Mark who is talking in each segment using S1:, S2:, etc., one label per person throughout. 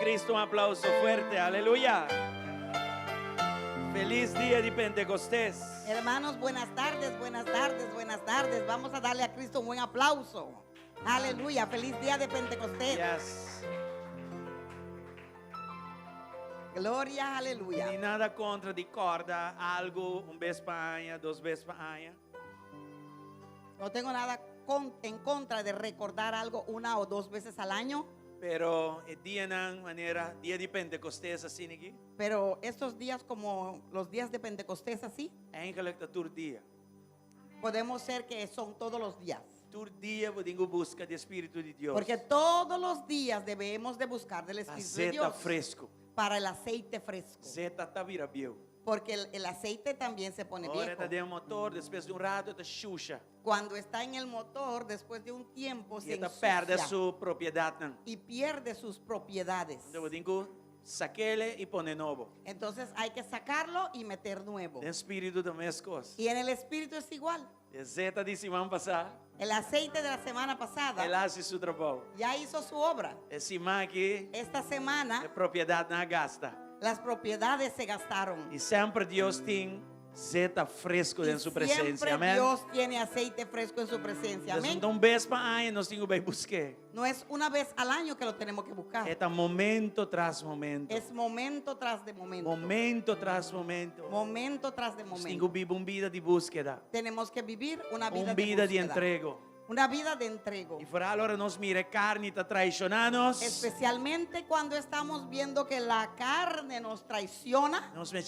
S1: Cristo un aplauso fuerte, aleluya. Feliz día de Pentecostés.
S2: Hermanos, buenas tardes, buenas tardes, buenas tardes. Vamos a darle a Cristo un buen aplauso. Aleluya, feliz día de Pentecostés.
S1: Yes.
S2: Gloria, aleluya.
S1: Ni nada contra de corda, algo, vez para año, dos veces para año.
S2: No tengo nada en contra de recordar algo una o dos veces al año.
S1: Pero el día de manera, día de Pentecostés así aquí.
S2: Pero estos días como los días de Pentecostés así,
S1: Eigenlijk dat toer dia.
S2: podemos ser que son todos los días.
S1: Toer dia podemos buscar de Espíritu de Dios.
S2: Porque todos los días debemos de buscar del Espíritu de
S1: Zeta
S2: Dios
S1: fresco.
S2: para el aceite fresco.
S1: Zeta tá vira bio.
S2: Porque el aceite también se pone
S1: Agora
S2: viejo.
S1: tá dentro do motor, depois de rato tá xuxa.
S2: Cuando está en el motor, después de un tiempo
S1: E
S2: se
S1: tá perde a
S2: ensucia
S1: sua propriedade.
S2: y pierde sus propiedades.
S1: Então podemos saquele e pôr novo.
S2: Entonces hay que sacarlo y meter nuevo.
S1: O Espírito da mesma coisa.
S2: Y en el espíritu es igual.
S1: Zeta de semana passada,
S2: El aceite de la semana pasada
S1: ele faz seu trabalho.
S2: ya hizo su obra.
S1: Esse aqui
S2: Esta
S1: é
S2: semana
S1: propriedade na gasta.
S2: las propiedades se gastaron.
S1: E sempre Deus tem zeta fresco
S2: Y
S1: dentro de sua presença.
S2: siempre
S1: Amém?
S2: Dios tiene aceite fresco en su presencia. Amén.
S1: Então, vez para ano, nós temos que buscar.
S2: No es una vez al año que lo tenemos que buscar.
S1: É momento tras momento.
S2: Es momento tras de momento.
S1: Momento tras momento.
S2: Momento tras de
S1: Nós temos
S2: momento.
S1: que viver uma vida de búsqueda.
S2: Tenemos que vivir una vida
S1: Uma
S2: de
S1: vida de
S2: búsqueda.
S1: entrego.
S2: Una vida de entrego.
S1: E por allora nós mira carne está traicionando-nos.
S2: Especialmente cuando estamos viendo que la carne nos traiciona,
S1: Nós me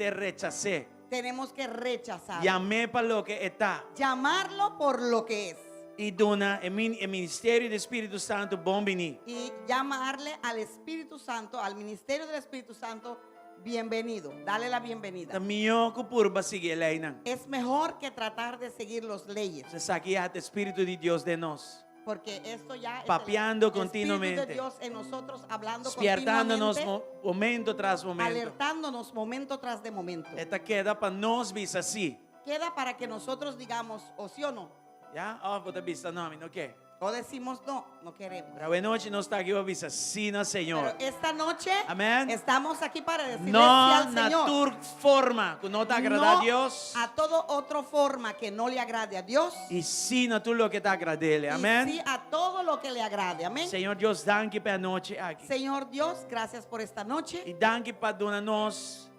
S1: rechazar.
S2: tenemos que rechazar.
S1: Chamei para o que está.
S2: Llamarlo por lo que es.
S1: E dona o ministério do Espírito Santo bom venir.
S2: Y llamarle al Espíritu Santo, al ministerio del Espíritu Santo, bienvenido. Dale la bienvenida.
S1: Melhor que por seguir a lei não.
S2: Es mejor que tratar de seguir las leyes.
S1: Você sabe o Espírito de Deus de nós.
S2: Porque esto ya
S1: Papeando
S2: es el Espíritu
S1: continuamente.
S2: de Dios en nosotros, hablando
S1: Despertando-nos
S2: continuamente,
S1: momento tras momento.
S2: alertándonos momento tras de momento.
S1: Esta queda para nós visa assim.
S2: Queda para que nosotros digamos o sí o no.
S1: Já? Oh, vou te vista nome, não quer?
S2: O decimos no, no queremos.
S1: Para a noite nós está aqui para visa sim, Senhor.
S2: Pero esta noche
S1: Amén.
S2: estamos aquí para decirle sí
S1: Não
S2: al
S1: na
S2: Señor.
S1: tua forma que não te agrada
S2: No
S1: a Deus.
S2: a todo otra forma que no le agrade a Dios.
S1: E sim na tudo o que te agrada a Ele.
S2: Y
S1: Amém?
S2: sí a todo lo que le agrade. Amén.
S1: Senhor Deus, danke para a noite aqui.
S2: Señor Dios, gracias por esta noche.
S1: E danke para donar-nos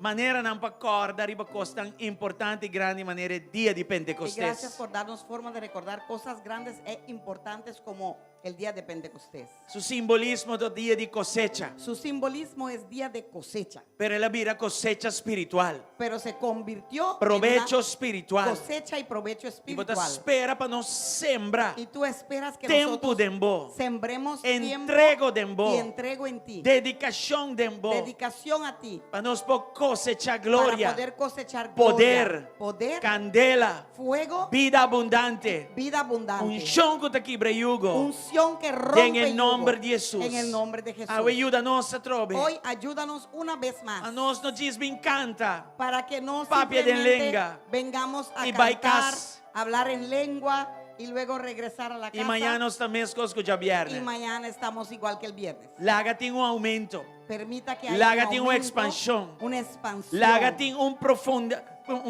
S1: maneira não para acordar e para coisas tão importante e grande maneira dia de
S2: Y gracias
S1: Pentecostés.
S2: por darnos forma de recordar cosas grandes e importantes como el día de Pentecostés.
S1: Su simbolismo do dia de cosecha.
S2: Su simbolismo es día de cosecha,
S1: Pero ela vira cosecha espiritual.
S2: pero se convirtió
S1: Provecho
S2: en una
S1: espiritual.
S2: cosecha y provecho
S1: E você
S2: espiritual.
S1: espera para nós sembrar
S2: Y tú esperas que
S1: tempo
S2: nosotros
S1: dembo,
S2: sembremos
S1: entrego
S2: tiempo
S1: dembo,
S2: y entrego en ti,
S1: dedicação dembo,
S2: dedicación a ti,
S1: para nós cosechar
S2: para
S1: glória,
S2: poder cosechar
S1: poder,
S2: gloria, poder,
S1: candela,
S2: fuego,
S1: vida abundante,
S2: vida abundante,
S1: unção que te quebra jugo.
S2: unción que rompe
S1: En el nombre
S2: yugo.
S1: de Jesús.
S2: En el nombre de Jesús.
S1: Ayúdanos a trobe.
S2: Hoy ayúdanos una vez más
S1: A nós nos diz me encanta.
S2: para que no
S1: Papia de
S2: simplemente
S1: lengua.
S2: vengamos a
S1: Y
S2: cantar,
S1: baicas.
S2: hablar en lengua y luego regresar a la
S1: E
S2: casa.
S1: amanhã nós também escolhemos já
S2: Y
S1: viernes.
S2: mañana estamos igual que el viernes.
S1: Laga tem aumento.
S2: Permita que haya
S1: Laga
S2: un
S1: tem uma
S2: aumento,
S1: expansão.
S2: una expansión,
S1: Laga tem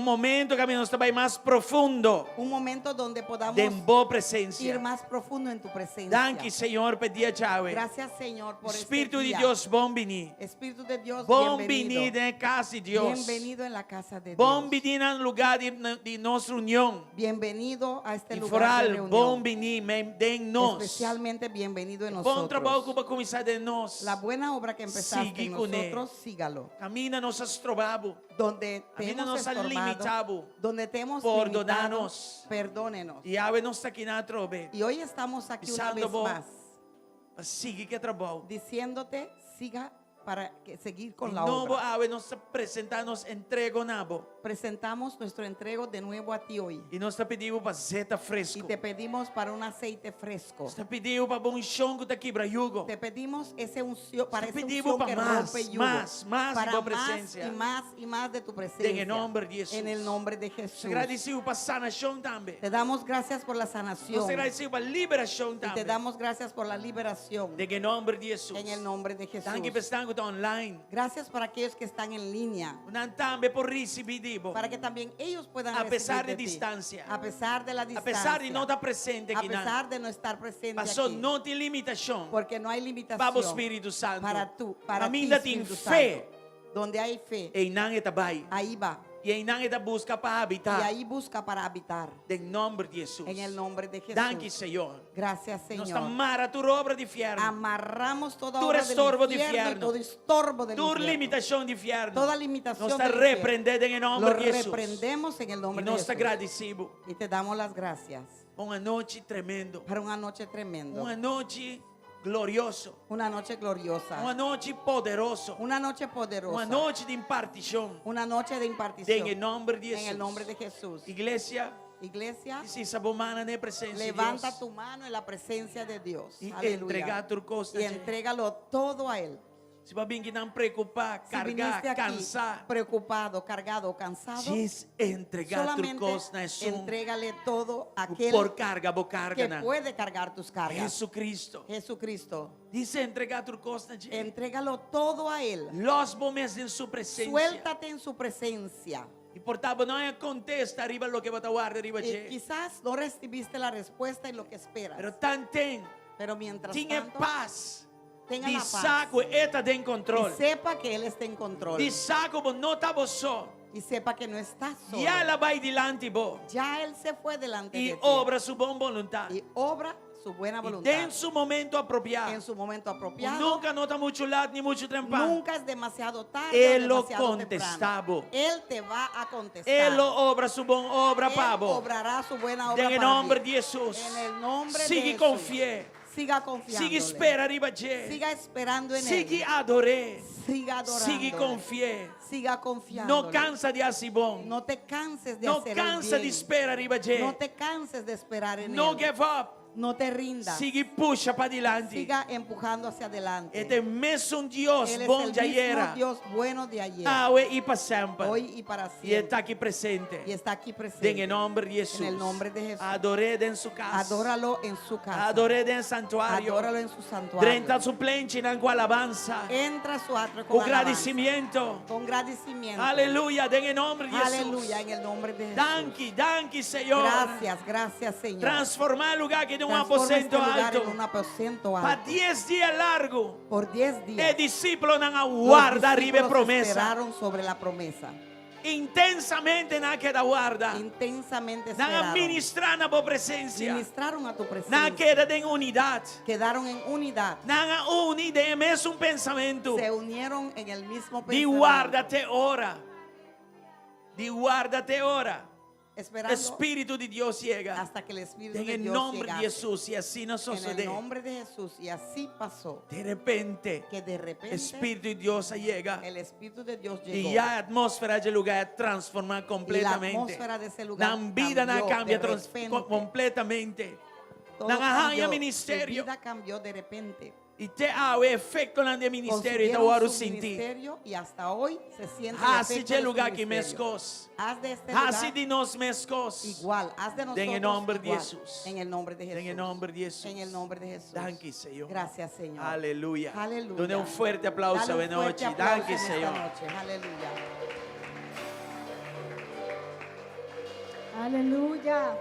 S1: momento que nós também mais profundo.
S2: un momento donde podamos
S1: De boa
S2: ir
S1: presença.
S2: más profundo en tu presencia.
S1: Danke, Senhor, pedia chave.
S2: Gracias, Señor, por
S1: Espírito
S2: este
S1: de
S2: día.
S1: Deus, bom venir.
S2: Espíritu de Dios,
S1: Bom
S2: bienvenido.
S1: venir na casa de Deus.
S2: Bienvenido en la casa de
S1: Bom
S2: Dios.
S1: venir no lugar de nossa reunião.
S2: Bienvenido a este
S1: E
S2: lugar de
S1: foral,
S2: reunión.
S1: bom venir, den nós.
S2: Especialmente bienvenido en
S1: Bom trabalho que
S2: nosotros.
S1: vai começar de nós.
S2: La buena obra que empezaste
S1: Sigue
S2: en
S1: con él.
S2: nosotros, sígalo.
S1: Camina nos estrobabo.
S2: Donde te
S1: Camina
S2: hemos
S1: nos
S2: estorbado,
S1: limitado.
S2: donde te hemos
S1: Perdonanos.
S2: limitado, perdónenos.
S1: E ave nos aqui na trobe.
S2: Y hoy estamos aquí una
S1: Pisando
S2: vez
S1: vos.
S2: más
S1: Sigue que trabalho.
S2: diciéndote, siga para seguir
S1: E
S2: con la
S1: novo
S2: obra.
S1: ave nós apresentamos entrego nabo.
S2: Presentamos nuestro entrego de nuevo a ti hoy.
S1: E nós pedimos para zeta
S2: Y
S1: fresco.
S2: te pedimos para un aceite fresco.
S1: Nós pedimos para bom chongo da quebra jugo.
S2: Te pedimos ese unción, para
S1: Te
S2: esa
S1: pedimos
S2: unción que
S1: para más,
S2: rompe yugo.
S1: más
S2: para
S1: de tu
S2: más
S1: presencia.
S2: y más de tu
S1: En
S2: presencia.
S1: el nombre de Jesús.
S2: En el nombre de Jesús.
S1: Agradecido para sanação também.
S2: Te damos gracias por la sanación.
S1: Nós agradecido para liberação
S2: Y te
S1: também.
S2: damos gracias por la liberación.
S1: En el nombre de Jesús.
S2: En el nombre de Jesús.
S1: Danke para estar online.
S2: Gracias para aquellos que están en línea.
S1: Nós também por receber.
S2: Para que también ellos puedan
S1: A pesar
S2: recibir
S1: de
S2: ti.
S1: distancia.
S2: A pesar de la
S1: A
S2: distancia.
S1: pesar de não estar presente
S2: A
S1: aqui.
S2: pesar de no estar presente
S1: Passou
S2: aquí.
S1: não tem limitação.
S2: Porque no hay limitación.
S1: Para o Espírito Santo.
S2: Para
S1: a
S2: ti,
S1: mim ainda tem
S2: Espíritu
S1: fé.
S2: Santo. Donde hay fe,
S1: Em não está bem.
S2: ahí va.
S1: E em não está busca para
S2: Y
S1: habitar.
S2: ahí busca para habitar.
S1: Em nome de Jesus.
S2: En el nombre de Jesús.
S1: Danke, Senhor.
S2: Gracias,
S1: Nós
S2: Señor.
S1: amara a tua obra de inferno.
S2: Amarramos toda
S1: Tu
S2: obra
S1: estorbo
S2: del
S1: de
S2: infierno, y
S1: infierno.
S2: todo estorbo del
S1: Tu
S2: infierno.
S1: limitação de inferno.
S2: Toda limitación
S1: Nós está
S2: del infierno.
S1: repreendendo em
S2: Lo
S1: nome de Jesus.
S2: reprendemos en el
S1: E
S2: nombre de
S1: nós está
S2: Jesús.
S1: agradecido.
S2: Y te damos las gracias
S1: Uma noite tremendo.
S2: para una noche tremenda.
S1: Uma noite gloriosa.
S2: Una noche gloriosa.
S1: Uma noite poderosa.
S2: Una noche poderosa.
S1: Uma noite de impartição.
S2: Una noche de impartición.
S1: Em nome de
S2: En
S1: Jesus.
S2: el nombre de Jesús.
S1: Igreja,
S2: Iglesia,
S1: se sabomana na presença de
S2: levanta
S1: Deus.
S2: tu mano en la presencia de Dios.
S1: E
S2: Aleluya.
S1: entregar tu costa.
S2: Y entrégalo todo a Él.
S1: Se vai vir que não preocupar,
S2: Si
S1: carregar,
S2: viniste aquí
S1: cansar.
S2: preocupado, cargado, cansado,
S1: Diz entregar tu
S2: solamente
S1: costa é um.
S2: entrégale todo a aquel
S1: Por carga, vou
S2: que
S1: carga.
S2: puede cargar tus cargas.
S1: Jesucristo.
S2: Jesucristo.
S1: Dice entregar tu costa.
S2: Entrégalo todo a Él.
S1: Los momentos en su presencia.
S2: Suéltate en su presencia.
S1: Y por tanto no contesta arriba lo que va a guardar arriba.
S2: Y quizás no recibiste la respuesta en lo que esperas.
S1: Pero tan ten.
S2: Pero mientras
S1: Tenha
S2: tanto,
S1: paz.
S2: tenga
S1: De
S2: la paz.
S1: saco está en control.
S2: Y sepa que Él está en control.
S1: De saco vos no estás só.
S2: Y sepa que no estás solo.
S1: Y ela vai delante vos.
S2: Ya Él se fue delante
S1: Y
S2: de ti.
S1: obra su buena voluntad.
S2: Y obra su buena
S1: Y
S2: voluntad.
S1: tem su momento apropiado.
S2: En su momento apropiado.
S1: Nunca no está mucho lado ni mucho temprano.
S2: Nunca es demasiado tarde.
S1: Él
S2: o
S1: lo
S2: demasiado
S1: contestaba.
S2: temprano. Él te va a contestar.
S1: Él lo obra su buena obra
S2: Él
S1: para vos.
S2: obrará su buena obra
S1: En el
S2: para
S1: nombre
S2: ti.
S1: de Jesús.
S2: En el nombre
S1: Sigue
S2: de
S1: con
S2: Jesús.
S1: fe.
S2: Siga confiando.
S1: Sigue espera arriba de.
S2: Siga esperando en
S1: Sigue
S2: Él.
S1: adoré.
S2: Siga adorando.
S1: Sigue con fe.
S2: Siga confiando.
S1: No cansa de hacer bom.
S2: No te canses de
S1: No
S2: hacer
S1: cansa
S2: el
S1: de
S2: bien.
S1: esperar arriba de.
S2: No te canses de esperar en
S1: No
S2: Él.
S1: give up.
S2: No te rindas.
S1: Sigue puxa para adelante.
S2: Siga empujando hacia adelante.
S1: Este mesmo Dios
S2: Él es
S1: bom
S2: el
S1: de ayer.
S2: mismo Dios bueno de ayer.
S1: Hoy y para siempre.
S2: Hoy y para
S1: Y
S2: siempre.
S1: está aquí presente.
S2: Y está aquí presente.
S1: En el nombre de Jesús.
S2: En el nombre de Jesús.
S1: Adoré en su casa.
S2: Adóralo en su casa.
S1: Adoré en el santuario.
S2: Adóralo en su santuario.
S1: Drenta suplente en la alabanza.
S2: Entra a su atrio
S1: Con
S2: con alabanza.
S1: agradecimiento.
S2: Con agradecimiento.
S1: Aleluya. En el nombre de Jesús.
S2: Aleluya, en el nombre de Jesús.
S1: Danke, danke, Señor.
S2: Gracias, gracias, Señor.
S1: Transformar el lugar que de un
S2: Transforma
S1: aposento
S2: este lugar
S1: alto.
S2: en un aposento
S1: Para
S2: alto.
S1: 10 días largos.
S2: Por 10 días.
S1: El discípulo no
S2: los
S1: aguarda arriba
S2: discípulos
S1: promesa.
S2: esperaron sobre la promesa.
S1: Intensamente na queda guarda.
S2: Intensamente
S1: Na
S2: esperaron.
S1: ministrar na tua presencia.
S2: Ministraron a tu
S1: Na
S2: presencia.
S1: queda de unidad.
S2: Quedaron en unidad.
S1: Na unida é mesmo pensamento.
S2: Se unieron en el mismo
S1: De
S2: pensamiento.
S1: guarda-te ora. De guarda-te ora.
S2: Esperando
S1: Espírito de Deus chega.
S2: hasta que el Espíritu
S1: En
S2: de
S1: el
S2: Dios
S1: nombre de
S2: llegase.
S1: Jesús. Y así nos
S2: En el
S1: sucede.
S2: nombre de Jesús. Y así pasó.
S1: De repente,
S2: Que de repente
S1: Espírito de Dios llega.
S2: el Espíritu de Dios llegó.
S1: Y ya la atmósfera del lugar transforma
S2: Y la
S1: completamente.
S2: atmósfera de ese lugar
S1: La vida
S2: cambió
S1: cambia
S2: de repente.
S1: completamente.
S2: Todo
S1: Nang ahaya
S2: cambió.
S1: ministerio.
S2: Su vida cambió de repente.
S1: Y te hawe efecto en el ministerio y te
S2: Consiguieron
S1: oro
S2: su
S1: sin ti.
S2: ministerio y hasta hoy se siente el
S1: Haz
S2: efecto
S1: de
S2: de su
S1: lugar que
S2: ministerio.
S1: mescos.
S2: Haz de este
S1: Haz
S2: lugar
S1: de nos mescos.
S2: igual. Haz de nosotros
S1: En el nombre de
S2: igual.
S1: Jesús.
S2: En el nombre de Jesús.
S1: En el nombre de Jesús.
S2: En el nombre de Jesús.
S1: Danke, Señor.
S2: Gracias, Señor.
S1: Aleluya.
S2: Aleluya.
S1: Done un fuerte aplauso
S2: Dale
S1: de
S2: un fuerte
S1: noche.
S2: aplauso
S1: Danke,
S2: en esta
S1: Señor.
S2: noche. Aleluya.
S3: Aleluya.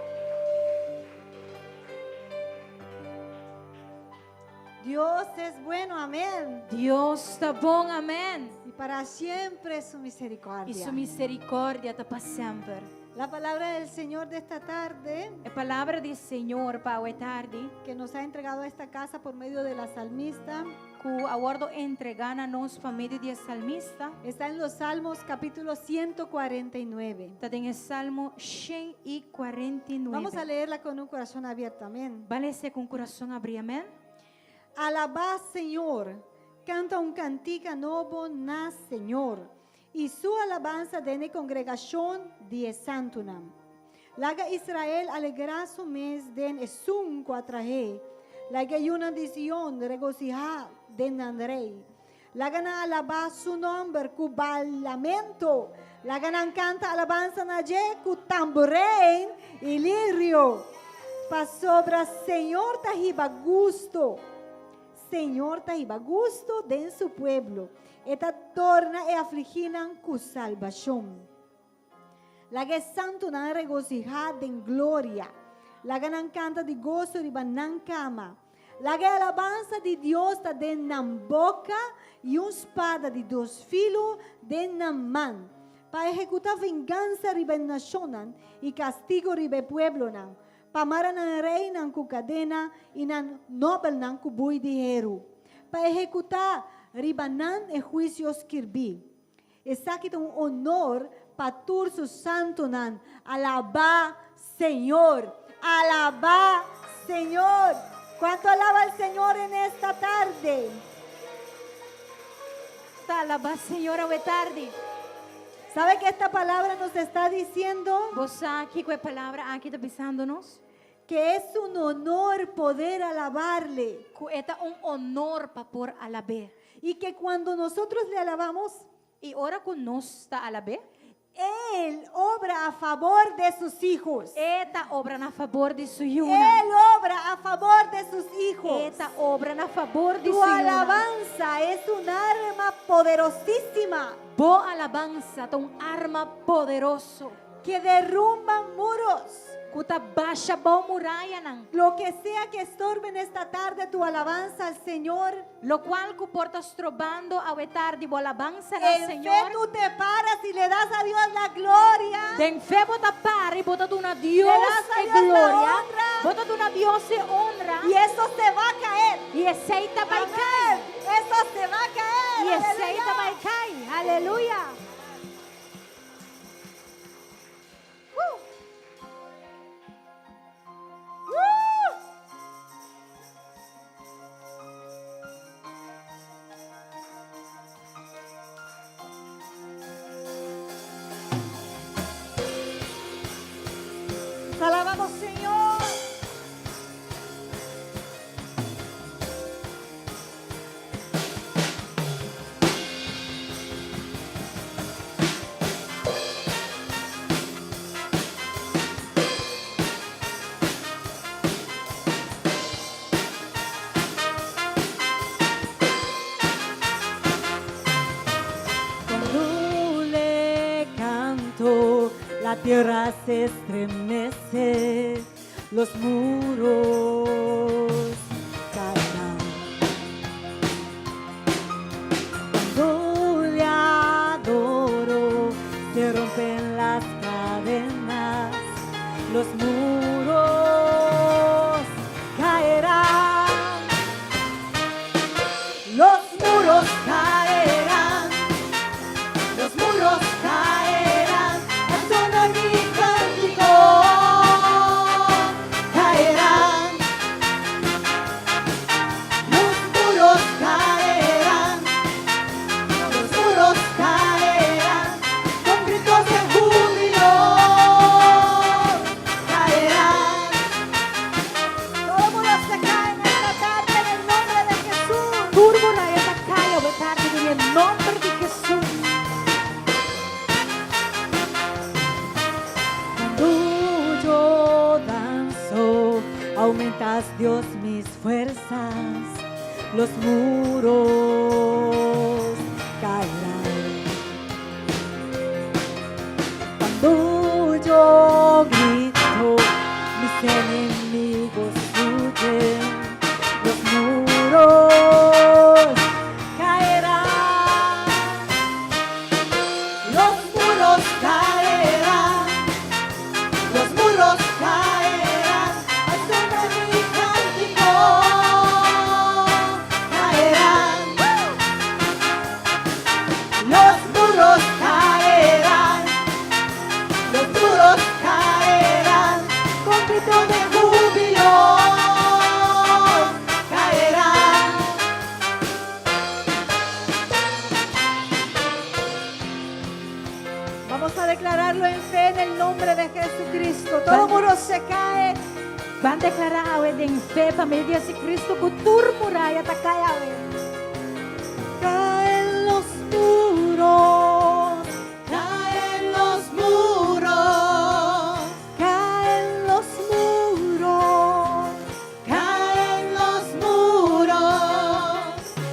S3: Dios es bueno, amén.
S4: Deus está bom, amém.
S3: Y para siempre su
S4: E
S3: misericordia.
S4: sua misericórdia está para sempre.
S3: La palabra del Señor de esta tarde,
S4: A palavra do Senhor para hoje tarde,
S3: que nos ha entregado a esta casa por medio de la salmista,
S4: que aguardo entregar a nós por meio de salmista,
S3: está en los Salmos capítulo 149.
S4: está em Salmo 149.
S3: Vamos a leerla con un corazón abierto, amén.
S4: Vale ser com o coração abrir, amém?
S3: Alabad, Señor, canta un cantica novo na Senhor, e sua alabanza dene congregação de santunam. Laga Israel alegra su mes den esun quatrahe, laga yuna de Sion regocija den rei. Laga na alaba su nombre cu lamento, laga na canta alabanza na je cu tamborim e lirio. Pa sobra Senhor tahiba gusto den su pueblo, eta torna e afliginan cu salvación. Laga santo na regocijada en gloria, laga nan canta de gozo de banan cama, laga alabanza de Dios ta den nan boca y un espada de dos filos den nan man, para ejecutar venganza ribe nacionan y castigo ribe pueblo nan, pa mara nan rey nan cu cadena y nan nobel nan cu bui de heru, para ejecutar ribanan e juicios kirbi. Esakit un honor patur su santo nan, alaba Señor, alaba Señor. ¿Cuánto alaba al Señor en esta tarde?
S4: Alaba Señor hoy tarde.
S3: ¿Sabe que esta palabra nos está diciendo
S4: Você aqui com a palavra aqui está pisando-nos.
S3: que es un honor poder alabarle?
S4: Que é honor para por alabar.
S3: Y que cuando nosotros le alabamos,
S4: E ora com nós está alabar.
S3: Él obra a favor de sus hijos.
S4: Eta obra na favor de su
S3: Él
S4: yuna.
S3: obra a favor de sus hijos.
S4: Eta obra na favor de
S3: Tu
S4: su yuna.
S3: alabanza es un arma poderosísima
S4: Boa alabança, um arma poderoso.
S3: que derrumba muros.
S4: Kuta baixa boa muralha nan.
S3: Lo que sea que estorbe en esta tarde tu alabanza al Señor,
S4: Lo qual que porta estrobando ao tarde boa alabança ao
S3: en fe
S4: Senhor.
S3: tú te paras y le das a Dios la gloria.
S4: Den fé bota pare, bota una Dios
S3: Le das a
S4: e
S3: Dios la
S4: glória.
S3: honra.
S4: Bota una Dios e honra.
S3: Y eso se va a caer.
S4: E aceita vai
S3: Amén.
S4: cair.
S3: Eso se va a caer.
S4: E aceita
S3: Aleluya.
S4: vai cair. Aleluia.
S3: Te alabamos, Señor. Cuando le canto, la tierra se estremece, los muros caerán. Cuando le adoro, se rompen las cadenas, los muros caerán. Los muros caerán, los muros caerán, al sonar mi cántico caerán. Los muros caerán, los muros caerán, con gritos de júbilo caerán. Todo mundo se cae en esta tarde en el nombre de Jesús.
S4: Turbo na esta caia ao tarde em nome de Jesus.
S3: Cuando yo danzo, aumentas, Dios, mis fuerzas, los muros caerán. Cuando yo grito, mis enemigos huyen, los muros caerán. Los muros caerán. Los muros caerán, al sonar mi cántico caerán. a declararlo en fe en el nombre de Jesucristo. Todo muro se cae.
S4: Van declarar awe ding fe pamilya si Kristo kutur muraya takay awe.
S3: Caen los muros.
S2: Caen los muros.
S3: Caen los muros.
S2: Caen los muros.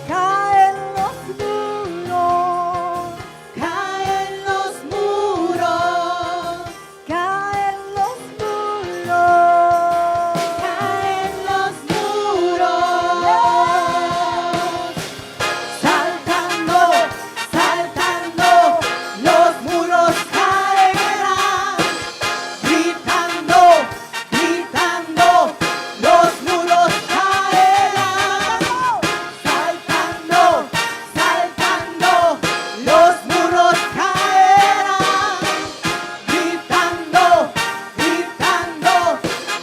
S3: Caen los muros.
S2: Caen los muros.
S3: Caen los muros.
S2: Caen los muros. Saltando, saltando, los muros caerán. Gritando, gritando, los muros caerán. Saltando, saltando, los muros caerán. Gritando, gritando,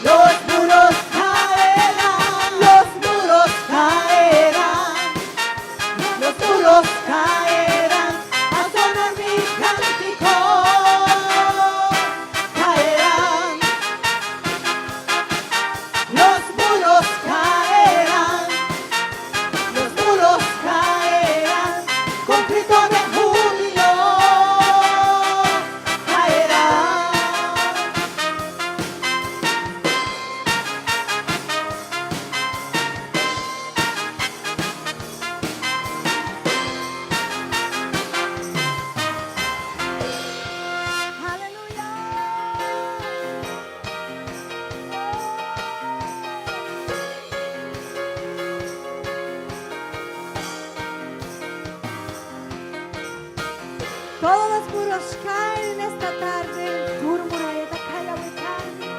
S2: los muros caerán. Los muros caerán. Los muros caerán. A sonar mi cántico caerán. Los muros caerán. Los muros caerán. Con grito de júbilo caerán.
S3: Todos los muros caen en esta tarde.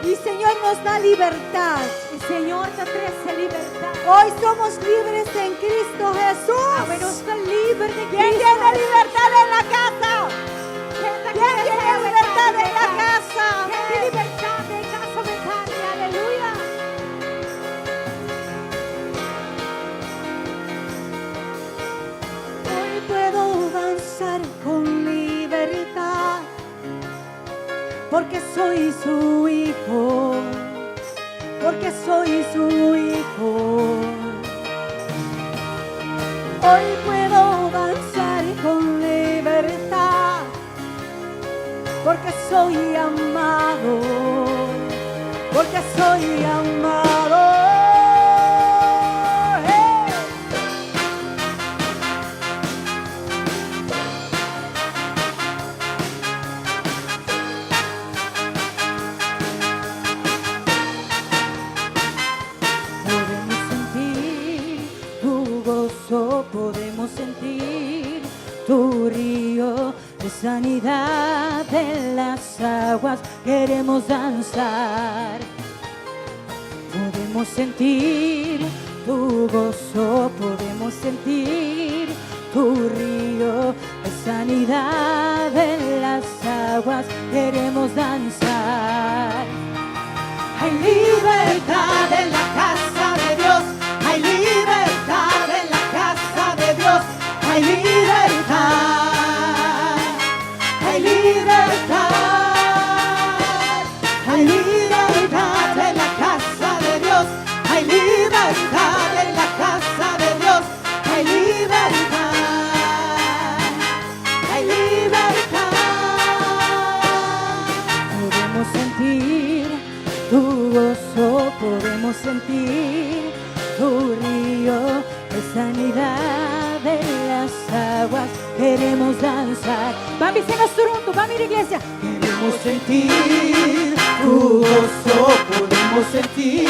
S3: Y Señor nos da libertad.
S4: Y Señor te ofrece libertad.
S3: Hoy somos libres en Cristo Jesús.
S4: Awe nos ka libre de
S3: ¿Quién
S4: Cristo.
S3: tiene libertad en la casa? ¿Quién tiene libertad en la casa?
S4: Tiene libertad de casa betania. Aleluya.
S3: Hoy puedo avanzar con libertad, porque soy su hijo, porque soy su hijo. Hoy puedo avanzar con libertad, porque soy amado, porque soy amado. ¡Hey!
S4: Podemos sentir tu gozo, podemos sentir tu río de sanidad en las aguas. Queremos danzar. Podemos sentir tu gozo, podemos sentir tu río de sanidad en las aguas. Queremos danzar.
S2: Hay libertad en la casa de Dios. Hay libertad en la casa de Dios. Hay libertad. Hay libertad. Hay libertad en la casa de Dios. Hay libertad en la casa de Dios. Hay libertad. Hay libertad.
S4: Podemos sentir tu gozo, podemos sentir tu río de sanidad en las aguas. Queremos danzar. Vamos, sing turunto, vamos, iglesia.
S2: Queremos sentir tu gozo, podemos sentir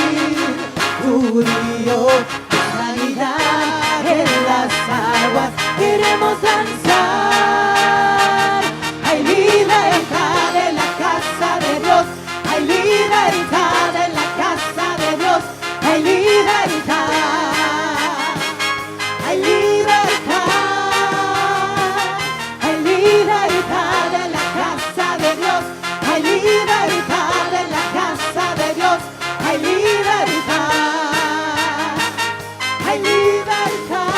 S2: tu río de sanidad en las aguas. Queremos danzar. Hay libertad en la casa de Dios. Hay libertad en la casa de Dios. Hay libertad. Hay libertad. Hay libertad en la casa de Dios. Hay libertad en la casa de Dios. Hay libertad. Hay libertad.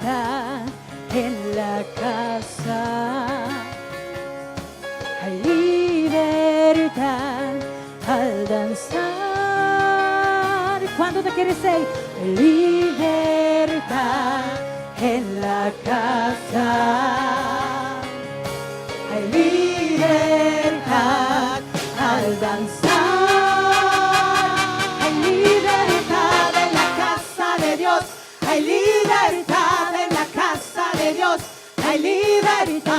S4: libertad en la casa. Hay libertad al danzar. ¿Cuándo te quieres ser? Libertad en la casa. Hay libertad al danzar.
S2: Hay libertad en la casa de Dios. Hay libertad en la casa de Dios. Hay libertad.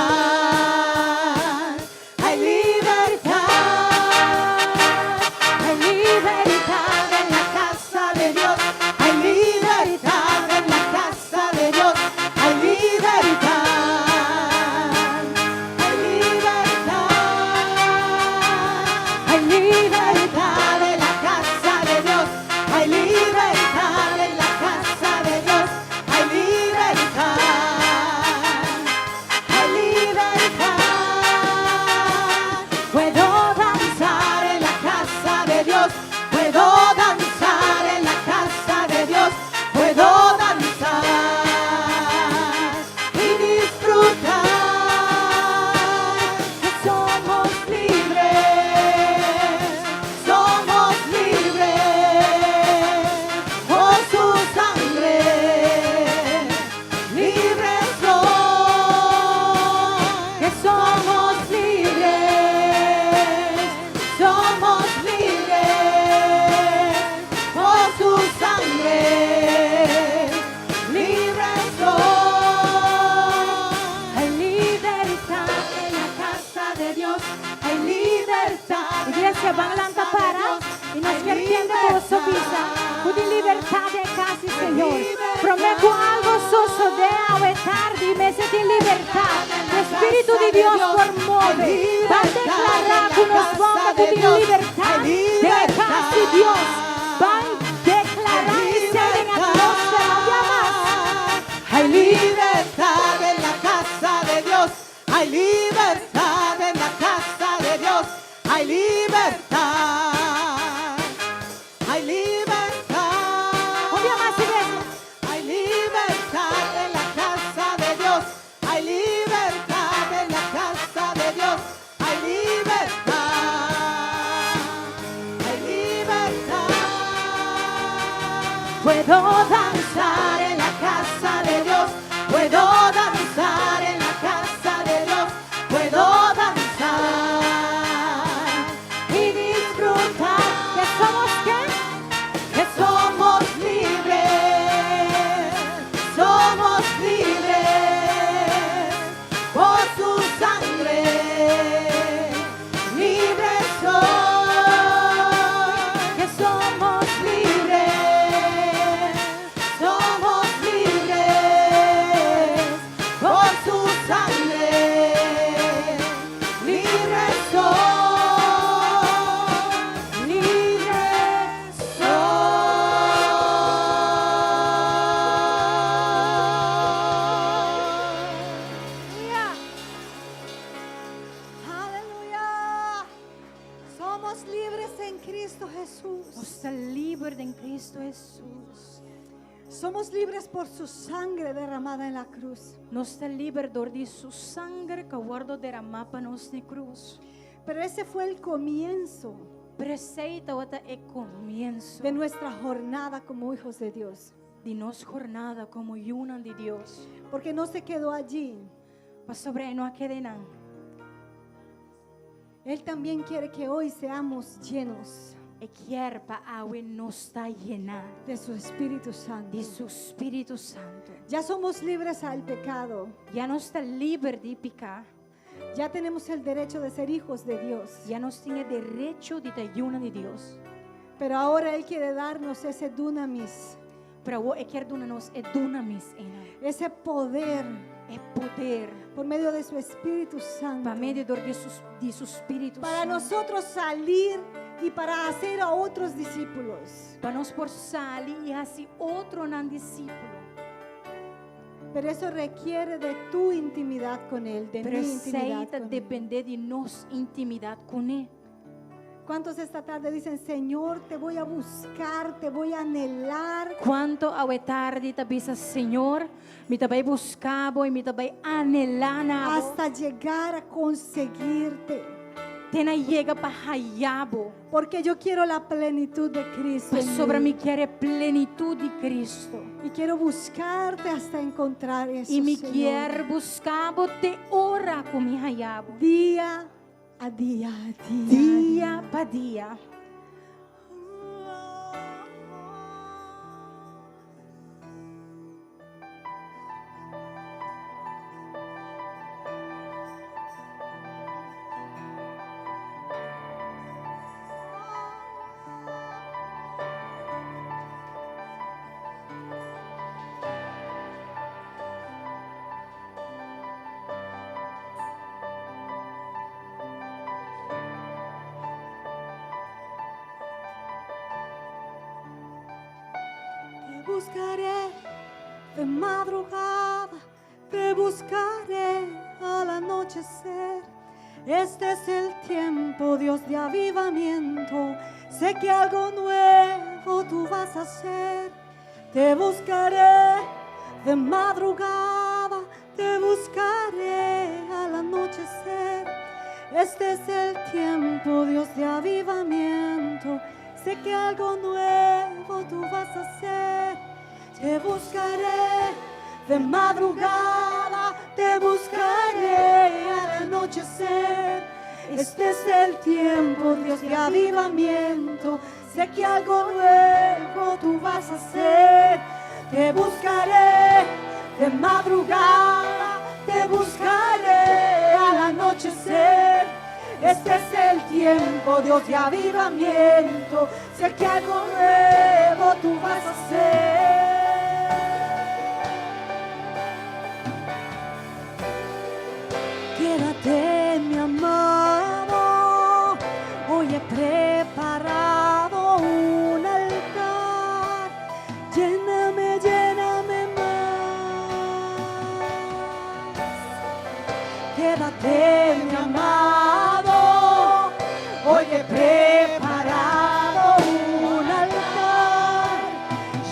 S2: Hay libertad. Hay libertad en la casa de Dios. Hay libertad en la casa de Dios. Hay libertad. Hay libertad. Hay libertad en la casa de Dios. Hay libertad en la casa de Dios. Hay libertad. Hay libertad. Puedo danzar en la casa de Dios. Puedo danzar en la casa de Dios. Puedo danzar y disfrutar que somos libres. Somos libres por su sangre. Libres soy, que somos libres. Somos libres por su sangre. Libres soy. Hay libertad en la casa de Dios. Hay libertad.
S4: Iglesia, van adelante para e nós queremos com a sua vida. O de liberdade é casa, Senhor. Prometo algo sucedeu, é tarde, me senti em liberdade. O Espírito de Deus promove. Vai declarar que nos vamos de liberdade de casa de Deus. Vai declarar que se en atmósfera de más.
S2: Hay libertad en la casa de Dios. Hay libertad en la casa de Dios. Hay libertad. Hay libertad.
S4: Un día más, iglesia.
S2: Hay libertad en la casa de Dios. Hay libertad en la casa de Dios. Hay libertad. Hay libertad. Puedo danzar en la casa de Dios. Puedo danzar en la casa de Dios. Puedo danzar y disfrutar.
S4: Que somos qué?
S2: Que somos libres, somos libres por su sangre. Libres soy, que somos libres, somos libres por su sangre. Libres soy, libres
S3: Aleluya. Somos libres en Cristo Jesús.
S4: Nós está livre em Cristo Jesus.
S3: Somos libres por su sangre derramada en la cruz.
S4: Nós está livre de sua sangue que guardo derramar para nós na cruz.
S3: Pero ese fue el comienzo
S4: Preceita outra é começo
S3: de nuestra jornada como hijos de Dios.
S4: de nossa jornada como una de Deus.
S3: Porque no se quedó allí.
S4: Para sobre não quede nada.
S3: Él también quiere que hoy seamos llenos
S4: E quer para agua nos está llena
S3: de su Espíritu Santo.
S4: de seu Espírito Santo.
S3: Ya somos libres al pecado.
S4: Já não está livre de pecar.
S3: Ya tenemos el derecho de ser hijos de Dios.
S4: Já nós tinha direito de ter una de Deus.
S3: Pero ahora Él quiere darnos ese dunamis,
S4: Para o quer dar-nos é dunamis
S3: ese poder
S4: é poder
S3: por medio de su Espíritu Santo.
S4: para meio de seu Espírito
S3: Para
S4: Santo.
S3: nosotros salir y para hacer a otros discípulos.
S4: Para nós por salir e assim outro não discípulo.
S3: Pero eso requiere de tu intimidad con Él, de mi intimidad
S4: Preceita
S3: con Él.
S4: depender de nossa intimidade com Ele.
S3: ¿Cuántos esta tarde dicen, Señor, te voy a buscar, te voy a anhelar?
S4: Quanto ao tarde tabisa Senhor, mi tabay buscabo y mi tabay anelana.
S3: Hasta llegar a conseguirte.
S4: Tena llega pa hayabo.
S3: Porque yo quiero la plenitud de Cristo.
S4: Pa
S3: en
S4: sobre
S3: mí.
S4: mi quiere plenitud de Cristo.
S3: Y quiero buscarte hasta encontrar eso,
S4: Y mi
S3: Señor.
S4: quiere buscabo te ora con mi hayabo.
S3: Día a día,
S4: Dia pa dia.
S3: Te buscaré de madrugada, te buscaré al anochecer. Este es el tiempo, Dios, de avivamiento. Sé que algo nuevo tú vas a hacer. Te buscaré de madrugada, te buscaré al anochecer. Este es el tiempo, Dios, de avivamiento. Sé que algo nuevo tú vas a hacer. Te buscaré de madrugada, te buscaré al anochecer. Este es el tiempo, Dios, de avivamiento. Sé que algo nuevo tú vas a hacer. Te buscaré de madrugada, te buscaré al anochecer. Este es el tiempo, Dios, de avivamiento. Sé que algo nuevo tú vas a hacer. Quédate, mi amado. Hoy he preparado un altar. Lléname, lléname más. Quédate, mi amado. Hoy he preparado un altar.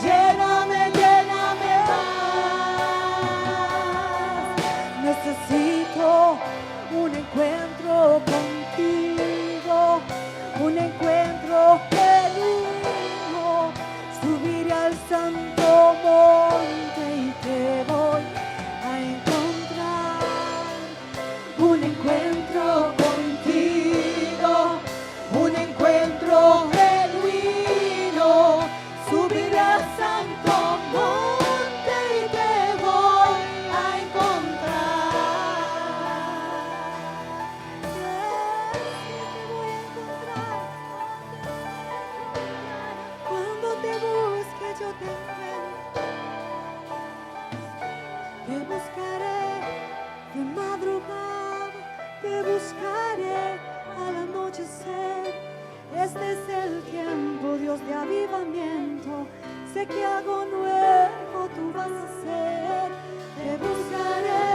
S3: Lléname, lléname más. Necesito un encuentro contigo, un encuentro genuino. Subiré al santo monte y te voy a encontrar. Un encuentro contigo, un encuentro genuino. Subiré al santo monte y te voy a encontrar. Te voy a encontrar. Cuando te busque yo te encuentro. Te buscaré de madrugada, te buscaré al anochecer. Este es el tiempo, Dios, de avivamiento. Sé que algo nuevo tú vas a hacer. Te buscaré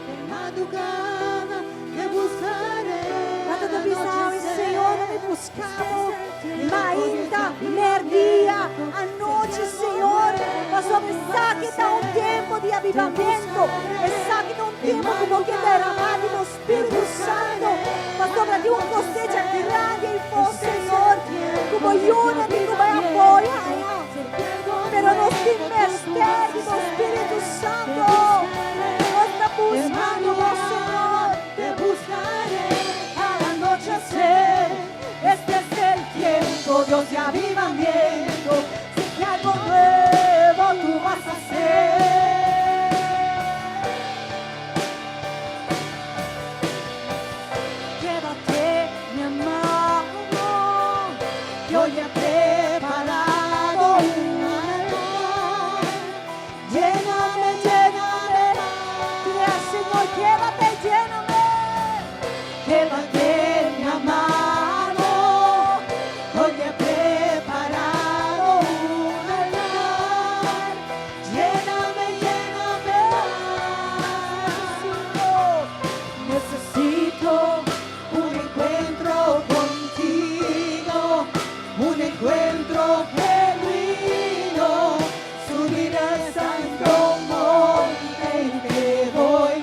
S3: de madrugada, te buscaré.
S2: Quando tu pensavi,
S3: al
S2: Senhor,
S3: anochecer.
S2: me buscavo,
S3: Este es el
S2: ma
S3: tiempo,
S2: ainda
S3: Dios, de
S2: merdia,
S3: avivamiento.
S2: a noite,
S3: Sé que algo
S2: Senhor,
S3: nuevo
S2: mas só
S3: tú
S2: pensar
S3: vas
S2: que
S3: a
S2: está um
S3: hacer.
S2: tempo de avivamento, pensar que está um tempo como que derramado no Espírito Santo, mas sobre ti conceito grande e forte, Senhor, como unity, como apoio, pero nos mistério do Espírito Santo, nós está buscando, Senhor.
S3: Te buscaré al anochecer. Este es el tiempo, Dios, de avivamiento. Sé que algo nuevo tú vas a hacer. Quédate, mi amado, que hoy he preparado un altar. Lléname, lléname.
S2: Pide al Senhor, quédate, lléname.
S3: Quédate, mi amado, hoy he preparado un altar. Lléname, lléname más. Necesito un encuentro contigo.
S2: al santo monte y te voy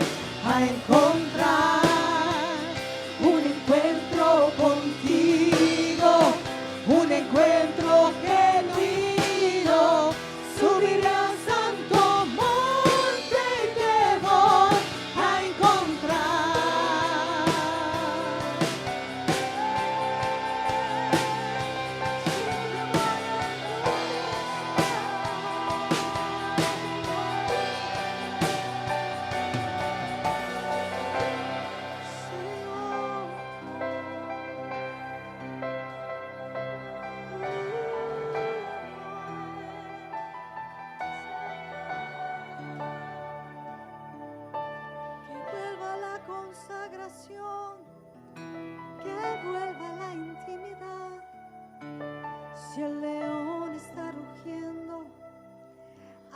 S2: a encontrar. Un encuentro contigo, un encuentro genuino. Subiré al santo monte y te voy a encontrar. Que vuelva la consagración, que vuelva la intimidad. Si el león está rugiendo,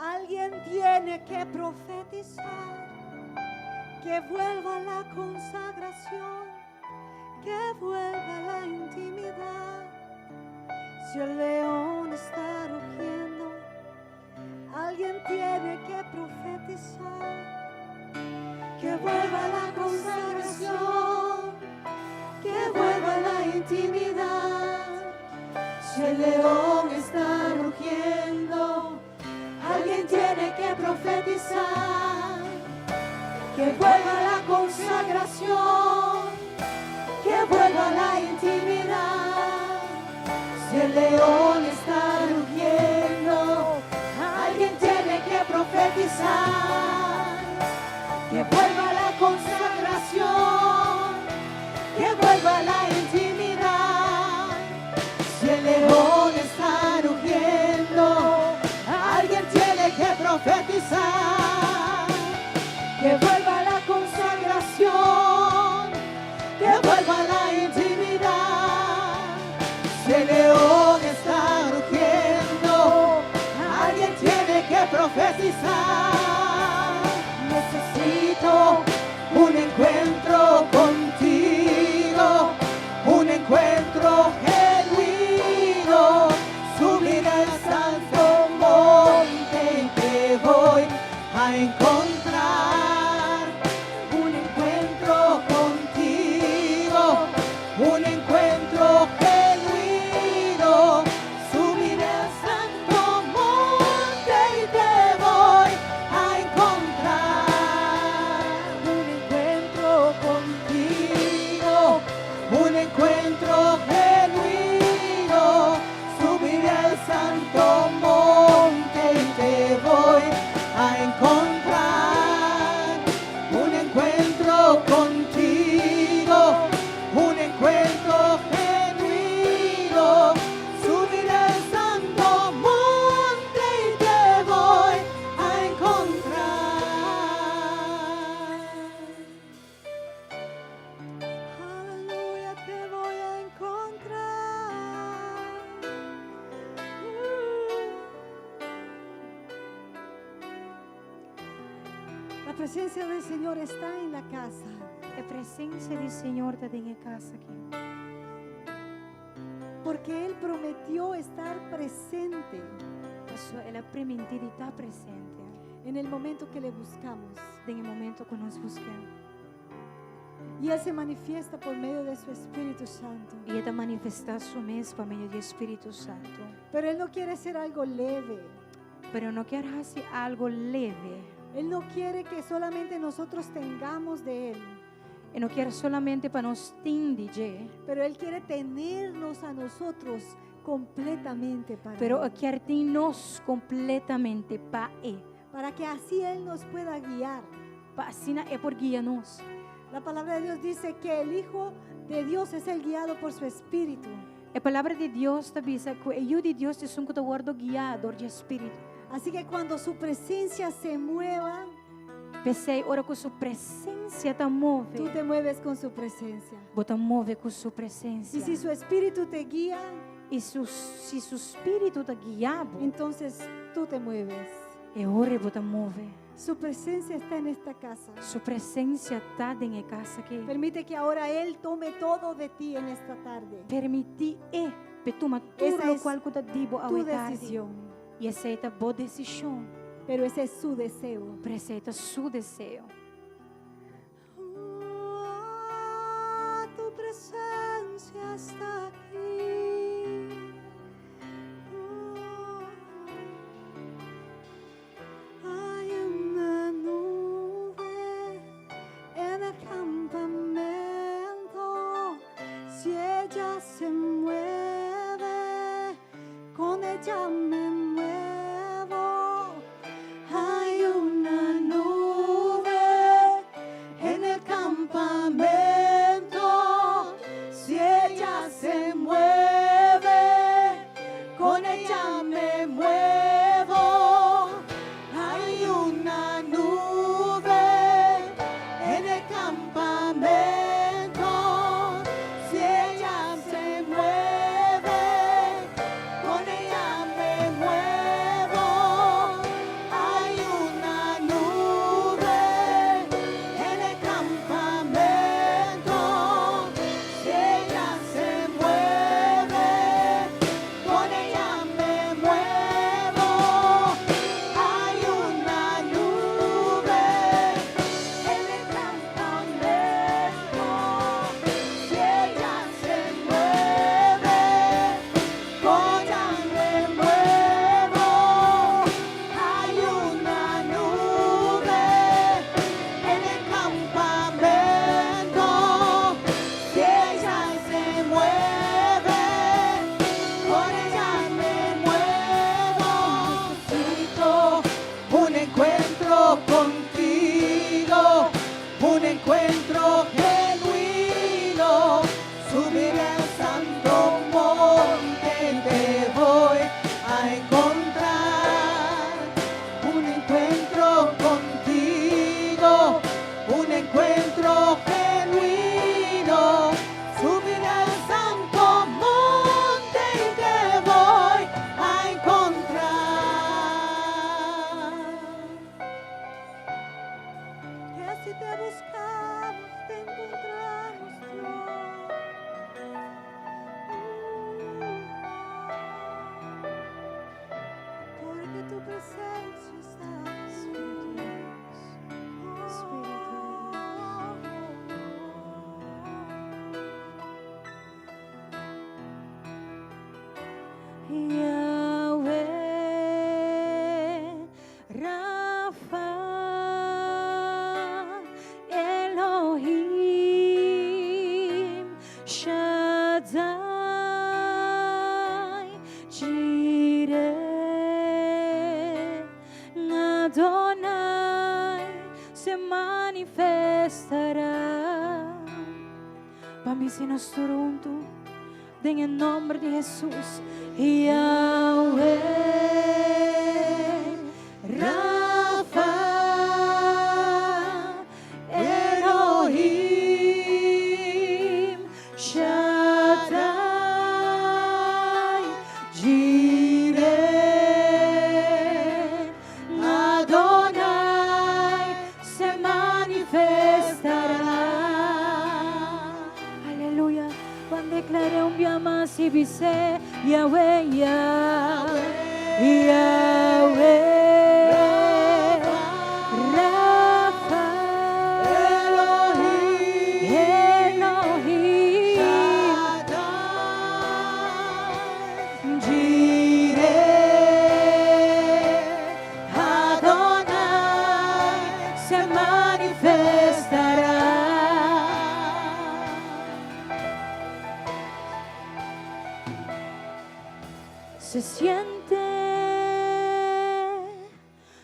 S2: alguien tiene que profetizar. Que vuelva la consagración, que vuelva la intimidad. Si el león está rugiendo, alguien tiene que profetizar. Que vuelva la consagración, que vuelva la intimidad. Si el león está rugiendo, alguien tiene que profetizar. Que vuelva la consagración, que vuelva la intimidad. Si el león está rugiendo, alguien tiene que profetizar. Que vuelva la consagración, que vuelva la intimidad. Si el león está rugiendo, alguien tiene que profetizar. Que vuelva la consagración, que vuelva la intimidad. Si el león está rugiendo, alguien tiene que profetizar. Necesito un encuentro contigo, un encuentro genuino. Subiré al santo monte y te voy a encontrar. Un encuentro contigo, un encuentro genuino. Subiré al santo monte y te voy a encontrar. Un encuentro contigo, un encuentro genuino. Subiré al santo monte y te voy a encontrar. Un encuentro contigo, un encuentro genuino. Subiré al santo monte y te voy a encontrar. Aleluya, te voy a encontrar. La presencia del Señor está en la casa.
S4: A presença do Senhor está em casa aqui.
S2: Porque Él prometió estar presente
S4: Isso ela permitir estar presente
S2: en el momento que le buscamos.
S4: no momento que nós buscamos.
S2: Y Él se manifiesta por medio de su Espíritu Santo.
S4: E Ele manifestar su mês por meio do Espírito Santo.
S2: Pero Él no quiere ser algo leve.
S4: Pero não quer fazer algo leve.
S2: Él no quiere que solamente nosotros tengamos de Él.
S4: E não quer solamente para nós entender,
S2: Pero Él quiere tenernos a nosotros completamente para
S4: pero
S2: Él.
S4: quer ter nós completamente para Ele.
S2: Para que así Él nos pueda guiar.
S4: Para assim é por guia-nos.
S2: La palabra de Dios dice que el Hijo de Dios es el guiado por su Espíritu.
S4: A palavra de Deus está diz que o eu de Deus é um guardo guiador de Espírito.
S2: Así que cuando su presencia se mueva,
S4: Pensei, ora com sua presença te
S2: tú
S4: move.
S2: te mueves con su presencia.
S4: Você move com sua presença.
S2: Y si su Espíritu te guía,
S4: E se seu espírito te guiado,
S2: entonces tú te mueves.
S4: é hora você move.
S2: Su presencia está en esta casa.
S4: Sua presença está em casa aqui.
S2: Permite que ahora Él tome todo de ti en esta tarde.
S4: Permitir pe toma
S2: Esa
S4: tudo
S2: es
S4: o qual que te dibo a
S2: Tu
S4: tarde.
S2: decisión.
S4: E essa é a boa decisão.
S3: pero ese es su deseo.
S4: pero ese es su deseo.
S2: Tu presencia está aquí. Hay una nube en el campamento. Si ella se mueve, con ella me muevo. Hay una nube en el campamento. Si ella se mueve, con ella me muevo. Hay una nube en el campamento. Si ella se mueve, con ella me muevo. Hay una nube en el campamento. Si ella se mueve, con ella me muevo. Hay una nube en el campamento. Si ella se mueve, con ella me muevo. Hay una nube en el campamento. Si ella se mueve, con ella me muevo. Necesito un encuentro contigo, un encuentro genuino. Subiré al santo monte y te voy a encontrar. Un encuentro contigo, un encuentro genuino. Subiré al santo monte y te voy a encontrar. Que si te buscamos, te encontramos, Dios. Porque tu presencia está Yahweh, Rafa, Elohim, Shaddai, Jireh, Adonai se manifestará. Vamos se nós juntos, em nome de Jesus. Yahweh, Rafa, Elohim, Shaddai, Jireh, Adonai se manifestará.
S4: Aleluia. Quando declarei mais e vice Yahweh, Yahweh, Yahweh, Rafa, Elohim,
S2: Jireh, Adonai se manifestará.
S4: se siente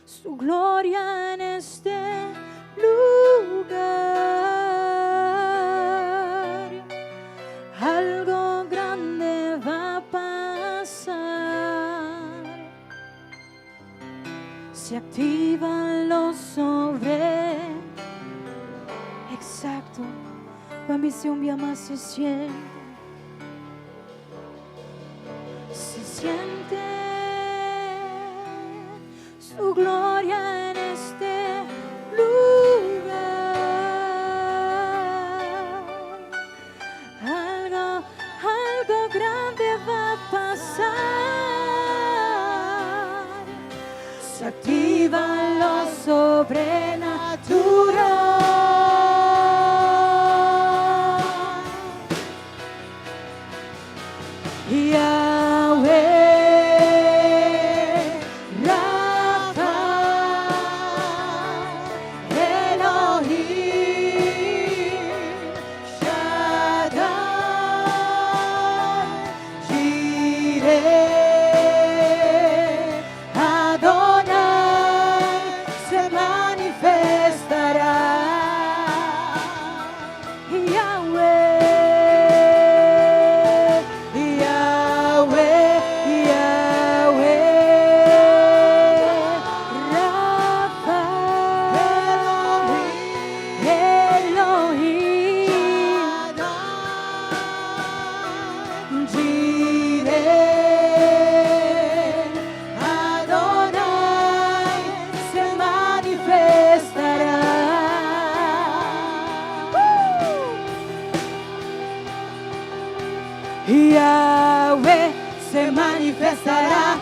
S4: su gloria en este lugar. Algo grande va a pasar. Se activan los sobre. Exacto. Cuando se un día más se siente. Siente su gloria en este lugar. Algo grande va a pasar. Se activa Yahweh, Rafa, Elohim, Shaddai, Jireh, Adonai, se manifestará. Yahweh se manifestará,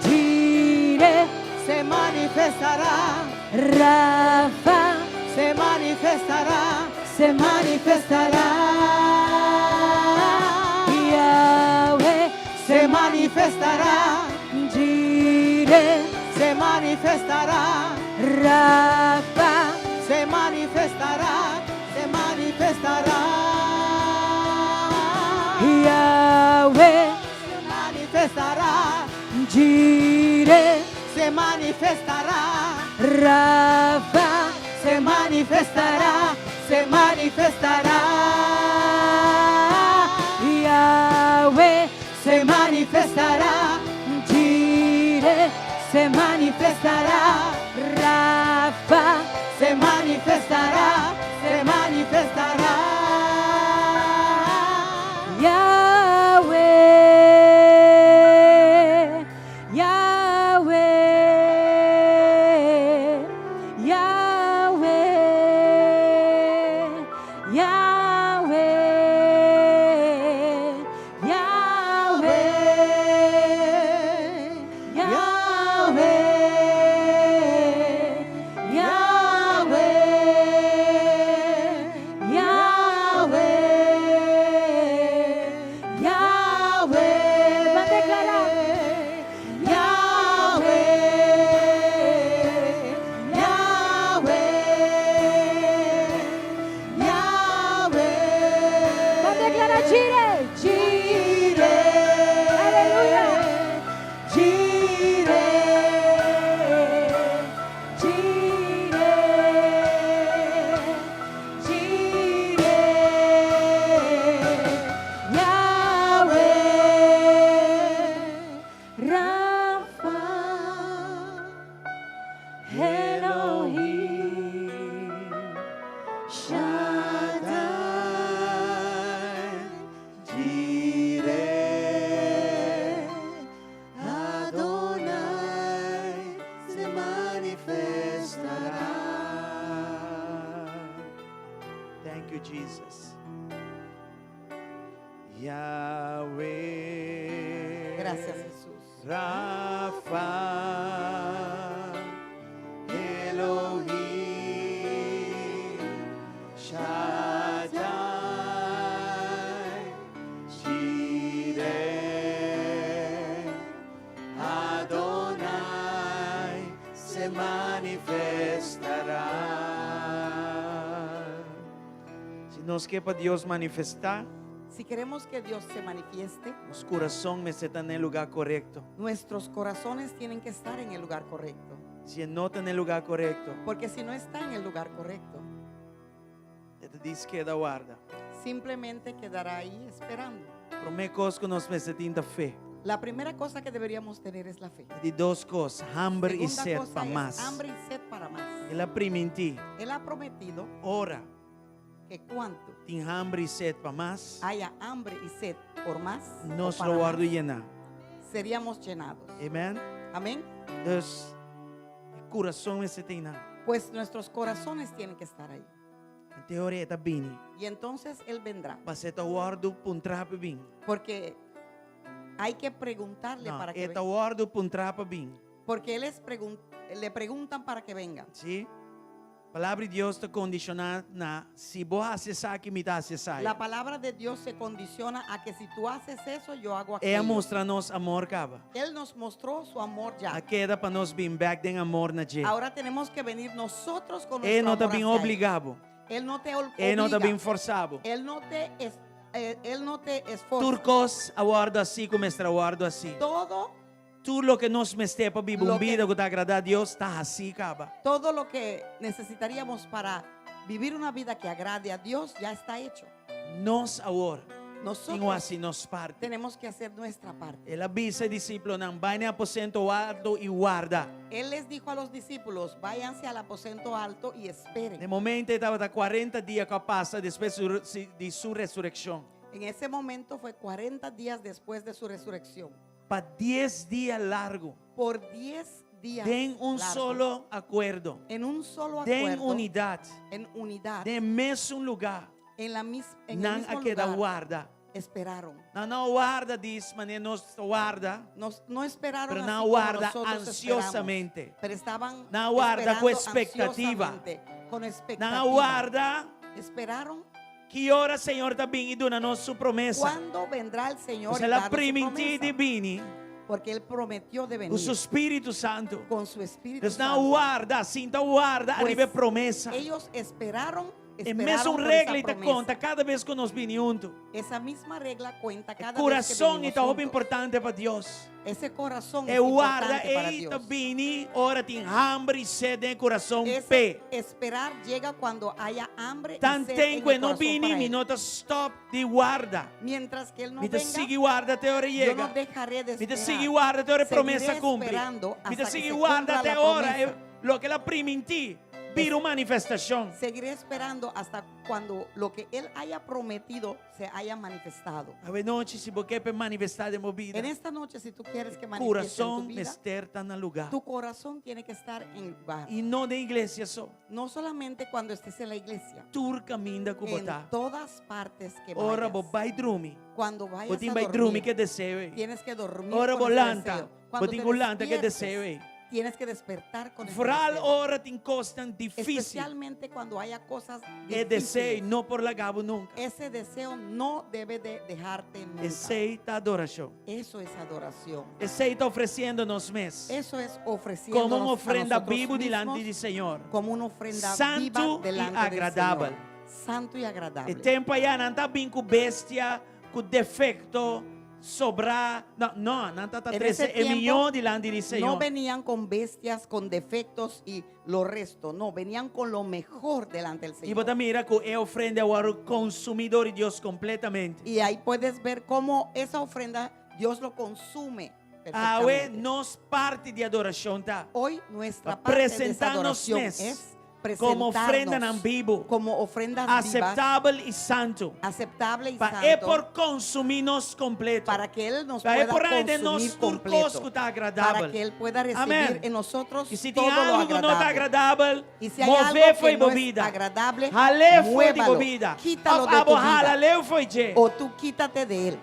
S4: Jireh
S5: se manifestará,
S4: Rafa
S5: se manifestará,
S4: se manifestará. Yahweh
S5: se manifestará,
S4: Jireh
S5: se manifestará,
S4: Rafa
S5: se manifestará, se manifestará.
S4: Yahweh
S5: Se manifestará,
S4: Jireh
S5: se manifestará,
S4: Rafa
S5: se manifestará, se manifestará.
S4: Yahweh
S5: Se manifestará,
S4: Jireh
S5: se manifestará,
S4: Rafa
S5: se manifestará, se manifestará.
S4: Yahweh, Yahweh, Yahweh, Yahweh, Yahweh, Yahweh, Yahweh, Yahweh, Yahweh. Va a declarar. Va a declarar Jireh. Aleluya. Rafa, Elohim,
S5: Shaddai, Jireh, Adonai, se manifestará.
S1: Thank you, Jesus. Yahweh.
S5: Gracias, Jesús.
S1: Rafa. Elohim. Shaddai. Jireh. Adonai. Se manifestará. Si nos quepa Dios manifestar,
S5: Si queremos que Dios se manifieste,
S1: los corazones me están en el lugar correcto.
S5: nuestros corazones tienen que estar en el lugar correcto.
S1: Si no está en el lugar correcto,
S5: Porque si no está en el lugar correcto,
S1: te dice que da guarda.
S5: simplemente quedará ahí esperando.
S1: Pero me cosas que nos necesita fe.
S5: La primera cosa que deberíamos tener es la fe.
S1: De dos cosas, hambre y
S5: Segunda
S1: sed
S5: cosa
S1: para
S5: es
S1: más.
S5: hambre y sed para más.
S1: Él prima en ti.
S5: Él ha prometido
S1: Ora,
S5: que cuanto
S1: ten hambre y sed para más.
S5: haya hambre y sed por más,
S1: Nos
S5: o
S1: lo
S5: para
S1: guardo
S5: más,
S1: llenar.
S5: seríamos llenados.
S1: Amén.
S5: Amén.
S1: Entonces, el corazón necesita.
S5: Pues nuestros corazones tienen que estar ahí.
S1: En teoría está bien.
S5: Y entonces Él vendrá.
S1: Para ser guardo para trapa bien.
S5: Porque hay que preguntarle
S1: No,
S5: para que
S1: está
S5: venga.
S1: guardo para trapa bien.
S5: Porque le preguntan para que venga.
S1: Sim? A palavra de Deus está condicionada na se você acessar aqui, me dá acessar.
S5: La palabra de Dios se condiciona a que si tú haces eso, yo hago
S1: É
S5: aquello.
S1: mostrar-nos amor, caba.
S5: Él nos mostró su amor ya.
S1: A queda para nós vir back den amor na gente.
S5: Ahora tenemos que venir nosotros con
S1: Ele
S5: nuestro
S1: não está
S5: amor
S1: bem
S5: hacia él.
S1: obrigado.
S5: Él no te
S1: Ele não está bem
S5: obliga.
S1: forçado.
S5: Él no te esforza.
S1: Turcos aguardo assim, como mestre aguardo assim.
S5: Todo
S1: Tudo lo que nos meste para vivir
S5: Lo
S1: uma
S5: que-
S1: vida que está agradar a Deus, está assim, caba.
S5: Todo lo que necesitaríamos para vivir una vida que agrade a Dios ya está hecho.
S1: Nós agora,
S5: Nosotros
S1: tenho assim, nos parte.
S5: tenemos que hacer nuestra parte.
S1: Ele avisa o discípulo, não vai no aposento alto e guarda.
S5: Él les dijo a los discípulos, váyanse al aposento alto y
S1: De
S5: esperen.
S1: momento, ele estava 40 dias que passa depois de sua ressurreição.
S5: En ese momento fue 40 días después de su resurrección.
S1: Para 10 dias largo,
S5: Por 10 días.
S1: tem
S5: largos,
S1: solo acordo,
S5: En un solo
S1: tem
S5: acuerdo.
S1: unidade,
S5: En unidad.
S1: tem mesmo lugar.
S5: En el
S1: Não
S5: mismo
S1: aquela
S5: lugar.
S1: guarda.
S5: Esperaron.
S1: Não guarda diz, mas nós guarda,
S5: No esperaron
S1: pero
S5: así
S1: não
S5: como
S1: guarda
S5: nosotros
S1: ansiosamente.
S5: esperamos, pero estaban
S1: No guarda
S5: esperando
S1: con expectativa.
S5: ansiosamente, con expectativa.
S1: Não guarda
S5: Esperaron
S1: que hora o Senhor está vindo e dando sua promessa.
S5: cuándo vendrá el Señor
S1: Você
S5: y
S1: la
S5: darnos su
S1: prometi de
S5: promesa,
S1: vir
S5: porque Él prometió de
S1: com
S5: venir
S1: seu Espírito Santo.
S5: con su Espíritu
S1: Deus não
S5: Santo.
S1: guarda, assim, então guarda a
S5: Pues,
S1: nível promessa.
S5: Ellos esperaron
S1: É mesmo
S5: por
S1: regra
S5: esa
S1: e te
S5: promesa.
S1: conta cada vez que nós vimos juntos.
S5: Esa misma regla cuenta cada vez que
S1: Coração
S5: venimos
S1: está algo
S5: juntos.
S1: importante para Deus.
S5: Esse coração é
S1: É guarda,
S5: importante para
S1: eita,
S5: Deus.
S1: vini, ora tem hambre e sede em coração
S5: Ese
S1: pé.
S5: esperar llega cuando haya hambre
S1: Tan
S5: y sed en
S1: tempo
S5: el
S1: não
S5: corazón
S1: vini,
S5: para
S1: me
S5: él.
S1: nota stop de guarda.
S5: Mientras que Él no
S1: Me te
S5: venga,
S1: sigue guarda até a hora
S5: yo no
S1: chega.
S5: dejaré de
S1: Me te
S5: esperar.
S1: sigue guarda até a hora a
S5: Seguiré
S1: promessa cumpre.
S5: esperando
S1: Me te
S5: hasta que
S1: sigue
S5: se
S1: guarda
S5: cumpla
S1: até
S5: la
S1: a hora
S5: promesa.
S1: lo que ela prima em ti vira uma manifestação.
S5: Seguiré esperando hasta cuando lo que Él haya prometido se haya manifestado.
S1: A noite, se você quer manifestar de movida,
S5: En esta noche, si tú quieres que manifieste en tu
S1: coração
S5: vida,
S1: está no lugar.
S5: tu corazón tiene que estar en el lugar.
S1: E não da igreja só.
S5: No solamente cuando estés en la iglesia,
S1: Tur caminha com
S5: en
S1: botar.
S5: todas partes que
S1: Ora,
S5: vayas.
S1: vai dormir.
S5: Cuando vayas
S1: Botim
S5: a
S1: vai dormir que
S5: dormir,
S1: desejo.
S5: tienes que dormir
S1: Ora,
S5: con ese
S1: volanta.
S5: deseo. Cuando
S1: Botim
S5: te
S1: volanta que
S5: despiertes,
S1: desejo.
S5: tienes que despertar con ese
S1: Fral
S5: deseo.
S1: ora tem coisas tão difíceis.
S5: Especialmente cuando haya cosas
S1: É desejo,
S5: difíciles.
S1: não por lagabo nunca.
S5: Ese deseo no debe de dejarte nunca.
S1: Aceita a adoração.
S5: Eso es adoración.
S1: Aceita oferecendo-nos mês.
S5: Eso es ofreciendo
S1: Como uma ofrenda viva diante do Senhor.
S5: como una ofrenda
S1: Santo
S5: viva
S1: y
S5: delante
S1: agradable.
S5: del Señor. Santo y agradable.
S1: E tempo aí não está bem com bestia, com defeito, sobrar. Não está
S5: En
S1: 13
S5: ese tiempo,
S1: milhão diante do
S5: No
S1: Senhor.
S5: venían con bestias, con defectos y lo resto. No, venían con lo mejor delante del
S1: E
S5: Señor.
S1: você mira que é ofrenda agora o consumidor de Deus completamente.
S5: Y ahí puedes ver cómo esa ofrenda Dios lo consume
S1: Aue
S5: perfectamente.
S1: nos parte de adoração, tá?
S5: Hoy nuestra
S1: Pa
S5: parte de esa
S1: presentarnos
S5: adoración
S1: mes
S5: es
S1: como ofrenda
S5: presentarnos
S1: en vivo,
S5: como ofrendas vivas,
S1: aceptável e santo.
S5: aceptable y
S1: É
S5: santo,
S1: por consumir-nos completo.
S5: para que Él nos
S1: É
S5: pueda
S1: por aí de nós
S5: consumir
S1: tudo coisa que
S5: completo,
S1: está
S5: para
S1: agradável.
S5: que Él pueda recibir
S1: Amén.
S5: en nosotros
S1: E se
S5: todo
S1: tem
S5: lo
S1: algo que não está
S5: agradable.
S1: agradável,
S5: Y si hay
S1: mover
S5: algo
S1: foi
S5: que no es
S1: bebida.
S5: agradable,
S1: Ralé foi de
S5: muévalo,
S1: bebida.
S5: quítalo de tu
S1: Aborrar,
S5: vida.
S1: ralé foi de.
S5: O tú quítate de Él,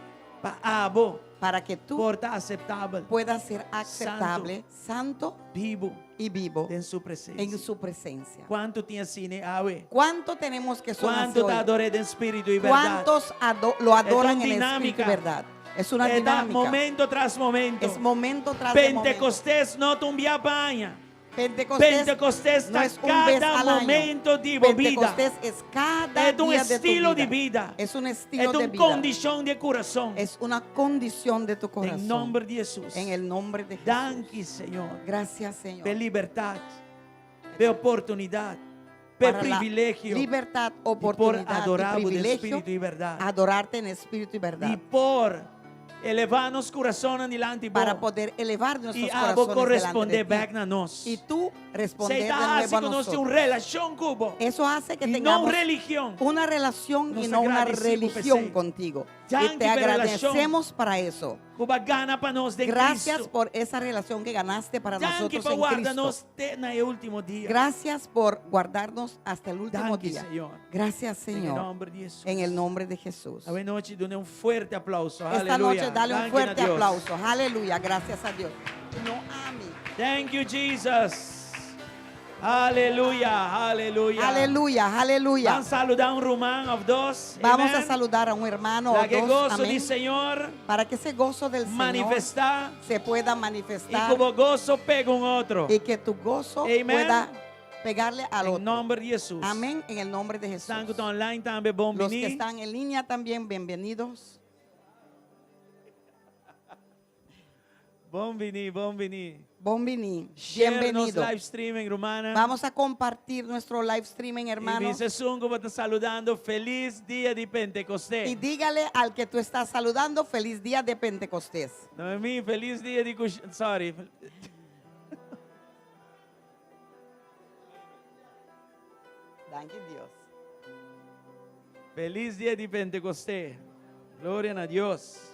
S1: Abo,
S5: para que tú
S1: porta aceitável,
S5: puedas ser aceptable, santo
S1: vivo
S5: y vivo
S1: em sua presença.
S5: en su presencia.
S1: Quanto tinha cine, Aue?
S5: ¿Cuánto tenemos que sonar
S1: Quanto te
S5: hoy?
S1: adorei em espírito e verdade?
S5: ¿Cuántos lo adoran
S1: Es
S5: en
S1: una
S5: espíritu y
S1: dinámica.
S5: verdad? Es una
S1: É da
S5: dinámica.
S1: momento tras momento.
S5: Es momento tras de momento.
S1: Pentecostés não tumbia banha.
S5: Pentecostés
S1: Pentecostés
S5: no
S1: está
S5: es un vez
S1: cada
S5: al año.
S1: momento de vida.
S5: Pentecostés es cada
S1: É um
S5: día de tu
S1: estilo
S5: vida.
S1: de vida.
S5: Es un
S1: É
S5: estilo de
S1: uma
S5: vida.
S1: condição de coração.
S5: Es una condición de tu
S1: Em
S5: corazón.
S1: nome de Jesus.
S5: En el nombre de Jesús.
S1: Danke, Senhor.
S5: Gracias, Señor.
S1: Pela liberdade, pela oportunidade, pelo
S5: Para la
S1: privilégio
S5: libertad,
S1: de por
S5: oportunidad y
S1: adorar o
S5: privilegio,
S1: Espírito e verdade.
S5: adorarte en espíritu y
S1: E
S5: verdad.
S1: por elevar nos corações diante
S5: Para
S1: bom.
S5: poder elevar
S1: E
S5: nuestros
S1: abo
S5: corazones
S1: corresponder
S5: delante de
S1: back
S5: ti.
S1: na nós.
S5: Y tú responder
S1: Sei
S5: de
S1: tá
S5: nuevo
S1: assim
S5: a
S1: que nós temos
S5: nosotros.
S1: relação cubo.
S5: Eso hace que
S1: E não
S5: tengamos
S1: religião.
S5: una relación
S1: Nos
S5: y no una
S1: agradecemos,
S5: religión
S1: Pesé.
S5: contigo.
S1: Yankee
S5: Y te
S1: por relación.
S5: agradecemos para eso.
S1: Cuba gana para nós de
S5: Gracias
S1: Cristo.
S5: por esa relación que ganaste para
S1: Danke
S5: nosotros
S1: para
S5: en
S1: guardar-nos
S5: Cristo.
S1: até no último dia.
S5: Gracias por guardarnos hasta el último
S1: Danke,
S5: día.
S1: Senhor.
S5: Gracias,
S1: Em
S5: Señor.
S1: nome de Jesus.
S5: En el nombre de Jesús.
S1: Boa noite, dê um forte aplauso.
S5: Esta
S1: Aleluya.
S5: noche dale un
S1: Danke
S5: fuerte
S1: a Deus.
S5: aplauso. Aleluya. Gracias a Dios. No a mí.
S1: Thank you, Jesus. Aleluya, aleluya.
S5: Aleluya, aleluya.
S1: Vamos a saludar un rumán of dos.
S5: Vamos
S1: Amen.
S5: a saludar a un hermano o
S1: Para que
S5: dos,
S1: gozo
S5: amén,
S1: del Señor
S5: para que ese gozo del Señor
S1: manifestar
S5: se pueda
S1: y
S5: manifestar
S1: como gozo pega un otro.
S5: y que tu gozo
S1: Amen.
S5: pueda pegarle al
S1: En
S5: otro.
S1: nombre de Jesús.
S5: Amén, en el nombre de Jesús.
S1: Están que están online también, bom
S5: Los que
S1: vini.
S5: están en línea también, bienvenidos.
S1: Bom vini, bom vini.
S5: Bombini,
S1: Share nos
S5: bienvenido.
S1: live streaming, hermana.
S5: Vamos a compartir nuestro live streaming,
S1: Y
S5: hermanos.
S1: dice Sungo va a estar saludando. Feliz día de
S5: Y
S1: Pentecostés.
S5: dígale al que tú estás saludando, feliz día de Pentecostés.
S1: Noemí, feliz día de Sorry.
S5: Gracias, Dios.
S1: Feliz día de Pentecostés. Gloria a Dios.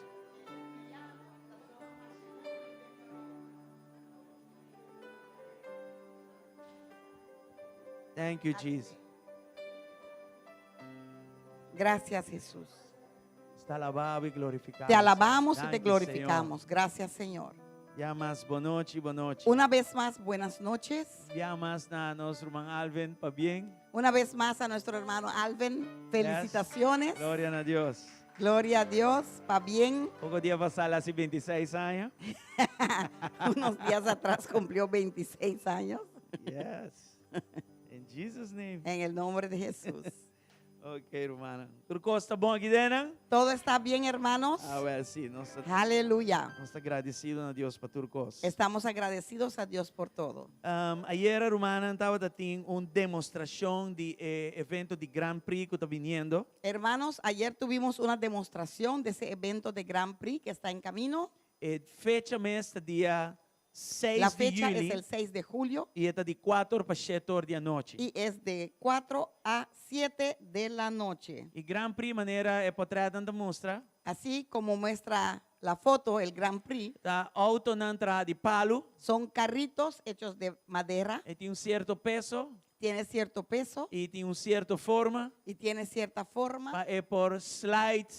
S1: Thank you, Jesus.
S5: Gracias, Jesús.
S1: Está alabado y glorificado.
S5: Te alabamos y te
S1: Thank you,
S5: glorificamos. Gracias, Señor.
S1: Señor. Ya más, boa noite.
S5: Una vez más, buenas noches.
S1: Ya más na nuestro hermano Alvin, pa bien.
S5: Una vez más a nuestro hermano Alvin, felicitaciones.
S1: Gloria a Dios.
S5: Gloria a Dios, pa bien.
S1: Poco día pasar hace 26 años.
S5: Unos días atrás cumplió 26 años.
S1: Yes. In Jesus' name.
S5: En el nombre de Jesús.
S1: Ok, hermana. Turco está bom aqui dentro?
S5: ¿Todo está bien, hermanos?
S1: Ah, well, sí. Nós
S5: Aleluya.
S1: está agradecido a Deus para Turcos.
S5: Estamos agradecidos a Dios por todo.
S1: Ayer, hermana, estava tendo uma demonstração de evento de Grand Prix que está vindo.
S5: Hermanos, ayer tuvimos una demostración de ese evento de Grand Prix que está en camino.
S1: Fecha mesmo dia 6
S5: La
S1: de
S5: fecha
S1: julho.
S5: es el 6 de julio
S1: E está de 4 para 7 horas da noite.
S5: y es de 4 a 7 de la noche.
S1: E Grand Prix maneira portrada na mostra.
S5: Así como muestra la foto, el Grand Prix,
S1: Tá auto na entrada de palo.
S5: son carritos hechos de madera,
S1: E tem certo peso.
S5: tiene cierto peso
S1: E tem certa forma.
S5: y tiene cierta forma
S1: Por slide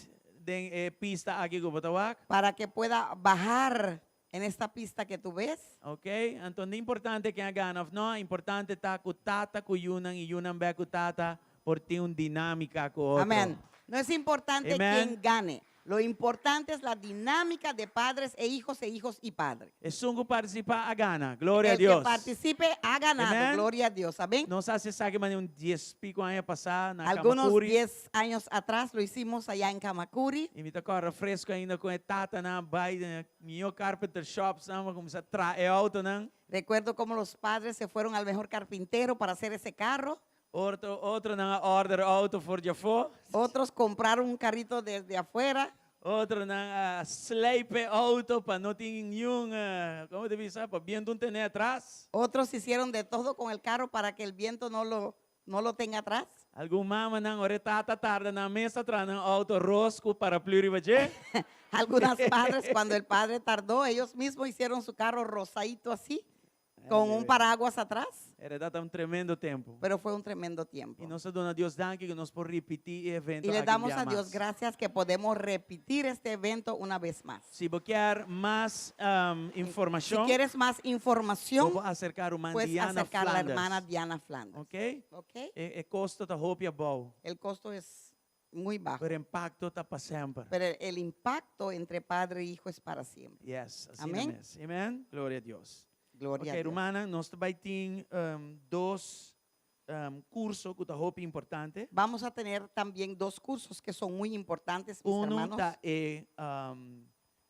S1: de pista aqui com o Botawak.
S5: para que pueda bajar en esta pista que tú ves.
S1: Ok? Então, não é importante que a gana. Não, é importante estar com tata, com Yunan, e Yunan vai com tata, por ter uma dinâmica com o outro.
S5: Amén. No es importante
S1: Amen.
S5: quién gane. Lo importante es la dinámica de padres e hijos y padres.
S1: É sungo participar a gana. Glória a
S5: El que
S1: Deus.
S5: participe ha ganado.
S1: Amen.
S5: Gloria a Dios. Amén.
S1: Não sei se sabe, mas 10 pico anos passar na
S5: Algunos
S1: Kamakuri.
S5: 10 años atrás lo hicimos allá en Kamakuri.
S1: E me tocou refresco ainda com a tata na baile, meu carpenter shop, vamos começar a trazer auto, não?
S5: Recuerdo cómo los padres se fueron al mejor carpintero para hacer ese carro.
S1: Outro na order auto for Jafo.
S5: Otros compraron un carrito desde afuera.
S1: Outro na slepe auto para não ter nenhum, como deve ser, para viento tener atrás.
S5: Otros hicieron de todo con el carro para que el viento no lo tenga atrás.
S1: Algum mama nang ore tata tarda na mesa atrás ng auto rosco para pluribaje.
S5: Algunas padres, cuando el padre tardó, ellos mismos hicieron su carro rosadito así, con un paraguas atrás.
S1: Era data um tremendo tempo.
S5: Pero fue un tremendo tiempo.
S1: E nós damos a Deus danke que nós por repetir o evento.
S5: Y le
S1: aqui
S5: damos
S1: dia
S5: a Dios
S1: mais.
S5: gracias que podemos repetir este evento una vez más.
S1: Se você quer mais
S5: Si
S1: informação,
S5: quieres más información,
S1: vou acercar uma
S5: puedes
S1: Diana
S5: acercar a la
S1: Flanders.
S5: hermana Diana Flanders.
S1: Ok?
S5: ¿Ok?
S1: E custo da roupa bom.
S5: El costo es muy bajo,
S1: Pero impacto está para sempre.
S5: pero el impacto entre padre e hijo es para siempre.
S1: Yes, assim
S5: Amém?
S1: mesmo. Amen? Glória a Deus.
S5: Gloria
S1: Ok,
S5: a Dios.
S1: hermana, nós também temos dois cursos que roupa importante.
S5: Vamos a tener también dos cursos que son muy importantes, mis
S1: Uno
S5: hermanos.
S1: está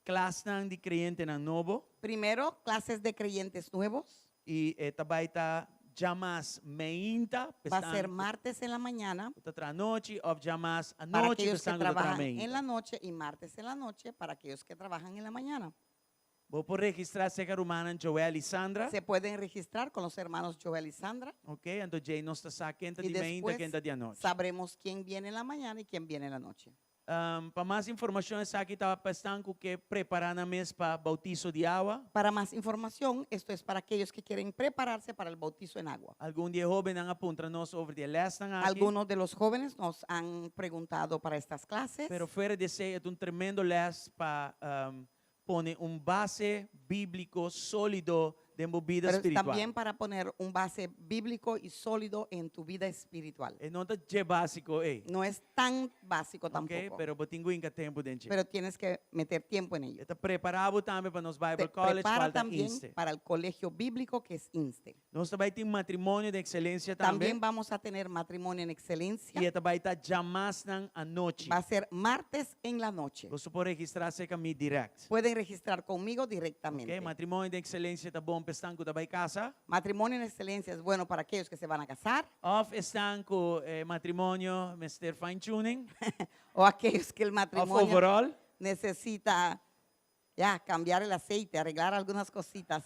S1: classe de crente na novo
S5: Primero, clases de creyentes nuevos.
S1: e também está jamais meinta,
S5: Va a ser martes en la mañana
S1: outra noite ou jamais à
S5: para
S1: noite,
S5: aquellos que
S1: pesando
S5: trabajan
S1: outra
S5: en la noche y martes en la noche para aquellos que trabajan en la mañana.
S1: Vou por registrar-se com a irmã Joel e Sandra.
S5: Se pueden registrar con los hermanos Joel y Sandra
S1: Ok, então Jay nós está quinta
S5: y
S1: de meinta,
S5: después
S1: quinta de noite.
S5: sabremos quién viene en la mañana y quién viene en la noche.
S1: Para mais informações, aqui estava pensando que preparar na mesa para bautizo de água.
S5: Para más información, esto es para aquellos que quieren prepararse para el bautizo en agua.
S1: Algum dia jovem não aponta nós over de lesson aqui.
S5: Algunos de los jóvenes nos han preguntado para estas clases,
S1: Pero fuera de ser é tremendo les para poner base bíblico sólido de vida
S5: pero
S1: espiritual.
S5: también para poner un base bíblico y sólido en tu vida espiritual.
S1: Não tá de básico,
S5: No es tan básico
S1: ok?
S5: tampoco,
S1: Pero botingo inga tempo dentro.
S5: pero tienes que meter tiempo en ello.
S1: Está preparado também para nos Bible
S5: Te
S1: College,
S5: prepara
S1: falta
S5: también
S1: inste.
S5: para el colegio bíblico que es INSTE.
S1: Nós também tem matrimônio de excelência
S5: También
S1: também.
S5: vamos a tener matrimonio en excelencia.
S1: E também está jamais na noite.
S5: Va a ser martes en la noche.
S1: Você pode registrar-se comigo direct.
S5: Pueden registrar conmigo
S1: Ok,
S5: directamente.
S1: matrimônio de excelência está bom para estar com também casa.
S5: Matrimonio en excelencia es bueno para aquellos que se van a casar
S1: Of estão com matrimônio, Mr. Fine Tuning.
S5: o aquellos que el
S1: Of
S5: matrimonio
S1: overall.
S5: necesita ya cambiar el aceite, arreglar algunas cositas.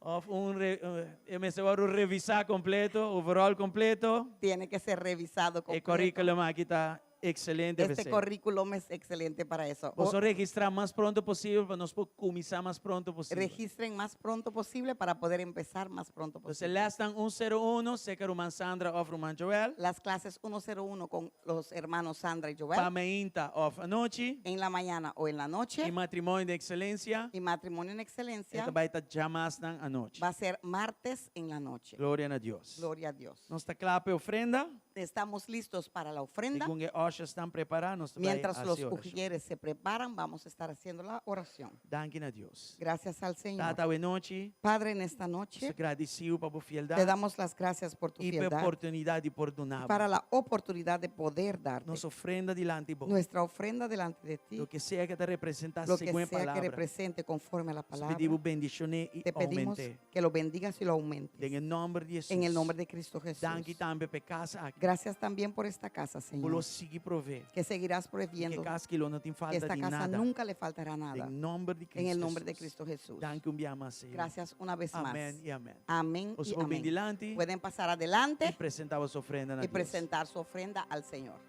S1: Of me revisar completo, overall completo.
S5: Tiene que ser revisado
S1: E
S5: completo.
S1: currículo aqui está excelente.
S5: Este currículum es excelente para eso.
S1: Você registrar mais pronto possível para nós começar mais pronto possível.
S5: Registren más pronto posible para poder empezar más pronto
S1: Então,
S5: posible.
S1: lestan 101, sei que Roman Sandra of Roman Joel.
S5: Las clases 101 con los hermanos Sandra y Joel
S1: Pameinta of a noite.
S5: en la mañana o en la
S1: E
S5: noche,
S1: matrimônio de excelência.
S5: y matrimonio en excelencia
S1: Esta vai estar jamais na noite.
S5: va a ser martes en la noche.
S1: Glória a Deus.
S5: Gloria a Dios.
S1: Nós está claro para ofrenda.
S5: Estamos listos para la
S1: E
S5: ofrenda.
S1: com que Osha estão preparados, nós vai
S5: Mientras los
S1: fazer oração.
S5: ujieres se preparan, vamos a estar haciendo la oración.
S1: Danke a Deus.
S5: Gracias al Señor.
S1: Tata, boa noite.
S5: Padre, en esta
S1: Nós
S5: noche
S1: agradecemos por
S5: te
S1: fialdade
S5: damos las gracias por tu
S1: e por
S5: fidelidad,
S1: oportunidade de perdonar.
S5: para la oportunidad de poder darte
S1: Nossa ofrenda diante de vós.
S5: nuestra ofrenda delante de ti,
S1: Lo que sea que te representa
S5: lo que
S1: según
S5: sea que
S1: palabra.
S5: represente conforme a la
S1: Te
S5: palabra.
S1: pedimos bendiciones y
S5: Te pedimos
S1: aumente.
S5: que lo bendigas y lo aumentes.
S1: En el nombre de Jesús.
S5: En el nombre de Cristo Jesús.
S1: Danke también por casa aquí.
S5: Gracias también por esta casa,
S1: Por
S5: Señor.
S1: lo seguir proveer.
S5: Que seguirás
S1: Que
S5: proviendo,
S1: casa que no te
S5: que
S1: falta
S5: esta
S1: de
S5: casa
S1: nada.
S5: nunca le faltará nada.
S1: En nombre de Cristo
S5: En el nombre de
S1: Jesús.
S5: Cristo Jesús.
S1: Danke un día más, Señor.
S5: Gracias una vez más.
S1: Amén y amén.
S5: Amén
S1: Os
S5: y
S1: vou bem
S5: amén.
S1: delante
S5: Pueden pasar
S1: y
S5: adelante
S1: presentamos su ofrenda a
S5: y
S1: Dios.
S5: presentar su ofrenda al Señor.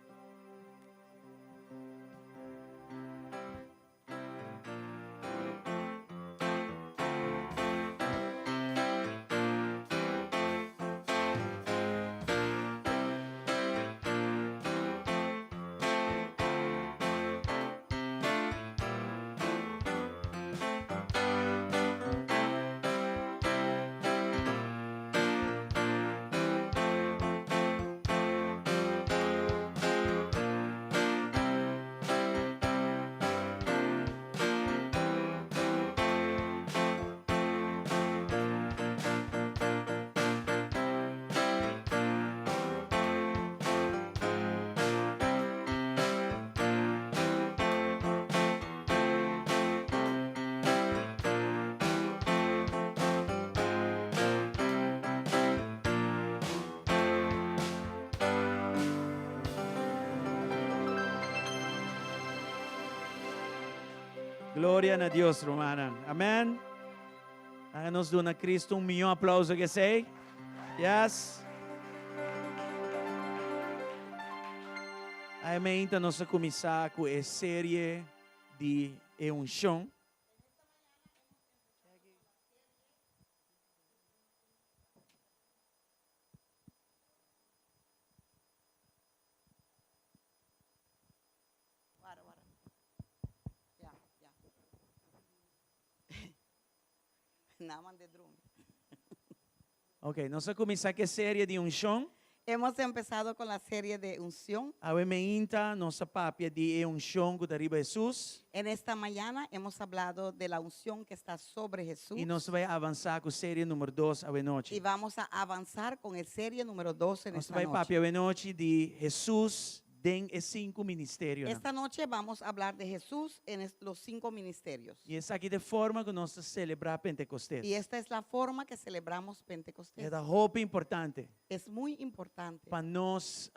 S1: Gloria a Dios, Romana. Amén. Háganos de una Cristo un millón de aplausos que sei. Yes. Aí, então, nós vamos começar com a série de unção.
S5: Ya, ya. Nada más de drum.
S1: Ok, nós vamos começar com a série de unção.
S5: Hemos empezado con la serie de unción.
S1: Aí, então, nossa papia de unção que arriba Jesus.
S5: En esta mañana hemos hablado de la unción que está sobre Jesús.
S1: E nós vamos avançar com a série número 2 à
S5: Y
S1: noite.
S5: vamos a avanzar con el serie número 2 en
S1: Nós
S5: esta
S1: vamos
S5: noche.
S1: papia à noite de Jesus den os 5 ministérios.
S5: Esta noche vamos a hablar de Jesús en los 5 ministerios.
S1: E essa aqui de forma que nós celebrar Pentecostés.
S5: Y esta es la forma que celebramos Pentecostés.
S1: É da roupa importante
S5: Es muy importante
S1: para nós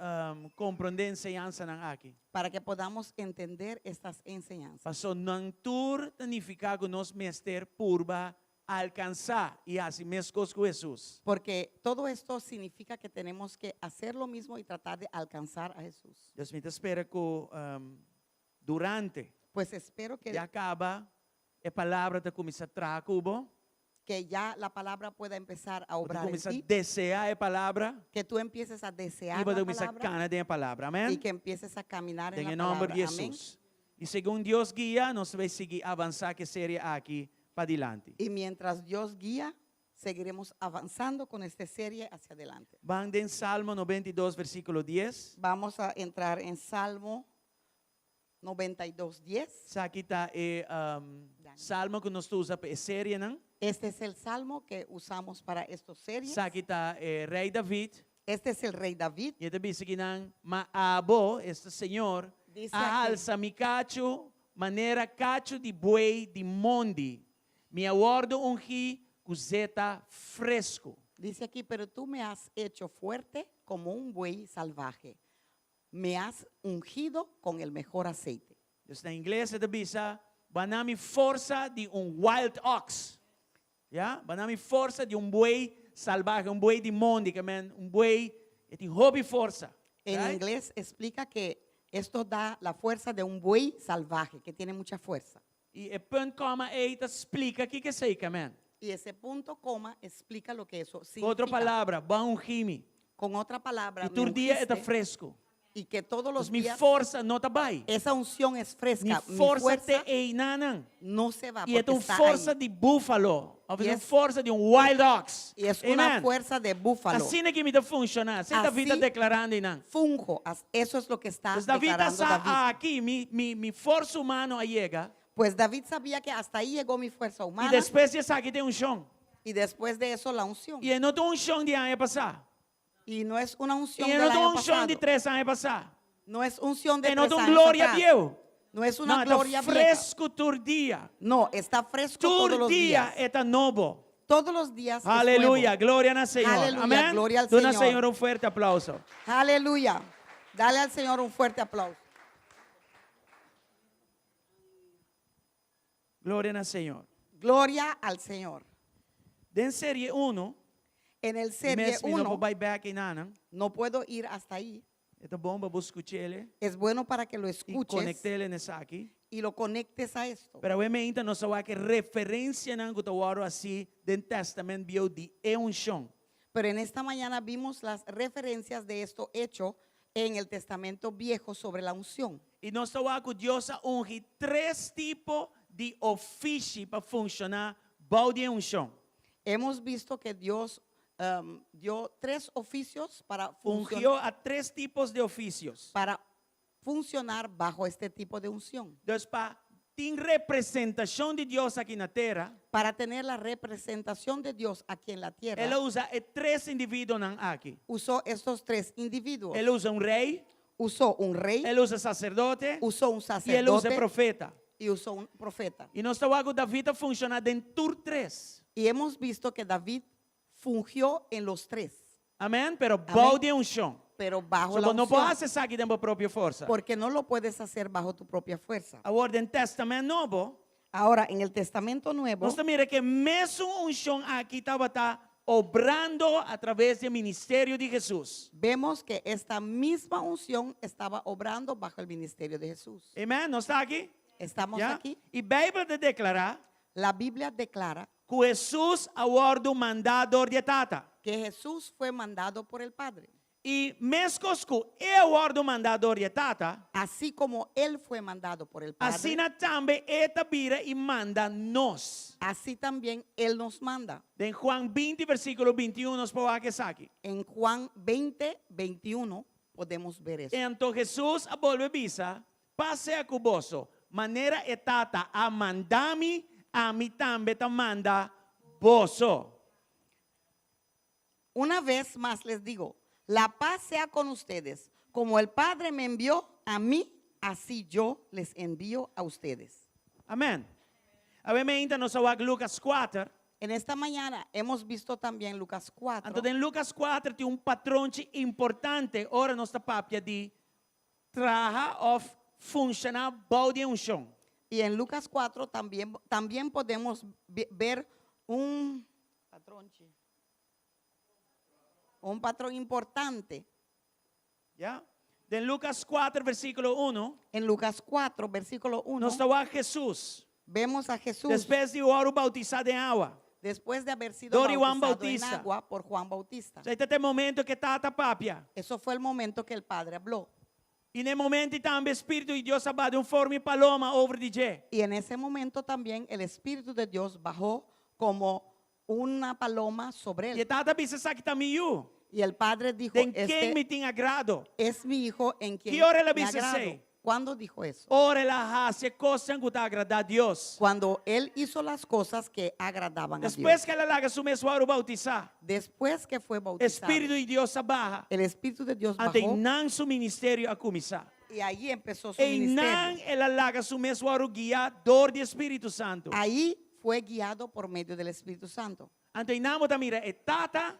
S1: compreender a enseñança aqui.
S5: para que podamos entender estas enseñanzas.
S1: Para não tur significa que nós mester purba alcançar e assim mesmo com Jesus.
S5: Porque todo esto significa que tenemos que hacer lo mismo y tratar de alcanzar a Jesús.
S1: Deus me espera que durante
S5: Pues espero
S1: já acaba a palavra de começar a trazer cubo,
S5: que ya la palabra pueda empezar a
S1: de
S5: obrar en
S1: começar a
S5: ti,
S1: desejar a palavra
S5: que tú empieces a
S1: e
S5: desear
S1: de
S5: la
S1: começar a
S5: palabra
S1: caminhar a palavra.
S5: y
S1: Amém?
S5: que empieces a caminar en
S1: Em
S5: la
S1: nome
S5: palabra.
S1: de
S5: Amén.
S1: Jesus. Y según Dios guía, nos va a seguir avanzar que sería aquí para adelante.
S5: Y mientras Dios guía, seguiremos avanzando con esta serie hacia adelante.
S1: Van en Salmo 92, versículo 10.
S5: Vamos a entrar en Salmo 92:10.
S1: Aqui está Salmo que nós usa para a série, não?
S5: Este es el salmo que usamos para estas series.
S1: Aqui está Rei David.
S5: Este es el rey David.
S1: E também aqui não, Maabo, este Senhor,
S5: Dice aquí,
S1: alça mi cacho, maneira cacho de boi de monde, me aguardo ungi cuzeta fresco.
S5: dice aquí, pero tú me has hecho fuerte como un buey salvaje. Me has ungido con el mejor aceite.
S1: Dus na inglês é também banami força de wild ox. Ja? Banami força de boi salvaje, boi de monde, que man, boi que tem hobby força.
S5: En
S1: Right?
S5: inglés explica que esto da la fuerza de un buey salvaje, que tiene mucha fuerza.
S1: E é punt, coma, eita, explica o que é isso, man.
S5: Y ese punto coma explica lo que eso
S1: Com
S5: significa.
S1: outra palavra, ban ungimi.
S5: Con otra palabra,
S1: E
S5: me
S1: tu dia está
S5: ungiste,
S1: fresco.
S5: y que todos los
S1: Mas mi
S5: días
S1: força não está bem.
S5: esa unción es
S1: Mi
S5: fresca. Mi
S1: força
S5: fuerza
S1: te einanan.
S5: no se va
S1: E é
S5: porque
S1: uma
S5: está
S1: força
S5: ahí.
S1: de búfalo. Ou
S5: E
S1: uma
S5: é-
S1: força de wild ox.
S5: Y es una
S1: Amen.
S5: fuerza de búfalo.
S1: Assim é que me dá funcionar. Você está
S5: Así-
S1: vida declarando e não.
S5: Funjo, eso es lo que está
S1: Pues David
S5: declarando
S1: está
S5: David.
S1: aqui, mi força humana llega.
S5: Pues David sabía que hasta ahí llegó mi fuerza
S1: E
S5: humana
S1: depois de aqui tem chão.
S5: y después de eso la unción.
S1: E não tem chão de ano passar.
S5: Y no es una unción
S1: E
S5: del
S1: não tem
S5: año
S1: chão
S5: pasado.
S1: de 3 anos passar.
S5: No es unción de
S1: E não
S5: 3
S1: tem
S5: años
S1: glória
S5: atrás.
S1: viu.
S5: No es una
S1: Não,
S5: gloria
S1: está
S5: vieja.
S1: fresco todo dia.
S5: No, está fresco todos
S1: Todo
S5: los
S1: dia
S5: días.
S1: está novo.
S5: Todos los días. es
S1: Aleluya,
S5: nuevo.
S1: gloria al Señor.
S5: Aleluya,
S1: Amén.
S5: gloria al
S1: Dona
S5: Señor.
S1: Señor un fuerte aplauso.
S5: Aleluya. Dale al Señor un fuerte aplauso.
S1: Gloria al Señor.
S5: Gloria al Señor.
S1: Den serie 1,
S5: En el serie
S1: mes no
S5: 1,
S1: vai back in anan.
S5: no puedo ir hasta ahí.
S1: Esta bomba vos escuchele
S5: Es bueno para que lo
S1: y
S5: escuches
S1: conectele nessa aqui.
S5: y lo conectes a esto.
S1: Pero obviamente não só que referência nan que tawaro assim den testamento bio de unção.
S5: Pero en esta mañana vimos las referencias de esto hecho en el Testamento Viejo sobre la unción.
S1: E nós tawaro que Deus unge 3 tipos de ofício para funcionar balde unção.
S5: Hemos visto que Dios dio 3 oficios para
S1: Ungiu a 3 tipos de ofícios.
S5: para funcionar bajo este tipo de unción.
S1: Então, para ter representação de Deus aqui na terra,
S5: Para tener la representación de Dios aquí en la tierra,
S1: ele usa 3 indivíduos aqui.
S5: usó estos 3 individuos.
S1: Ele usa rei,
S5: Usó un rey,
S1: ele usa sacerdote
S5: usó un
S1: e ele usa
S5: sacerdote
S1: profeta.
S5: y usó un profeta.
S1: E nós estamos David a funcionar dentro 3.
S5: Y hemos visto que David fungió en los 3,
S1: Amém? Pero balde unção.
S5: pero bajo
S1: So,
S5: la
S1: não pode
S5: unción,
S1: acessar aqui dentro da própria força.
S5: porque no lo puedes hacer bajo tu propia fuerza.
S1: Agora, no Testamento Novo,
S5: Ahora, en el Testamento Nuevo,
S1: nós mira que mesmo unção aqui estava obrando a través do ministério de Jesus.
S5: vemos que esta misma unción estaba obrando bajo el ministerio de Jesús.
S1: Amém? Nós está aqui?
S5: Estamos
S1: Já?
S5: aquí.
S1: E a Bíblia declara
S5: La Biblia declara
S1: que Jesus aguarda o mandador de tata.
S5: que Jesús fue mandado por el Padre.
S1: E mesmo que eu aguardo o mandador de tata,
S5: Así como Él fue mandado por el Padre,
S1: assim também eta vira e manda nós.
S5: así también Él nos manda.
S1: En Juan 20, versículo 21, nos podemos aqui.
S5: En Juan 20, 21 podemos ver eso.
S1: Então Jesus a volve visa, passe a cuboso, maneira etata a mandami, a mim também te manda boso.
S5: Una vez más les digo, la paz sea con ustedes. Como el Padre me envió a mí, así yo les envío a ustedes.
S1: Amém. Obviamente, nós vamos a Lucas 4.
S5: En esta mañana hemos visto también Lucas 4.
S1: Então, em Lucas 4 tem patrão importante. Ora, nossa papia de traja of funcionar balde unção.
S5: Y en Lucas 4 también podemos ver un patrón importante.
S1: Já? En Lucas 4, versículo 1,
S5: En Lucas 4, versículo 1,
S1: nós estamos a Jesus.
S5: vemos a Jesús
S1: Después de oro bautizado em água.
S5: después de haber sido
S1: Dor Juan
S5: bautizado en
S1: Bautista.
S5: agua por Juan Bautista.
S1: Este é o momento que tata papia.
S5: Eso fue el momento que el Padre habló.
S1: E nel momento também o Espírito de Deus abate em forma de paloma over de je.
S5: Y en ese momento también el Espíritu de Dios bajó como una paloma sobre
S1: E
S5: él.
S1: tata bisa sa kita miyu.
S5: Y el padre dijo,
S1: Den quem
S5: este
S1: me tem agrado.
S5: es mi hijo en quien
S1: ¿Qué hora la
S5: me
S1: Biblia
S5: agrado.
S1: dice?
S5: ¿Cuándo dijo eso?
S1: Ora ela hace coisa que agrada a Deus.
S5: Cuando él hizo las cosas que agradaban a
S1: Depois
S5: Dios.
S1: que ela larga su mesuaro bautizar,
S5: Después que fue bautizado,
S1: Espírito de Deus abarra.
S5: el Espíritu de Dios
S1: Ante
S5: bajó
S1: não su ministério a começar.
S5: y ahí empezó su
S1: E não
S5: ministerio.
S1: ela larga su mesuaro guiador de Espírito Santo.
S5: Ahí fue guiado por medio del Espíritu Santo.
S1: Ante não tá mira, é tata,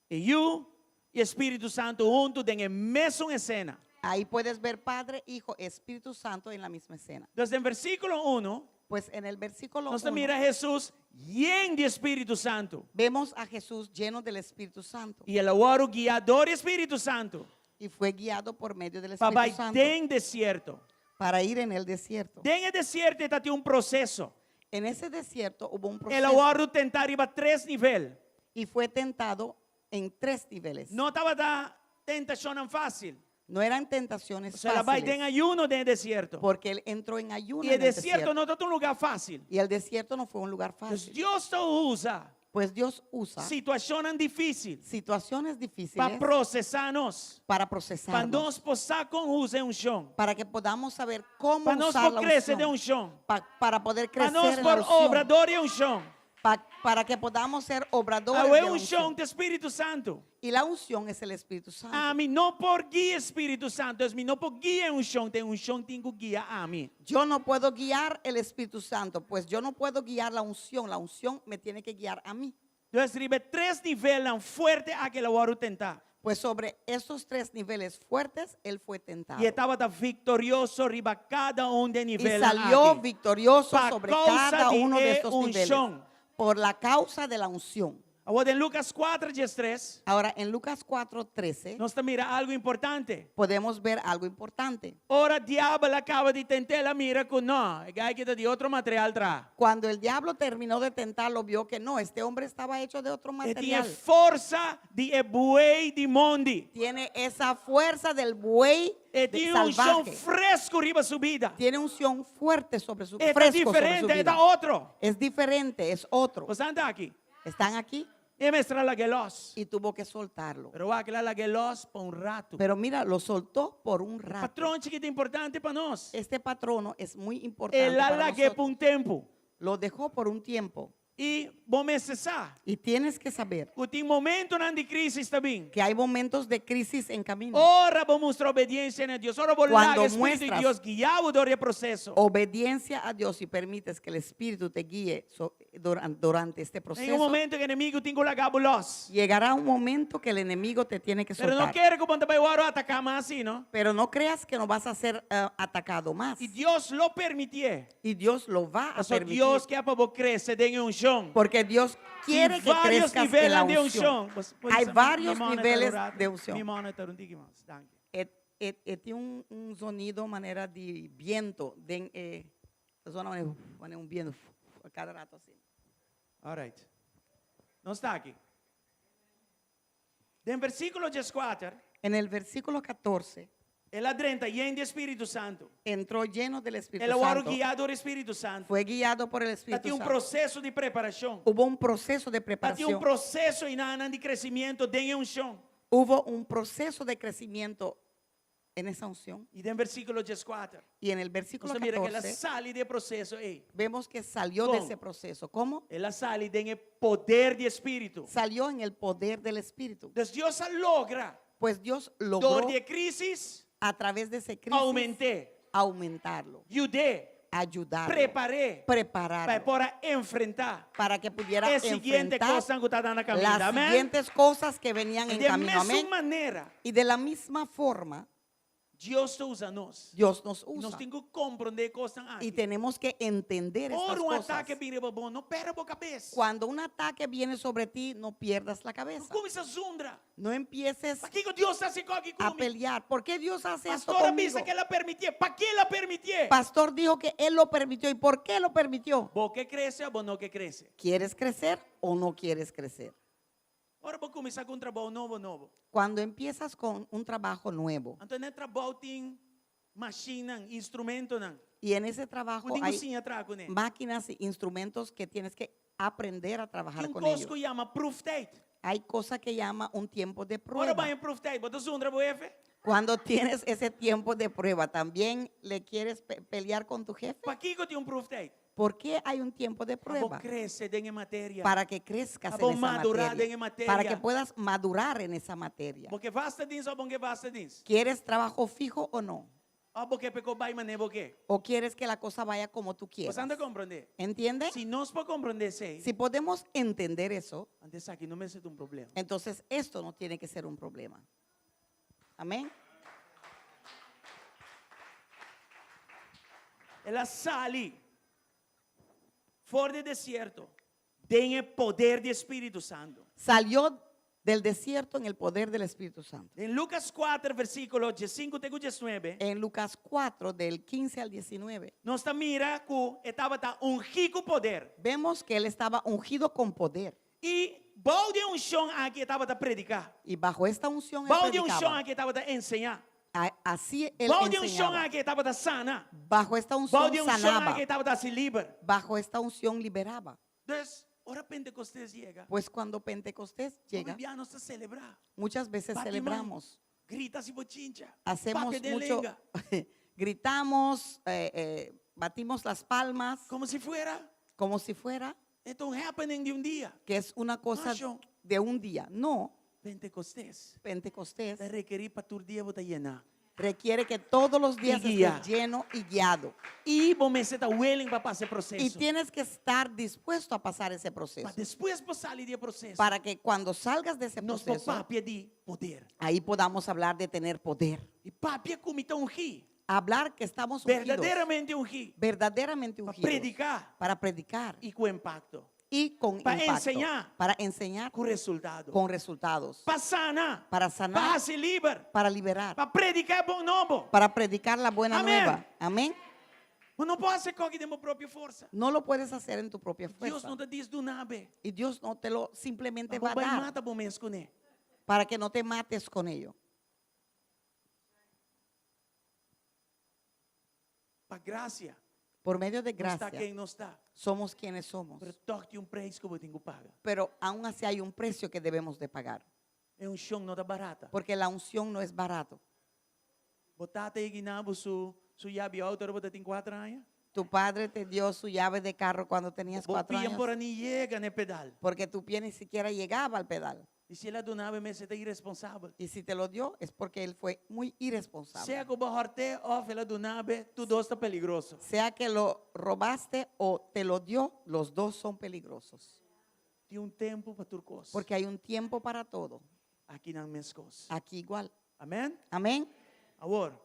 S1: é eu e Espírito Santo juntos em a mesma cena.
S5: Ahí puedes ver Padre, Hijo, Espíritu Santo en la misma escena.
S1: Então, em versículo 1,
S5: Pues en el versículo
S1: nós
S5: 1
S1: mira Jesus lleno de Espírito Santo.
S5: vemos a Jesús lleno del Espíritu Santo
S1: E ele agora o guiador do Espírito Santo
S5: y fue guiado por medio del
S1: para
S5: Espíritu Santo
S1: em desierto.
S5: para ir en el desierto.
S1: Dentro do deserto está um processo.
S5: En ese desierto hubo un
S1: Ele
S5: proceso
S1: agora tentar ir a 3 níveis.
S5: y fue tentado en 3 niveles.
S1: Não estava da tentação fácil.
S5: No eran tentaciones
S1: O sea, ela vai
S5: fáciles
S1: em ayuno dentro do deserto.
S5: porque él entró en ayuno
S1: E
S5: en
S1: o
S5: el
S1: deserto
S5: desierto.
S1: não está um lugar fácil.
S5: Y el desierto no fue un lugar
S1: Então,
S5: fácil.
S1: Deus usa
S5: Pues Dios usa
S1: situações difíceis
S5: situaciones
S1: para
S5: difíciles
S1: processar-nos.
S5: para
S1: Para
S5: procesarnos,
S1: nós possar com usar um chão.
S5: para que podamos saber cómo
S1: Para nós
S5: usar la
S1: crescer de um
S5: unción,
S1: chão.
S5: para poder
S1: Para
S5: crecer
S1: nós
S5: en la
S1: por
S5: unción,
S1: obrador de um chão.
S5: para que podamos ser obradores
S1: É
S5: de la
S1: um chão
S5: unción.
S1: do Espírito Santo.
S5: Y la unción es el Espíritu Santo.
S1: A mim não por guia Espírito Santo, é não por guia um chão, tem um chão tem que guiar a mim.
S5: Yo no puedo guiar el Espíritu Santo, pues yo no puedo guiar la unción me tiene que guiar a mí.
S1: Então, escreve 3 níveis fortes a que ele vai tentar.
S5: Pues sobre esos 3 niveles fuertes, él fue tentado.
S1: E estava vitorioso riba cada de
S5: Y
S1: níveis.
S5: salió victorioso
S1: Pa
S5: sobre
S1: causa
S5: cada
S1: de
S5: uno de estos niveles.
S1: unción.
S5: Por la causa de la unción.
S1: Agora, em Lucas 4, 3,
S5: Ahora, en Lucas 4:13,
S1: nós mira algo importante.
S5: podemos ver algo importante.
S1: Ora, diabo acaba de tentar a mira com não, é que de outro material tra.
S5: Cuando el diablo terminó de tentarlo, vio que no, este hombre estaba hecho de otro
S1: E tinha
S5: material.
S1: força de buey de monde.
S5: Tiene esa fuerza del buey
S1: E tinha um chão
S5: salvaje.
S1: fresco riba su vida.
S5: Tiene unción fuerte sobre su
S1: Está
S5: fresco sobre su
S1: diferente,
S5: vida.
S1: está outro.
S5: Es diferente, es otro.
S1: Você anda aqui.
S5: Están aquí
S1: E mestrar la gelos.
S5: y tuvo que soltarlo.
S1: Pero va a quedar la gelos por un rato.
S5: Pero mira, lo soltó por un rato.
S1: Patrão chiquito importante para nós.
S5: Este patrono es muy importante
S1: Ele
S5: para
S1: larguei por
S5: nosotros.
S1: um tempo.
S5: Lo dejó por un tiempo.
S1: E vamos cessar.
S5: Y tienes que saber
S1: Que tem momento de crise também.
S5: que hay momentos de crisis en camino.
S1: Ora vamos mostrar obediência a Deus. Ora vamos lá
S5: Cuando
S1: o Espírito de
S5: muestras-
S1: Deus guiado durante o processo.
S5: Obediencia a Dios y permites que el Espíritu te guíe durante este
S1: Em
S5: proceso.
S1: momento que o inimigo tem que largar los.
S5: Llegará un momento que el enemigo te tiene que
S1: Pero não
S5: soltar.
S1: quero que quando vai atacar mais assim, não?
S5: Pero no creas que no vas a ser atacado más.
S1: E Deus lo permitir.
S5: Y Dios lo va a
S1: Só
S5: permitir.
S1: Deus quer para você crescer em um chão.
S5: Porque Dios quiere que
S1: Varios
S5: crezcas en la
S1: niveles de
S5: unción.
S1: unción.
S5: Hay varios niveles de unción.
S1: Mi monitor, un tiki más. Danke.
S5: Tiene un sonido manera de viento. Suena un viento a cada rato así.
S1: All right. Não está aqui. En versículo 14,
S5: En el versículo 14,
S1: el adrenta lleno de Espírito Santo.
S5: entró lleno del Espíritu
S1: El agora
S5: Santo.
S1: guiado por Espírito Santo.
S5: Fue guiado por el Espíritu
S1: Tem um
S5: Santo.
S1: processo de preparação.
S5: Hubo un proceso de
S1: Tem um
S5: preparación.
S1: processo de crescimento dentro de unção.
S5: Hubo un proceso de crecimiento en esa unción.
S1: E em versículo 14,
S5: Y en el versículo
S1: você mira que ela
S5: 14
S1: sai de processo.
S5: vemos que salió de
S1: ¿Cómo?
S5: ese proceso. ¿Cómo?
S1: Ela sai tem o poder de Espírito.
S5: Salió en el poder del Espíritu.
S1: Deus logra,
S5: Pues Dios logró
S1: dor de crisis,
S5: a través de ese crisis aumentarlo, ayudarlo,
S1: preparei
S5: prepararlo
S1: para enfrentar
S5: para que pudiera
S1: a seguinte
S5: enfrentar
S1: coisa que está dando caminho.
S5: las
S1: Amém?
S5: siguientes cosas que venían en
S1: De
S5: camino.
S1: mesma
S5: Amén.
S1: maneira,
S5: Y de la misma forma,
S1: Deus usa nós.
S5: Dios nos
S1: Nós
S5: usa.
S1: temos que compreender coisas
S5: Y
S1: aqui.
S5: tenemos que entender estas
S1: Ora
S5: cosas.
S1: ataque viene bom, não perca a cabeça.
S5: Cuando un ataque viene sobre ti, no pierdas la cabeza.
S1: Começa a zundra.
S5: No empieces
S1: Para que Deus está assim aqui
S5: a
S1: comigo?
S5: pelear. ¿Por qué Dios hace esto
S1: Pastora
S5: conmigo?
S1: dice que ela permitiu. Para que ela permitiu?
S5: Pastor dijo que Él lo permitió. ¿Y por qué lo permitió?
S1: Vos que cresce ou não que cresce?
S5: ¿Quieres crecer o no quieres crecer?
S1: Ora ba começar com um trabalho novo.
S5: Cuando empiezas con un trabajo nuevo
S1: Então não é trabalho tem machine, instrumento não.
S5: y en ese trabajo
S1: Kung
S5: hay
S1: cozinha trago né.
S5: máquinas y instrumentos que tienes que aprender a trabajar
S1: Yung
S5: con ellos.
S1: Costco chama proof date.
S5: Hay cosas que llama un tiempo de
S1: Ora
S5: prueba.
S1: ba yung proof date, bota sundra bo efe.
S5: Cuando tienes ese tiempo de prueba, ¿también le quieres pelear con tu jefe?
S1: Pa que tem um proof date?
S5: ¿Por qué hay un tiempo de
S1: Para
S5: prueba?
S1: crescer em matéria.
S5: Para que crezcas
S1: Abo
S5: en esa
S1: madurar
S5: materia.
S1: en materia.
S5: Para que puedas madurar en esa materia.
S1: Porque basta dins ou bom que basta dins.
S5: ¿Quieres trabajo fijo o no?
S1: Abo que pecou vai mané bo que.
S5: ¿O quieres que la cosa vaya como tú
S1: Você
S5: quieras?
S1: anda compreender?
S5: ¿Entiendes?
S1: Se nós para compreender sei,
S5: Si podemos entender eso,
S1: antes aqui não me sente um problema.
S5: entonces esto no tiene que ser un problema. Amén.
S1: Ela sale fora do deserto. Tem o poder do Espírito Santo.
S5: Salió del desierto en el poder del Espíritu Santo.
S1: Em Lucas 4, versículo 5 até 19,
S5: En Lucas 4, del 15 al 19,
S1: nós tá mira que estava ungido com poder.
S5: vemos que él estaba ungido con poder.
S1: E bom de unção aqui estava a predicar.
S5: Y bajo esta unción él
S1: Bom de unção
S5: predicaba.
S1: aqui estava a ensinar.
S5: Así él
S1: Bom de unção
S5: enseñaba.
S1: aqui estava a sanar.
S5: Bajo esta
S1: Bom
S5: unción
S1: de unção
S5: sanaba.
S1: aqui estava a se livrar.
S5: Bajo esta unción liberaba.
S1: Então, hora Pentecostés chega.
S5: Pues cuando Pentecostés llega,
S1: Bolivianos a celebrar.
S5: muchas veces
S1: Batimán,
S5: celebramos,
S1: Gritas y bochincha.
S5: hacemos
S1: Pape de
S5: mucho,
S1: lenga.
S5: gritamos, batimos las palmas
S1: Como si fuera
S5: como si fuera
S1: esto un happening de un día.
S5: que es una cosa
S1: Macho.
S5: de un día. No,
S1: Pentecostés.
S5: Pentecostés
S1: Te requerir para tu día botar llena.
S5: requiere que todos los días
S1: Y guía.
S5: estés lleno y guiado.
S1: Y vos me está willing para pasar el
S5: Y
S1: proceso.
S5: tienes que estar dispuesto a pasar ese proceso.
S1: Para después vos salir del proceso.
S5: Para que cuando salgas de ese
S1: Nos
S5: proceso,
S1: papi de poder.
S5: ahí podamos hablar de tener poder.
S1: Y papi es como ungí.
S5: Hablar que estamos ungidos,
S1: Verdaderamente ungí.
S5: verdaderamente
S1: Para
S5: ungidos,
S1: predicar
S5: para predicar
S1: y con impacto.
S5: y con
S1: para
S5: impacto,
S1: enseñar.
S5: para enseñar
S1: Con resultado.
S5: con resultados,
S1: Para sanar.
S5: para sanar,
S1: Para se liberar.
S5: para liberar,
S1: Para predicar bom novo.
S5: para predicar la buena
S1: Amén.
S5: nueva. Amén.
S1: Mas não pode ser qualquer de própria força.
S5: No lo puedes hacer en tu propia
S1: Deus
S5: fuerza.
S1: não te diz do nada.
S5: Y Dios no te lo simplemente va a
S1: Vai
S5: dar
S1: mata bom mês com ele.
S5: para que no te mates con ello.
S1: Para graça.
S5: Por medio de
S1: Não está
S5: gracia,
S1: quem não está.
S5: somos quienes somos.
S1: Mas toque preço que eu tenho que pagar.
S5: Pero aún así hay un precio que debemos de pagar.
S1: É chão não está barata.
S5: Porque la unción no es barato.
S1: Botate aí ginabo su llave auto, você tem 4 anos.
S5: Tu padre te dio su llave de carro cuando tenías 4
S1: Bopia por
S5: años.
S1: nem chega no pedal.
S5: Porque tu pie ni siquiera llegaba al pedal.
S1: E se ela do nada me está irresponsável.
S5: Y si te lo dio es porque él fue muy irresponsable.
S1: Se a borte off ela do nada, tudo está peligroso.
S5: Sea que lo robaste o te lo dio, los dos son peligrosos.
S1: Tem tempo para turcos.
S5: Porque hay un tiempo para todo.
S1: Aqui nas minhas coisas.
S5: Aquí igual.
S1: Amém?
S5: Amén.
S1: Agora,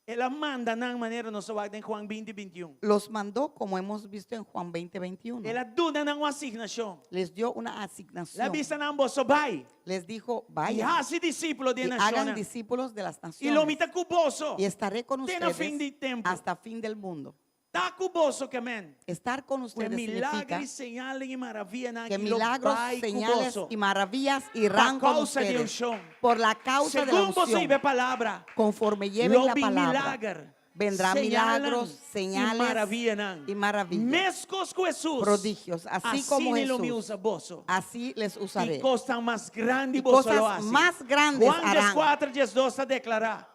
S1: ela manda na maneira no seu em Juan 20, 21.
S5: Los mandó como hemos visto en Juan 20, 21.
S1: Ela duna na uma asignação.
S5: Les dio una
S1: La
S5: asignación.
S1: vista na amboso vai.
S5: Les dijo,
S1: E
S5: vayan
S1: hace discípulo de
S5: y hagan
S1: nação.
S5: discípulos de las
S1: E lo
S5: naciones.
S1: mita cuboso.
S5: Y estaré con
S1: Tem na fim de
S5: ustedes
S1: tempo.
S5: hasta fin del mundo.
S1: Tá cuboso que amém.
S5: Estar con
S1: Que
S5: ustedes significa
S1: milagres, señales e maravilhas na
S5: que milagros, señales y maravillas irán con
S1: causa de
S5: ustedes
S1: unción.
S5: por la causa de la
S1: Segundo você
S5: unción.
S1: vê a palavra.
S5: Conforme lleven la
S1: Lobi
S5: palabra,
S1: milagre.
S5: vendrá milagros,
S1: E
S5: señales
S1: maravilhas.
S5: y maravillas,
S1: Mescos com Jesus.
S5: prodigios, así como
S1: Assim ele me
S5: Jesús.
S1: usa boso.
S5: Así les
S1: E
S5: usaré.
S1: cosas mais grandes
S5: Y
S1: você lo
S5: cosas
S1: hace.
S5: más grandes
S1: Juan
S5: harán.
S1: 14, 12 declara.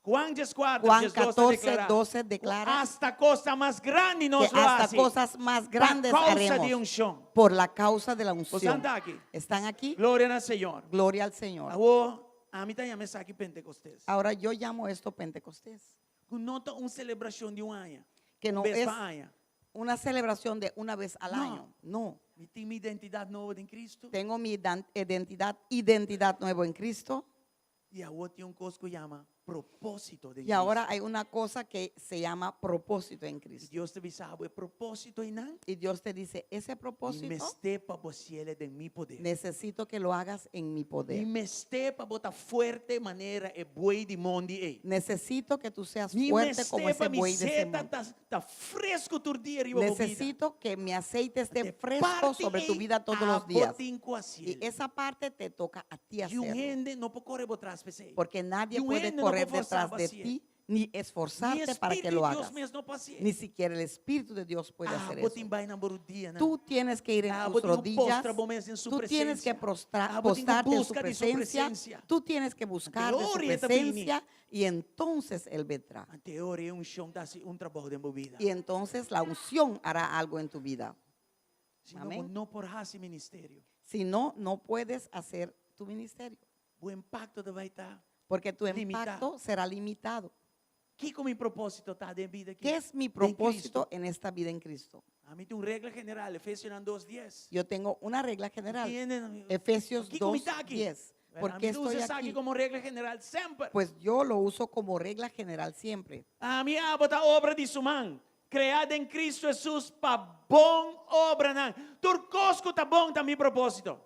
S1: Juan 14,
S5: Juan
S1: 12
S5: 14,
S1: declara.
S5: 12 declara
S1: Hasta cosa más grande
S5: que
S1: nos lo
S5: hasta
S1: hace.
S5: cosas más grandes
S1: Por causa de
S5: haremos
S1: unción.
S5: por la causa de la
S1: Você
S5: unción.
S1: está aqui.
S5: ¿Están aquí?
S1: Glória ao Senhor.
S5: Gloria al Señor.
S1: Agora, a mim também está aqui Pentecostés.
S5: Ahora yo llamo esto Pentecostés,
S1: Nota uma celebração de ano.
S5: que no
S1: Vez
S5: es
S1: para ano.
S5: una celebración de una vez al
S1: No.
S5: año. No,
S1: Me tem minha identidade nova em Cristo.
S5: tengo mi identidad nuevo en Cristo
S1: E a outra tem coisa que chama propósito de
S5: Y ahora
S1: Cristo.
S5: hay una cosa que se llama propósito en
S1: Y
S5: Cristo.
S1: Dios te dice, propósito y nada.
S5: Y Dios te dice, ese
S1: Y me
S5: propósito
S1: estepa posible de mi poder.
S5: necesito que lo hagas en mi
S1: Y
S5: poder.
S1: me estepa botar fuerte manera e buey de mondi.
S5: Necesito que tú seas
S1: Mi me
S5: fuerte como ese
S1: estepa, mi
S5: buey de ese
S1: seta
S5: monte.
S1: tá fresco todo dia arriba da vida.
S5: Necesito que mi aceite esté
S1: Te
S5: fresco
S1: parte
S5: sobre tu
S1: e
S5: vida todos los días.
S1: abotinco assim.
S5: Y esa parte te toca a ti
S1: E um
S5: hacerlo.
S1: rende não pode correr por trás para você.
S5: Porque nadie
S1: Y un
S5: puede
S1: ende no
S5: correr
S1: puede forzar
S5: detrás de
S1: hacia
S5: ti ni
S1: Ni
S5: esforzarte para que
S1: Espírito
S5: lo
S1: de Deus
S5: hagas.
S1: mesmo não pode ser.
S5: Ni siquiera el Espíritu de Dios puede hacer eso.
S1: botim vai na borudía, né?
S5: Tú tienes que ir en tus
S1: botim
S5: rodillas.
S1: postra bom mesmo em su
S5: Tú tienes que
S1: presencia. Botim
S5: postarte en su
S1: busca de su
S5: presencia.
S1: presencia.
S5: Tú tienes que buscar de su
S1: Gloria te vini.
S5: presencia y entonces Él vendrá.
S1: Anterior é chão tá assim trabalho de vida.
S5: Y entonces la unción hará algo en tu vida.
S1: Se não
S5: Amém.
S1: não por esse ministério,
S5: Si no, no puedes hacer tu ministerio.
S1: o impacto de vai estar.
S5: Porque tu
S1: Limitado.
S5: impacto será limitado.
S1: Que como propósito tá de vida aqui?
S5: ¿Qué es mi
S1: En
S5: propósito
S1: Cristo.
S5: en esta vida en Cristo?
S1: A mí tem uma regra general, Efesios 2:10.
S5: Yo tengo una regla general.
S1: Tienen-
S5: Efesios
S1: Aquí como está aquí.
S5: 2:10. ¿Por
S1: A
S5: qué
S1: mí tú
S5: estoy
S1: usas
S5: aquí?
S1: como regra general sempre.
S5: Pues yo lo uso como regla general siempre.
S1: A mí bota obra de su mão, criada em Cristo Jesus para bom obra não. Turcosco tá bom, tá mi propósito.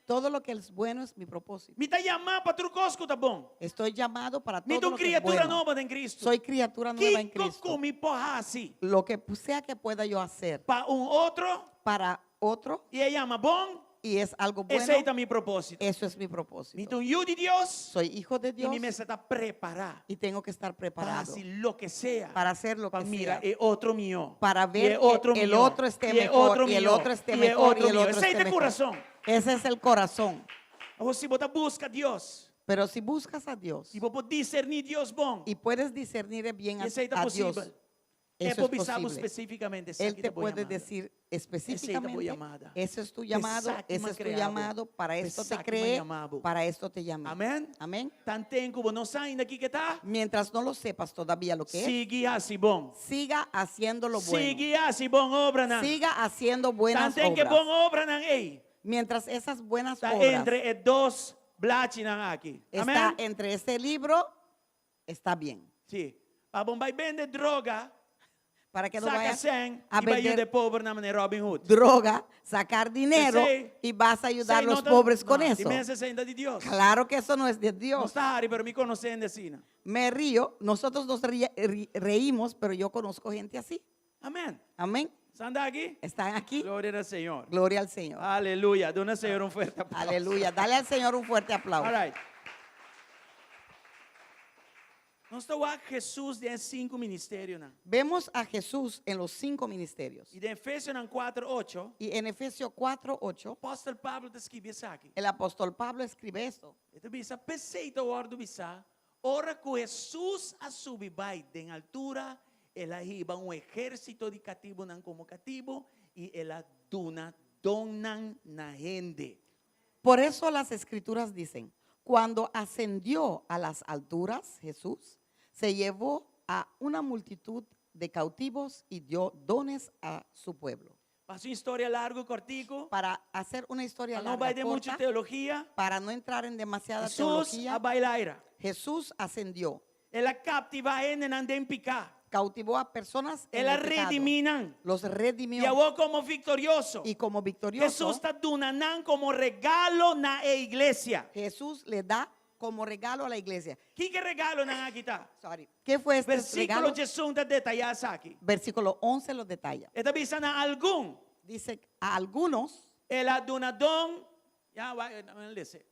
S5: Todo lo que es bueno es mi propósito.
S1: Me tá chamando para turcosco tá bom.
S5: Estoy llamado para
S1: Me
S5: todo
S1: tu
S5: lo que es
S1: criatura
S5: bueno.
S1: nova em Cristo.
S5: Soy criatura nueva en
S1: Que
S5: Cristo.
S1: coco me porrase
S5: Lo que sea que pueda yo hacer
S1: para outro
S5: para otro
S1: e ele chama bom,
S5: y es algo bueno,
S1: esse aí tá mi propósito.
S5: eso es mi
S1: Me
S5: propósito.
S1: tu de Deus
S5: Soy hijo de
S1: e
S5: Dios
S1: me mesa tá preparar
S5: y tengo que estar
S1: para
S5: preparado
S1: hacer lo que sea.
S5: para hacer lo
S1: Para
S5: que
S1: mira,
S5: sea.
S1: é outro mío.
S5: Para
S1: E
S5: ver
S1: é outro
S5: que el
S1: mío.
S5: otro esté
S1: E é
S5: mejor
S1: outro
S5: y el
S1: mío.
S5: otro esté
S1: E é
S5: mejor y
S1: outro
S5: el
S1: mío.
S5: otro
S1: Esse aí
S5: esté
S1: é
S5: mejor.
S1: coração.
S5: Ese es el corazón.
S1: Você bota busca Deus.
S5: Pero si buscas a Dios
S1: E vou discernir Deus bom.
S5: y puedes discernir bien
S1: E esse aí tá
S5: a Dios,
S1: possível. É
S5: eso
S1: por
S5: es
S1: pensar
S5: posible.
S1: especificamente.
S5: Él te puede decir específicamente,
S1: llamada.
S5: ese es tu llamado,
S1: Pensar que
S5: ese
S1: me
S5: es tu
S1: creado.
S5: llamado, para esto te
S1: Pensar que me
S5: creé,
S1: llamado.
S5: para esto te llamé.
S1: Amém?
S5: Amén.
S1: Tan tempo não saem daqui que tá.
S5: Mientras no lo sepas todavía lo que es,
S1: Siga assim bom.
S5: siga haciendo lo bueno.
S1: Siga assim bom obra não.
S5: Siga haciendo
S1: Tan
S5: buenas
S1: tem que bom
S5: obras.
S1: obra não. Ei.
S5: Mientras esas buenas
S1: Tá
S5: obras
S1: entre dos blates não aqui.
S5: está
S1: Amém?
S5: entre ese libro, está bien.
S1: Sim. A bom vai vender droga.
S5: Para que no
S1: Saca
S5: vayas
S1: 100
S5: a
S1: e vai
S5: vender
S1: ajudar pobre na maneira Robin Hood.
S5: droga, sacar dinero
S1: Ese-
S5: y vas a ayudar a
S1: Sei,
S5: los
S1: não,
S5: pobres con
S1: não,
S5: eso.
S1: Imensa senda de Deus.
S5: Claro que eso no es de
S1: Não
S5: Dios.
S1: está Harry, pero me conhecem assim.
S5: Me río, nosotros nos reímos, pero yo conozco gente así.
S1: Amém.
S5: Amén.
S1: Está aqui?
S5: Están aquí.
S1: Glória ao Senhor.
S5: Gloria al Señor.
S1: Aleluia. Dona ao Senhor fuerte aplauso.
S5: Aleluya. Dale al Señor un fuerte aplauso.
S1: All right. Nós estamos a Jesus de 5 ministérios. Né?
S5: Vemos a Jesús en los 5 ministerios.
S1: E de Efésios 4:8,
S5: Y en Efesios 4:8,
S1: o apóstolo Pablo escreve isso aqui.
S5: el apóstol Pablo escribe esto.
S1: Ele diz: "Perceita o ordo bisa, ora que Jesus a subir vai em altura, ela riba exército de cativo não como cativo e ela donan na gente."
S5: Por eso las escrituras dicen, cuando ascendió a las alturas, Jesús se llevó a una multitud de cautivos y dio dones a su pueblo.
S1: Passa uma história larga, cortico,
S5: Para hacer una historia
S1: não
S5: larga,
S1: vai de muita
S5: corta,
S1: teologia.
S5: para no entrar en demasiada
S1: Jesus
S5: teología,
S1: a bailaira.
S5: Jesús ascendió,
S1: Ela captiva a gente não tem picar.
S5: cautivó a personas en
S1: Ela
S5: el pecado,
S1: rediminan.
S5: los redimió
S1: Llevó como victorioso.
S5: y como victorioso,
S1: Jesús está donando como regalo na iglesia.
S5: Jesús le da como regalo a la iglesia.
S1: Que regalo na aqui tá?
S5: Sorry. ¿Qué fue este
S1: Versículo
S5: regalo?
S1: Jesus está detalhado aqui.
S5: Versículo 11 lo detalla.
S1: Está dizendo a algum.
S5: Dice, a algunos
S1: Ela dona dom. Já vai, dice.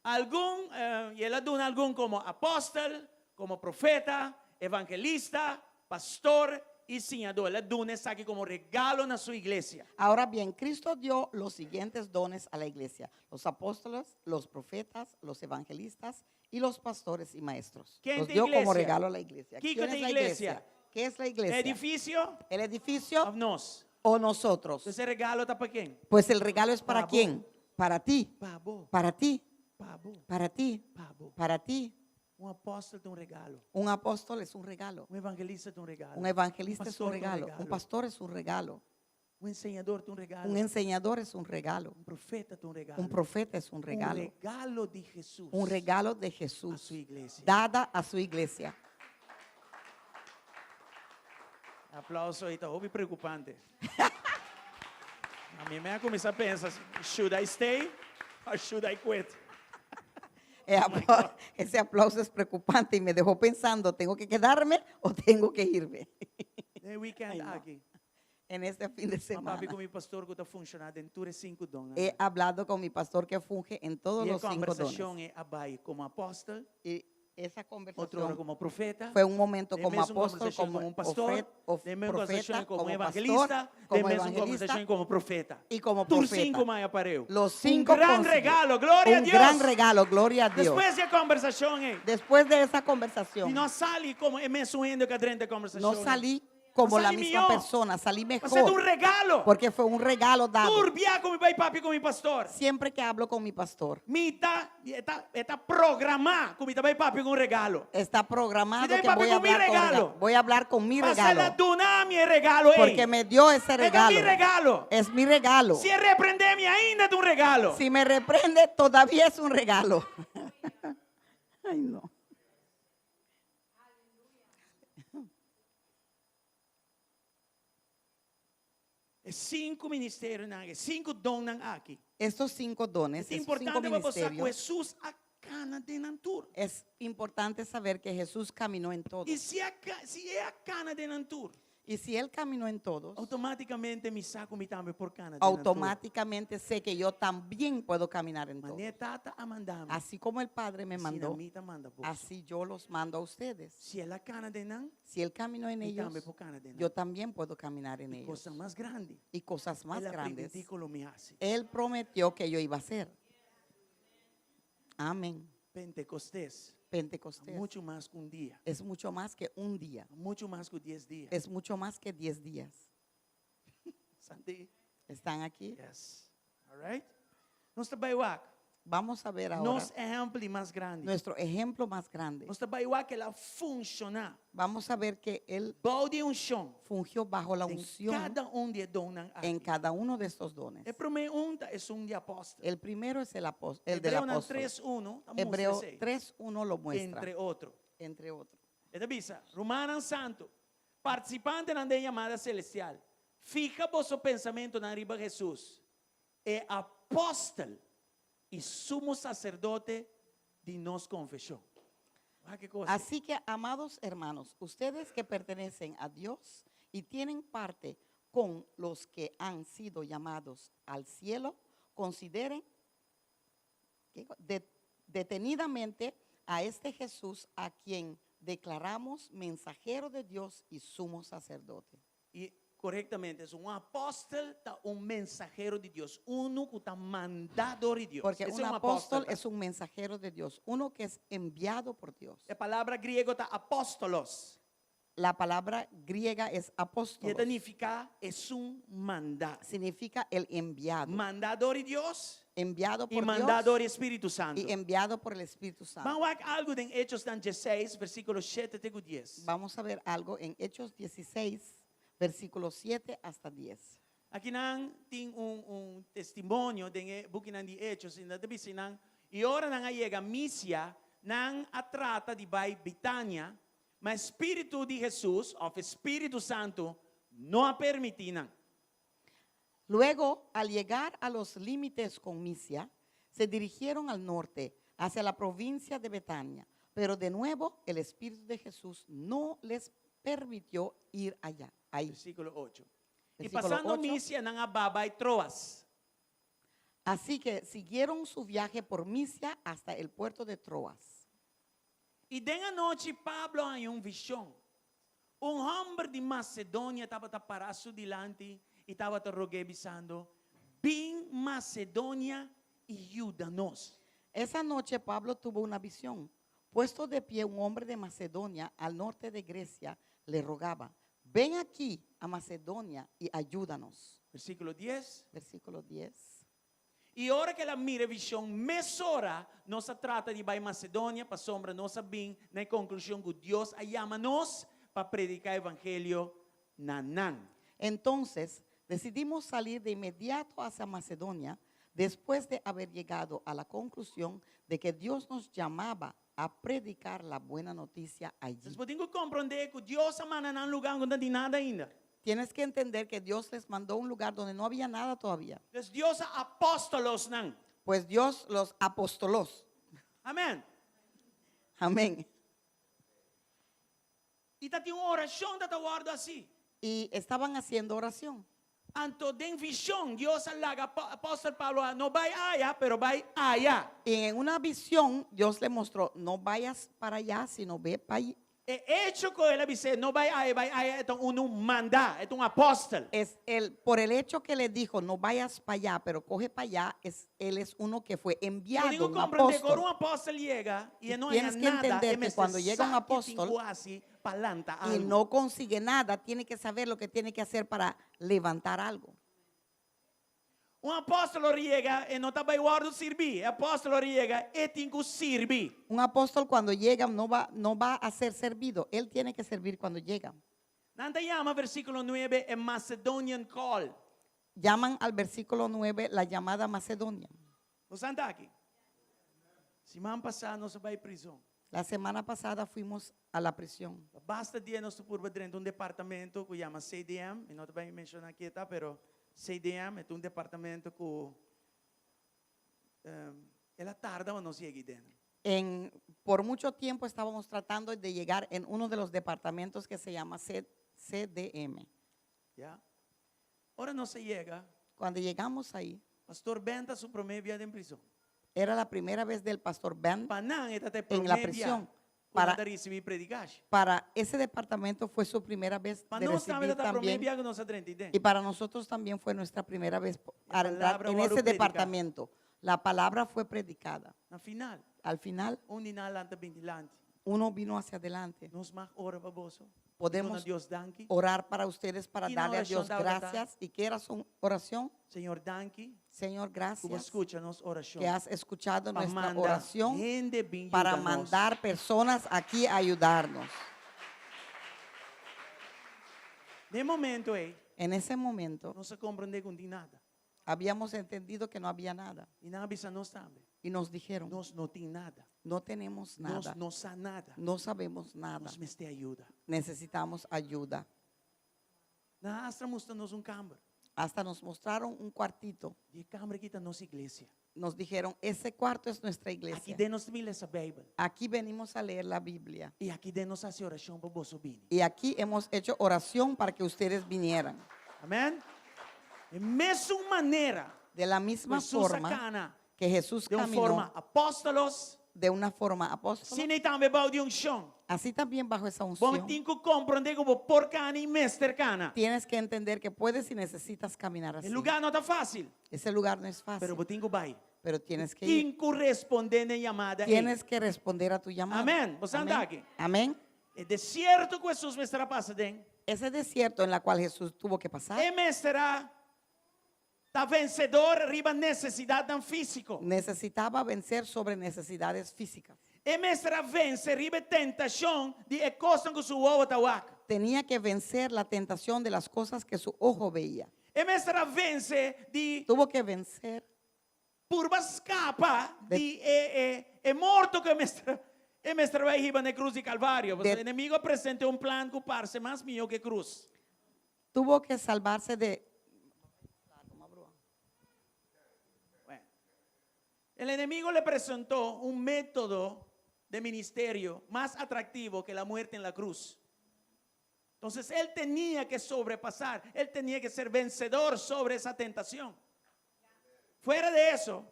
S1: Algum, e ela dona algum como apóstolo, como profeta, evangelista, pastor y senador. Ela dona isso aqui como regalo na sua iglesia.
S5: Ahora bien, Cristo dio los siguientes dones a la iglesia: los apóstoles, los profetas, los evangelistas y los pastores y maestros.
S1: ¿Quién
S5: Los
S1: te
S5: dio como
S1: iglesia?
S5: regalo a la iglesia.
S1: ¿Quién
S5: ¿Quién
S1: te
S5: es la
S1: iglesia?
S5: iglesia? ¿Qué es la iglesia?
S1: Edificio
S5: El edificio
S1: of nós.
S5: o nosotros.
S1: Esse regalo está para quem?
S5: Pues el regalo es para
S1: Pavo.
S5: quién? Para ti,
S1: Pabo,
S5: para ti,
S1: pabo,
S5: para ti,
S1: pabo.
S5: para ti.
S1: Apóstolo tem regalo.
S5: Un apóstol es un regalo.
S1: Evangelista tem regalo.
S5: Un evangelista es
S1: pastor
S5: un
S1: tem
S5: regalo. Un pastor es un regalo.
S1: Un enseñador te un regalo.
S5: Un enseñador es un regalo.
S1: Un profeta te un regalo.
S5: Un profeta es un
S1: Un
S5: regalo.
S1: regalo de Jesús.
S5: Un regalo de
S1: a su
S5: Jesús
S1: iglesia.
S5: dada a su iglesia.
S1: Aplauso aí, está muy preocupante. A mí me ha comenzado a pensar, should I stay or should I quit?
S5: Ese aplauso es preocupante y me dejó pensando, ¿tengo que quedarme o tengo que irme?
S1: The weekend
S5: Ay, no.
S1: aqui.
S5: En este fin de
S1: Mas
S5: semana
S1: papi com meu pastor que está funcionando em tudo 5 dons.
S5: he hablado con mi pastor que funge en todos
S1: E a
S5: los 5
S1: conversação
S5: dones.
S1: é abai como apóstolo,
S5: Y esa
S1: outra hora
S5: conversación
S1: como profeta,
S5: fue un momento
S1: de
S5: como
S1: mesma
S5: apóstol,
S1: conversação
S5: como
S1: como um pastor, de mesma conversação
S5: profeta,
S1: como
S5: como
S1: evangelista,
S5: pastor,
S1: de
S5: como
S1: mesma
S5: evangelista
S1: conversação como profeta.
S5: y como
S1: Tur
S5: profeta.
S1: 5 mais apareu.
S5: Los 5
S1: gran regalo, gloria a
S5: un
S1: Dios.
S5: gran regalo, gloria a Dios.
S1: Depois da conversação,
S5: Después de esa
S1: e
S5: conversación,
S1: não sali como é mensuendo que a conversação.
S5: no salí como
S1: No
S5: la
S1: salí
S5: misma
S1: mío.
S5: persona, salí
S1: Mas é um
S5: mejor,
S1: regalo.
S5: porque fue un regalo dado.
S1: Tur via como pai papi com meu pastor.
S5: Siempre que hablo con mi pastor,
S1: Está programado como pai papi com um regalo.
S5: está programado
S1: Y de
S5: que
S1: papi
S5: voy a
S1: con mi
S5: hablar con
S1: regalo.
S5: regalo. Voy a hablar con mi
S1: Pasa la
S5: regalo,
S1: dunami regalo.
S5: porque me dio ese
S1: É
S5: regalo.
S1: mi regalo.
S5: Es mi regalo.
S1: Se reprendeme ainda é um regalo.
S5: Si me reprende, todavía es un regalo. Ay, no.
S1: É 5 ministérios, 5 dons aqui.
S5: Estos 5 dones,
S1: É
S5: estos 5
S1: importante para passar com
S5: ministerios,
S1: Jesus a cana de Nantur.
S5: es importante saber que Jesús caminó en todos.
S1: E se é a cana de Nantur,
S5: Y si Él caminó en todos,
S1: automaticamente me saco me também por cana de Nantur.
S5: automáticamente sé que yo también puedo caminar en todos.
S1: Mané tata a mandar-me.
S5: Así como el Padre me mandó,
S1: manda vos.
S5: así yo los mando a ustedes.
S1: Se é a cana de Nan,
S5: Si Él caminó en
S1: me
S5: ellos,
S1: também por cana de Nan.
S5: yo también puedo caminar en
S1: E
S5: ellos.
S1: coisa mais grande.
S5: Y cosas más
S1: Ela
S5: grandes,
S1: prometió lo me hace.
S5: Él prometió que yo iba a hacer. Amén.
S1: Pentecostés.
S5: Pentecostés
S1: Mucho más que un día.
S5: es mucho más que un día.
S1: Mucho más que 10 días.
S5: Es mucho más que 10 días.
S1: Santi?
S5: ¿Están aquí?
S1: Yes. All right? Nos trabalhar.
S5: Vamos a ver ahora
S1: Nos ejemplo más grande.
S5: nuestro ejemplo más grande.
S1: Nos trabalhar que ela funciona.
S5: Vamos a ver que Él
S1: Bau de unção.
S5: fungió bajo la
S1: Em
S5: unción
S1: cada de donan
S5: en cada uno de estos dones.
S1: El primer es un de apóstol.
S5: El primero es el del
S1: Hebreo
S5: apóstol.
S1: 3:1.
S5: Hebreo 3:1 lo muestra,
S1: Entre otros.
S5: entre otros.
S1: É da bisa. Romanos Santo. Participante na chamada celestial. Fija vosso pensamento na riba Jesus. É apóstolo e sumo sacerdote de nos confesión. Ah, qué cosa.
S5: Así que, amados hermanos, ustedes que pertenecen a Dios y tienen parte con los que han sido llamados al cielo, consideren detenidamente a este Jesús a quien declaramos mensajero de Dios y sumo sacerdote.
S1: Y correctamente, es un apóstol, un mensajero de Dios, uno que está mandado de Dios.
S5: Porque
S1: Ese
S5: un
S1: es
S5: apóstol es un mensajero de Dios, uno que es enviado por Dios.
S1: La palabra griega está apóstolos.
S5: La palabra griega es
S1: Que
S5: apóstolos.
S1: significa es un mandado.
S5: Significa el enviado.
S1: Mandador de Dios
S5: Enviado
S1: y
S5: por
S1: mandador
S5: Dios
S1: de Espíritu Santo.
S5: y enviado por el Espíritu Santo.
S1: Vamos a ver algo en Hechos 16, versículo 7 a 10.
S5: Vamos a ver algo en Hechos 16, versículos 7 hasta 10.
S1: Aqui nang ting un testimonio de buki nang di Hechos in the bisinang e ora nang ayega misia nang atrata di bay Bitania, ma Espíritu de Jesus of Espíritu Santo no ha permitinan.
S5: Luego, al llegar a los límites con Misia, se dirigieron al norte, hacia la provincia de Betania. Pero de nuevo, el Espíritu de Jesús no les permitió ir allá. Ahí.
S1: Versículo 8. Y
S5: Versículo
S1: pasando
S5: 8.
S1: misia nang ababay Troas.
S5: Así que siguieron su viaje por Misia hasta el puerto de Troas.
S1: Y de la noche Pablo hay un visión. Un hombre de Macedonia estaba parado delante y estaba roguebizando. Ven Macedonia y ayúdanos.
S5: Esa noche Pablo tuvo una visión. Puesto de pie un hombre de Macedonia al norte de Grecia le rogaba, ven aquí a Macedonia y ayúdanos.
S1: Versículo 10.
S5: Versículo 10.
S1: E hora que ela mira a visão, mesora, nós trata de ir Macedônia, para sombra, nós sabemos, na conclusão que Deus a chama nós para predicar o evangelho na Nan.
S5: Entonces, decidimos salir de inmediato hacia Macedonia después de haber llegado a la conclusión de que Dios nos llamaba a predicar la buena noticia allí.
S1: Vocês podem compreender que Deus amana num lugar onde não tem nada ainda.
S5: Tienes que entender que Dios les mandó a un lugar donde no había nada todavía.
S1: Dus Deus apóstolos não.
S5: Pues Dios los apostoló.
S1: Amém.
S5: Amén.
S1: E tá tem uma oração da guarda assim.
S5: Y estaban haciendo oración.
S1: Anto den visão, Deus alaga apóstolo Paulo, não vai allá, pero vai allá.
S5: Y en una visión Dios le mostró, no vayas para allá, sino ve para allí.
S1: E hecho que ele disse, não vai allá, então manda, é apóstolo.
S5: Por el hecho que le dijo, no vayas para allá, pero coge para allá, él es uno que fue
S1: Eu
S5: enviado,
S1: digo
S5: un
S1: compreender que
S5: apóstol.
S1: apóstolo chega e não
S5: Tienes
S1: é
S5: que
S1: nada,
S5: entender que cuando llega un apóstol
S1: palanta
S5: y no consigue nada, tiene que saber lo que tiene que hacer para levantar algo.
S1: Apóstolo chega e não está para guardar servir. Apóstolo chega e tem que servir.
S5: Un apóstol cuando llega no va a ser servido, él tiene que servir cuando llega.
S1: Nanta llama versículo 9 en Macedonian call.
S5: Llaman al versículo 9 la llamada Macedonia.
S1: Você está aqui? Semana passada nós vai prisão.
S5: La semana pasada fuimos a la prisión.
S1: Basta dia nós por dentro departamento que chama CDM, e não vai mencionar aqui, tá? Pero CDM é departamento que ela tarda ou não chega dentro.
S5: Por mucho tiempo estábamos tratando de llegar en uno de los departamentos que se llama CDM.
S1: Yeah. Ahora no se llega.
S5: Cuando llegamos ahí,
S1: Pastor Benta su primer día en prisión.
S5: era la primera vez del pastor Ben
S1: Panán está
S5: en la prisión. Para
S1: recibir predicación.
S5: ese departamento fue su primera vez de
S1: Panán estaba
S5: recibir
S1: el primer
S5: también.
S1: día que nos atendí.
S5: Y para nosotros también fue nuestra primera vez
S1: La
S5: al entrar
S1: palabra
S5: en
S1: fue
S5: ese
S1: predicada.
S5: departamento. La palabra fue predicada.
S1: Na final,
S5: Al final,
S1: inalante bintilante.
S5: uno vino hacia adelante.
S1: Nos mag ora baboso.
S5: Podemos
S1: Dios danki.
S5: orar para ustedes, para
S1: Y una
S5: darle a
S1: oración
S5: Dios
S1: da ahora
S5: gracias. ¿Y qué era su oración?
S1: Señor danki.
S5: Señor,
S1: Que
S5: gracias
S1: escúchanos oración.
S5: que has escuchado
S1: Pa
S5: nuestra
S1: manda
S5: oración
S1: gente bin
S5: para
S1: ayúdanos.
S5: mandar personas aquí a ayudarnos.
S1: De momento,
S5: En ese momento
S1: no se comprende con nada.
S5: habíamos entendido que no había nada
S1: Y nada bisa no sabe.
S5: y nos dijeron,
S1: Nos no tiene nada.
S5: no tenemos
S1: Nos
S5: nada,
S1: no sa nada.
S5: no sabemos nada,
S1: Nos meste ayuda.
S5: necesitamos ayuda.
S1: Na astra mostramos un cámara.
S5: Hasta nos mostraron un cuartito.
S1: Y cámara quita nos iglesia.
S5: Nos dijeron, ese cuarto es nuestra
S1: Aquí
S5: iglesia.
S1: denos mil esa Biblia.
S5: Aquí venimos a leer la Biblia.
S1: Y aquí denos hace oración para vos vini.
S5: Y aquí hemos hecho oración para que ustedes vinieran.
S1: Amén. De mesma manera,
S5: De la misma
S1: Jesús
S5: forma
S1: sacana,
S5: que Jesús
S1: de una
S5: caminó
S1: forma apóstolos,
S5: de una forma apóstola,
S1: sin também bao de unção.
S5: así también bajo esa
S1: Vamos
S5: unción
S1: ter que compreender como por cana e mester cana.
S5: tienes que entender que puedes y necesitas caminar así.
S1: El lugar não está fácil,
S5: Ese lugar no es fácil,
S1: pero vou ter que vai.
S5: pero tienes que ir.
S1: Tem que responder na chamada.
S5: Tienes que responder a tu llamada.
S1: Amén. Você anda aqui.
S5: Amén.
S1: É desierto que Jesus me estará passando.
S5: Ese desierto en la cual Jesús tuvo que pasar,
S1: E me estará tá vencedor arriba necessidade dan físico.
S5: necesitaba vencer sobre necesidades físicas.
S1: E me estará vencer arriba tentação de coisa que su ovo tawaca.
S5: Tenía que vencer la tentación de las cosas que su ojo veía.
S1: E me estará vencer de
S5: Tuvo que vencer
S1: por escapa de morto que me estará arriba na cruz de Calvário.
S5: De-
S1: O inimigo apresentou um plano que parece mais mío que cruz.
S5: tuvo que salvarse de
S1: Bueno, el enemigo le presentó un método de ministerio más atractivo que la muerte en la cruz. Entonces él tenía que sobrepasar, él tenía que ser vencedor sobre esa tentación. Fuera de eso,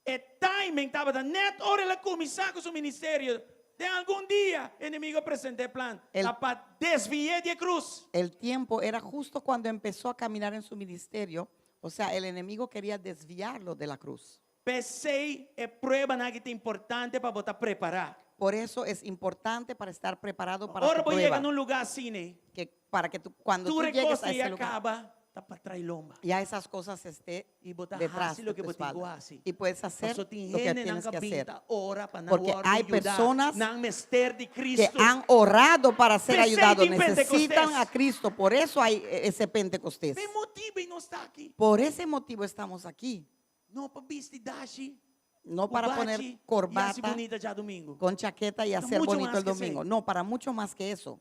S1: el timing estaba de net hora el comisar con su ministerio. De algún día, el enemigo presentó el plan para desviar de cruz.
S5: el tiempo era justo cuando empezó a caminar en su ministerio, o sea, el enemigo quería desviarlo de la cruz.
S1: Pensei é prueba nada que é importante para botar preparar.
S5: Por eso es importante para estar preparado para
S1: Ahora
S5: tu
S1: voy a
S5: prueba,
S1: llegar a un lugar así, ¿no?
S5: que para que tú, cuando
S1: Tú
S5: tú llegues a
S1: recosta y
S5: ese lugar,
S1: acaba, para trás lomba.
S5: ya esas cosas esté
S1: Y botar
S5: detrás
S1: así
S5: de
S1: lo que
S5: tu
S1: botigo
S5: espalda.
S1: así.
S5: Y puedes hacer
S1: Paso
S5: lo que
S1: tingene
S5: tienes
S1: nang
S5: que hacer.
S1: kabinta ora pa
S5: Porque
S1: nawar
S5: hay
S1: ayuda
S5: personas
S1: nang mester de
S5: Que
S1: Cristo.
S5: han orado para ser
S1: Presente
S5: ayudados,
S1: en
S5: necesitan
S1: Pentecostés.
S5: a Cristo. Por eso hay ese Pentecostés.
S1: Me motiva y no está aquí.
S5: Por ese motivo estamos aquí.
S1: No pa bisti dashi.
S5: No para poner
S1: Y así
S5: corbata
S1: bonita ya domingo.
S5: con chaqueta y
S1: Para
S5: hacer
S1: mucho
S5: bonito
S1: más
S5: el
S1: que
S5: domingo.
S1: eso.
S5: No, para mucho más que eso.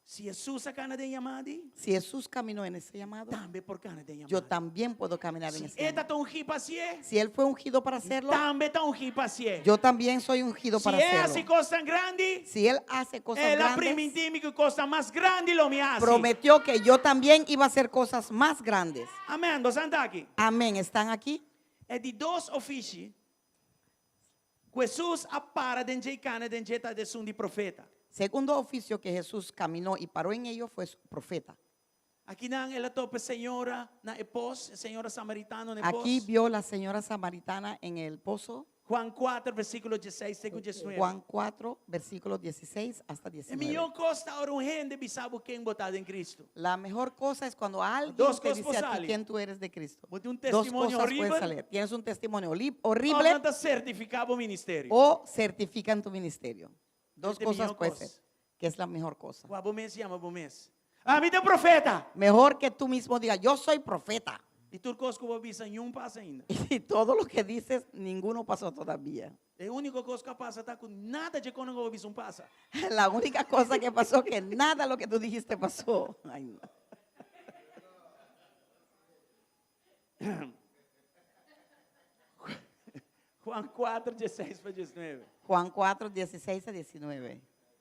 S1: Si Jesús acana de llamadi,
S5: Si Jesús caminó en ese llamado,
S1: también por cana de llamadi.
S5: yo también puedo caminar en
S1: Si
S5: ese
S1: esta
S5: llamado.
S1: ta ungi pasie,
S5: Si Él fue ungido para hacerlo,
S1: también ta ungi pasie.
S5: yo también soy ungido
S1: Si
S5: para
S1: es así
S5: hacerlo.
S1: cosa grande,
S5: Si Él hace cosas
S1: es la
S5: grandes,
S1: primitivi que cosa más grande lo me hace.
S5: prometió que yo también iba a hacer cosas más grandes.
S1: Amén, vos anda aquí.
S5: Amén. ¿Están aquí?
S1: E di dos offici, Jesus appara dentro cana dentro de un di profeta.
S5: Segundo oficio que Jesús caminó y paró en ello fue profeta.
S1: Aquí nang ela tope señora na epos, señora samaritano na epos.
S5: Aquí vio la señora samaritana en el pozo,
S1: Juan 4, versículo 16, segundo 19.
S5: Juan 4, versículos 16 hasta
S1: E
S5: 19.
S1: melhor costa ora um gente bisabo quem botado em Cristo.
S5: La mejor cosa es cuando alguien
S1: Dos
S5: te
S1: cosas
S5: dice a ti
S1: salen.
S5: quién tú eres de Cristo.
S1: Bote un
S5: Dos
S1: testimonio
S5: cosas
S1: horrible.
S5: pueden salir. Tienes un testimonio
S1: O
S5: horrible
S1: canta certificado ministerio.
S5: o certifican tu ministerio. Dos
S1: Este
S5: cosas
S1: mío
S5: puede
S1: cosa.
S5: ser, que es la mejor cosa.
S1: O abomês chama abomês. Ah, me deu profeta.
S5: Mejor que tú mismo digas, yo soy profeta.
S1: E tu coisa que eu avisa, nenhum passa ainda.
S5: Y todo lo que dices, ninguno pasó todavía.
S1: É a única coisa que passa tá com nada de quando eu aviso passa.
S5: La única cosa que pasó que nada lo que tú dijiste pasó. Ay, no.
S1: Juan 4, 16 para 19.
S5: Juan 4, 16 a 19.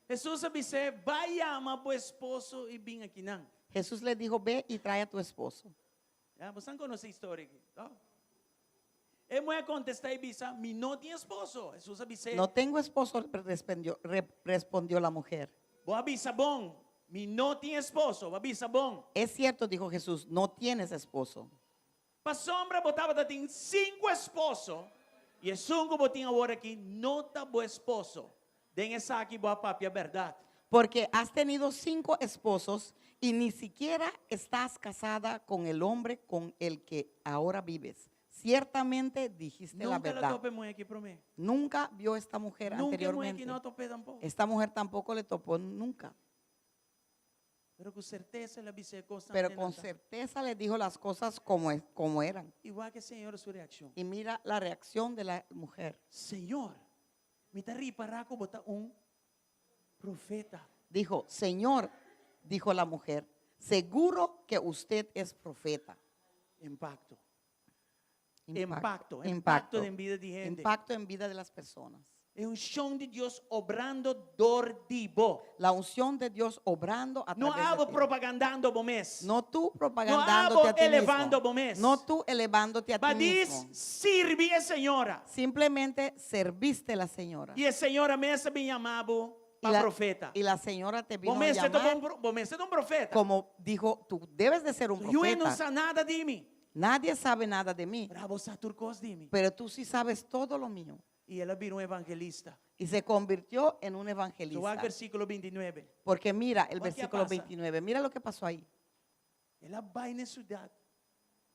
S1: Jesus disse, vai amar o esposo e vim aqui não.
S5: Jesús le dijo, ve y trae a tu esposo.
S1: Você não conhece a história aqui. Tá? Ele me contestar e disse, mi não tem esposo. Jesus disse,
S5: No tengo esposo, respondió la mujer.
S1: vou avisar bom. Mi não tem esposo. Vou avisar bom.
S5: Es cierto, dijo Jesús, no tienes esposo.
S1: Para sombra, botava da tem 5 esposos. E o 5 botinha agora aqui, não tá bom esposo. Den essa aqui, boa papi, é verdade.
S5: Porque has tenido 5 esposos y ni siquiera estás casada con el hombre con el que ahora vives. Ciertamente dijiste la
S1: Nunca la
S5: verdad.
S1: tope muito aqui para mim.
S5: Nunca vio esta mujer
S1: Nunca muito aqui
S5: anteriormente.
S1: não topei tampoco.
S5: Esta mujer tampoco le topó nunca.
S1: Pero com certeza ela disse coisa.
S5: Pero con certeza le dijo las cosas como eran.
S1: Igual que Senhor, sua reação.
S5: Y mira la reacción de la mujer.
S1: Senhor, me está riparaco botar profeta.
S5: Dijo, Señor, dijo la mujer, seguro que usted es profeta.
S1: Impacto. Impacto en vida de gente.
S5: Impacto en vida de las personas.
S1: É chão de Deus obrando dordivo.
S5: La unción de Dios obrando a
S1: Não
S5: través
S1: hago
S5: de ti.
S1: propagandando bomés.
S5: No tú
S1: No
S5: propagandándote
S1: hago
S5: a ti
S1: elevando
S5: mismo.
S1: bomés.
S5: No tú elevándote a ti
S1: Badis,
S5: mismo.
S1: sirve a senhora.
S5: Simplemente serviste a la señora.
S1: E a senhora mesmo me chamava para profeta.
S5: Y la señora te vino a
S1: Bomés é
S5: llamar
S1: um profeta.
S5: como dijo, tú debes de ser un
S1: Eu não
S5: profeta.
S1: sei nada de mim.
S5: Nadie sabe nada de mí,
S1: Para você turcos de mim.
S5: pero tú sí sabes todo lo mío.
S1: E ela virou evangelista.
S5: Y se convirtió en un
S1: Então, o
S5: evangelista.
S1: versículo 29.
S5: Porque mira el
S1: ¿Qué
S5: versículo
S1: pasa?
S5: 29, mira lo que pasó ahí.
S1: Ela vai na cidade.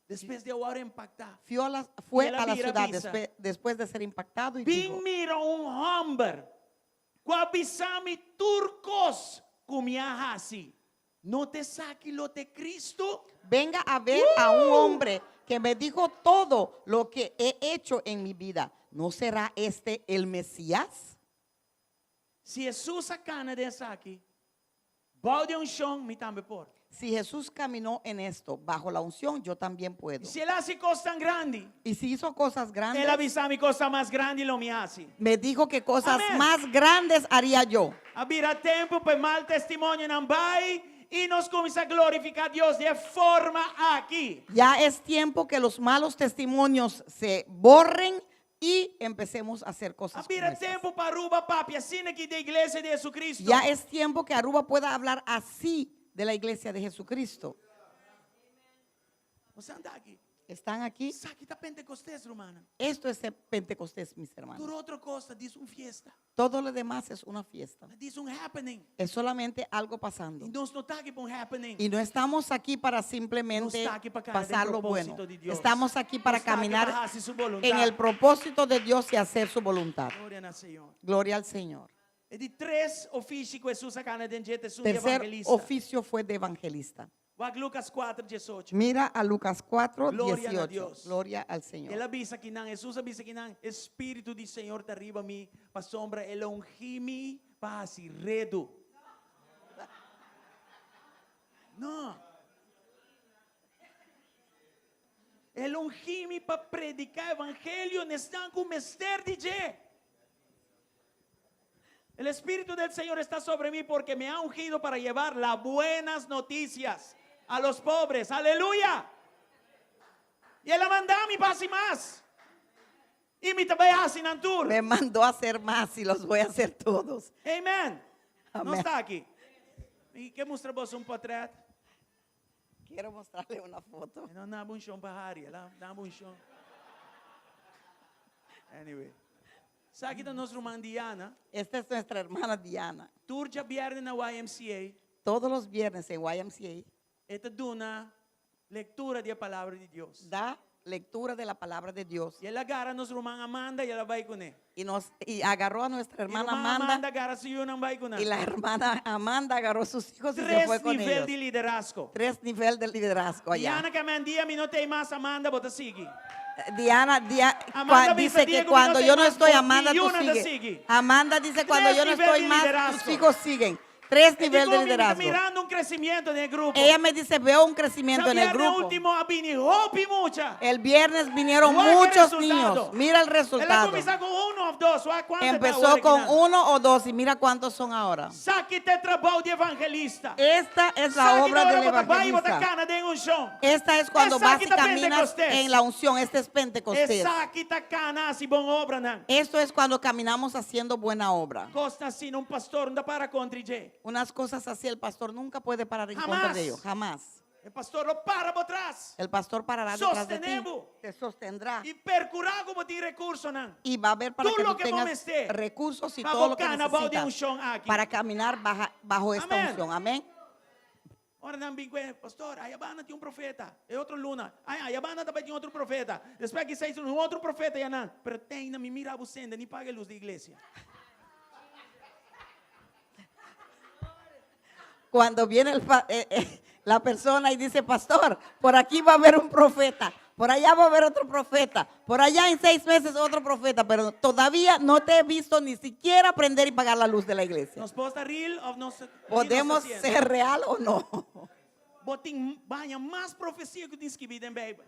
S1: Depois de hora impactar.
S5: Fue
S1: Y él
S5: a la
S1: mira,
S5: ciudad
S1: avisa.
S5: después de ser impactado y
S1: Bem
S5: dijo,
S1: mira homem. Com abisame turcos. Comia assim. Não te saque lo de Cristo.
S5: venga a ver a un hombre que me dijo todo lo que he hecho en mi vida. ¿No será este el Mesías?
S1: Se Jesus sacana dessa aqui. Balde chão, me também por.
S5: Si Jesús caminó en esto bajo la unción, yo también puedo.
S1: Se ele hace coisa tão grande.
S5: Y si hizo cosas grandes,
S1: Ele avisame coisa mais grande lo me hace.
S5: me dijo que cosas
S1: Amén.
S5: más grandes haría yo.
S1: Habirá tempo para mal testemunho não vai. E nós começamos a glorificar a Deus de forma aqui.
S5: Ya es tiempo que los malos testimonios se borren y empecemos a hacer cosas como
S1: Habirá
S5: esas.
S1: tempo para Aruba, papi, assim aqui da igreja de Jesucristo.
S5: Ya es tiempo que Aruba pueda hablar así de la iglesia de Jesucristo.
S1: Você anda aqui.
S5: ¿Están aquí?
S1: Sa kita Pentecostés, romana.
S5: Esto es el Pentecostés, mis hermanos.
S1: Tur otra cosa, dice un fiesta.
S5: Todo lo demás es una fiesta.
S1: Dice un happening.
S5: Es solamente algo pasando.
S1: Y nós não está aqui para un happening.
S5: Y no estamos aquí para simplemente
S1: No está aquí para caer
S5: pasar
S1: del
S5: lo bueno.
S1: propósito de Dios.
S5: Estamos aquí para
S1: No está aquí
S5: caminar
S1: para hacer su voluntad.
S5: en el propósito de Dios y hacer su voluntad.
S1: Gloria al Señor.
S5: Gloria al Señor.
S1: E de três ofícios que Jesus sacana dentro de Jesus
S5: Tercer
S1: evangelista.
S5: oficio fue de evangelista.
S1: Vai Lucas 4:18.
S5: Mira a Lucas 4,
S1: Gloria a
S5: 18.
S1: Dios.
S5: Gloria al Señor.
S1: Ele avisa que não, Jesus avisa que não, Espírito do Senhor está arriba a mim, para sombra, ele ungi-me para se redo. Não. Ele ungi-me para predicar o evangelho, estão com mestre de Jé. El Espíritu del Señor está sobre mí porque me ha ungido para llevar las buenas noticias a los pobres. Aleluya. Y Él manda a mi paz y más. Y mi también hacen antur.
S5: Me mandó a hacer más y los voy a hacer todos.
S1: Amen. No
S5: Amén.
S1: está aquí. ¿Y qué muestra vos un portrait?
S5: Quiero mostrarle una foto.
S1: No, nada, un show para Harry. Nada, un show. Anyway. Sabe que nuestra hermana Diana,
S5: Esta es nuestra hermana Diana.
S1: turja viernes na YMCA,
S5: Todos los viernes en YMCA
S1: esta duna lectura de la palabra de Dios.
S5: da lectura de la palabra de Dios.
S1: Y ela agarra a nuestra hermana Amanda y ela va con él.
S5: Y agarró a nuestra hermana
S1: Amanda
S5: Amanda
S1: agarra a Yuna vai con
S5: y la hermana Amanda agarró a sus hijos y se
S1: Tres
S5: fue con
S1: niveles
S5: ellos.
S1: de liderazgo.
S5: 3 niveles de liderazgo allá.
S1: Diana que me andía, mi no te más Amanda, bota sigue.
S5: Diana
S1: Amanda
S5: dice que
S1: Diego,
S5: cuando
S1: no
S5: yo
S1: te
S5: no
S1: más
S5: estoy,
S1: por
S5: Amanda,
S1: ni
S5: tú
S1: una te
S5: sigue.
S1: sigue.
S5: Amanda dice cuando yo no
S1: niveles
S5: estoy
S1: de
S5: más,
S1: liderazgo.
S5: tus hijos siguen. 3 niveles de liderazgo.
S1: Mirando un crecimiento en el grupo.
S5: Ella me dice, veo un crecimiento en el
S1: Sabía de
S5: grupo.
S1: último a Bini Hopi mucha.
S5: El viernes vinieron
S1: Guau, qué
S5: muchos
S1: resultado.
S5: niños. Mira el
S1: Ela
S5: resultado.
S1: comienza con uno o dos. ¿Cuánto
S5: Empezó con 1 o 2 y mira cuántos son ahora.
S1: Saque tetrabaud de evangelista.
S5: Esta es la obra del evangelista.
S1: Cana de un show.
S5: Esta es cuando
S1: Esa
S5: vas y
S1: quita
S5: caminas
S1: Pentecostés.
S5: en la unción. Este es Pentecostés.
S1: Esa quita cana si bon obra nan.
S5: Esto es cuando caminamos haciendo buena obra.
S1: Costa assim, un pastor não dá para contra J.
S5: Unas cosas así el pastor nunca puede parar en
S1: Jamás.
S5: contra de ellos. Jamás.
S1: El pastor lo para por atrás.
S5: El pastor parará detrás de ti.
S1: Sostenemos.
S5: Te sostendrá.
S1: Y percurar como ti recurso nan.
S5: Y va a ver para
S1: Tú
S5: que
S1: lo
S5: tú
S1: que
S5: tengas
S1: comeste.
S5: recursos y
S1: Pa
S5: todo lo que
S1: bocana, bau de
S5: necesitas
S1: unción aquí.
S5: para caminar bajo esta
S1: Amén.
S5: unción. Amén.
S1: Ora não bingue, pastor, a Yabana tinha profeta, é outro luna. A Yabana também tinha outro profeta. Depois que sai um outro profeta, ya não. Pero tem na me mira abusenda, ni paga a luz da igreja.
S5: Cuando viene la persona y dice, pastor, por aquí va a haber un profeta, por allá va a haber otro profeta, por allá en 6 meses otro profeta, pero todavía no te he visto ni siquiera prender y pagar la luz de la iglesia.
S1: Nós posta real ou nós
S5: ¿Podemos ser real o no?
S1: Botem banha mais profecia que tem escrito em Bíblia.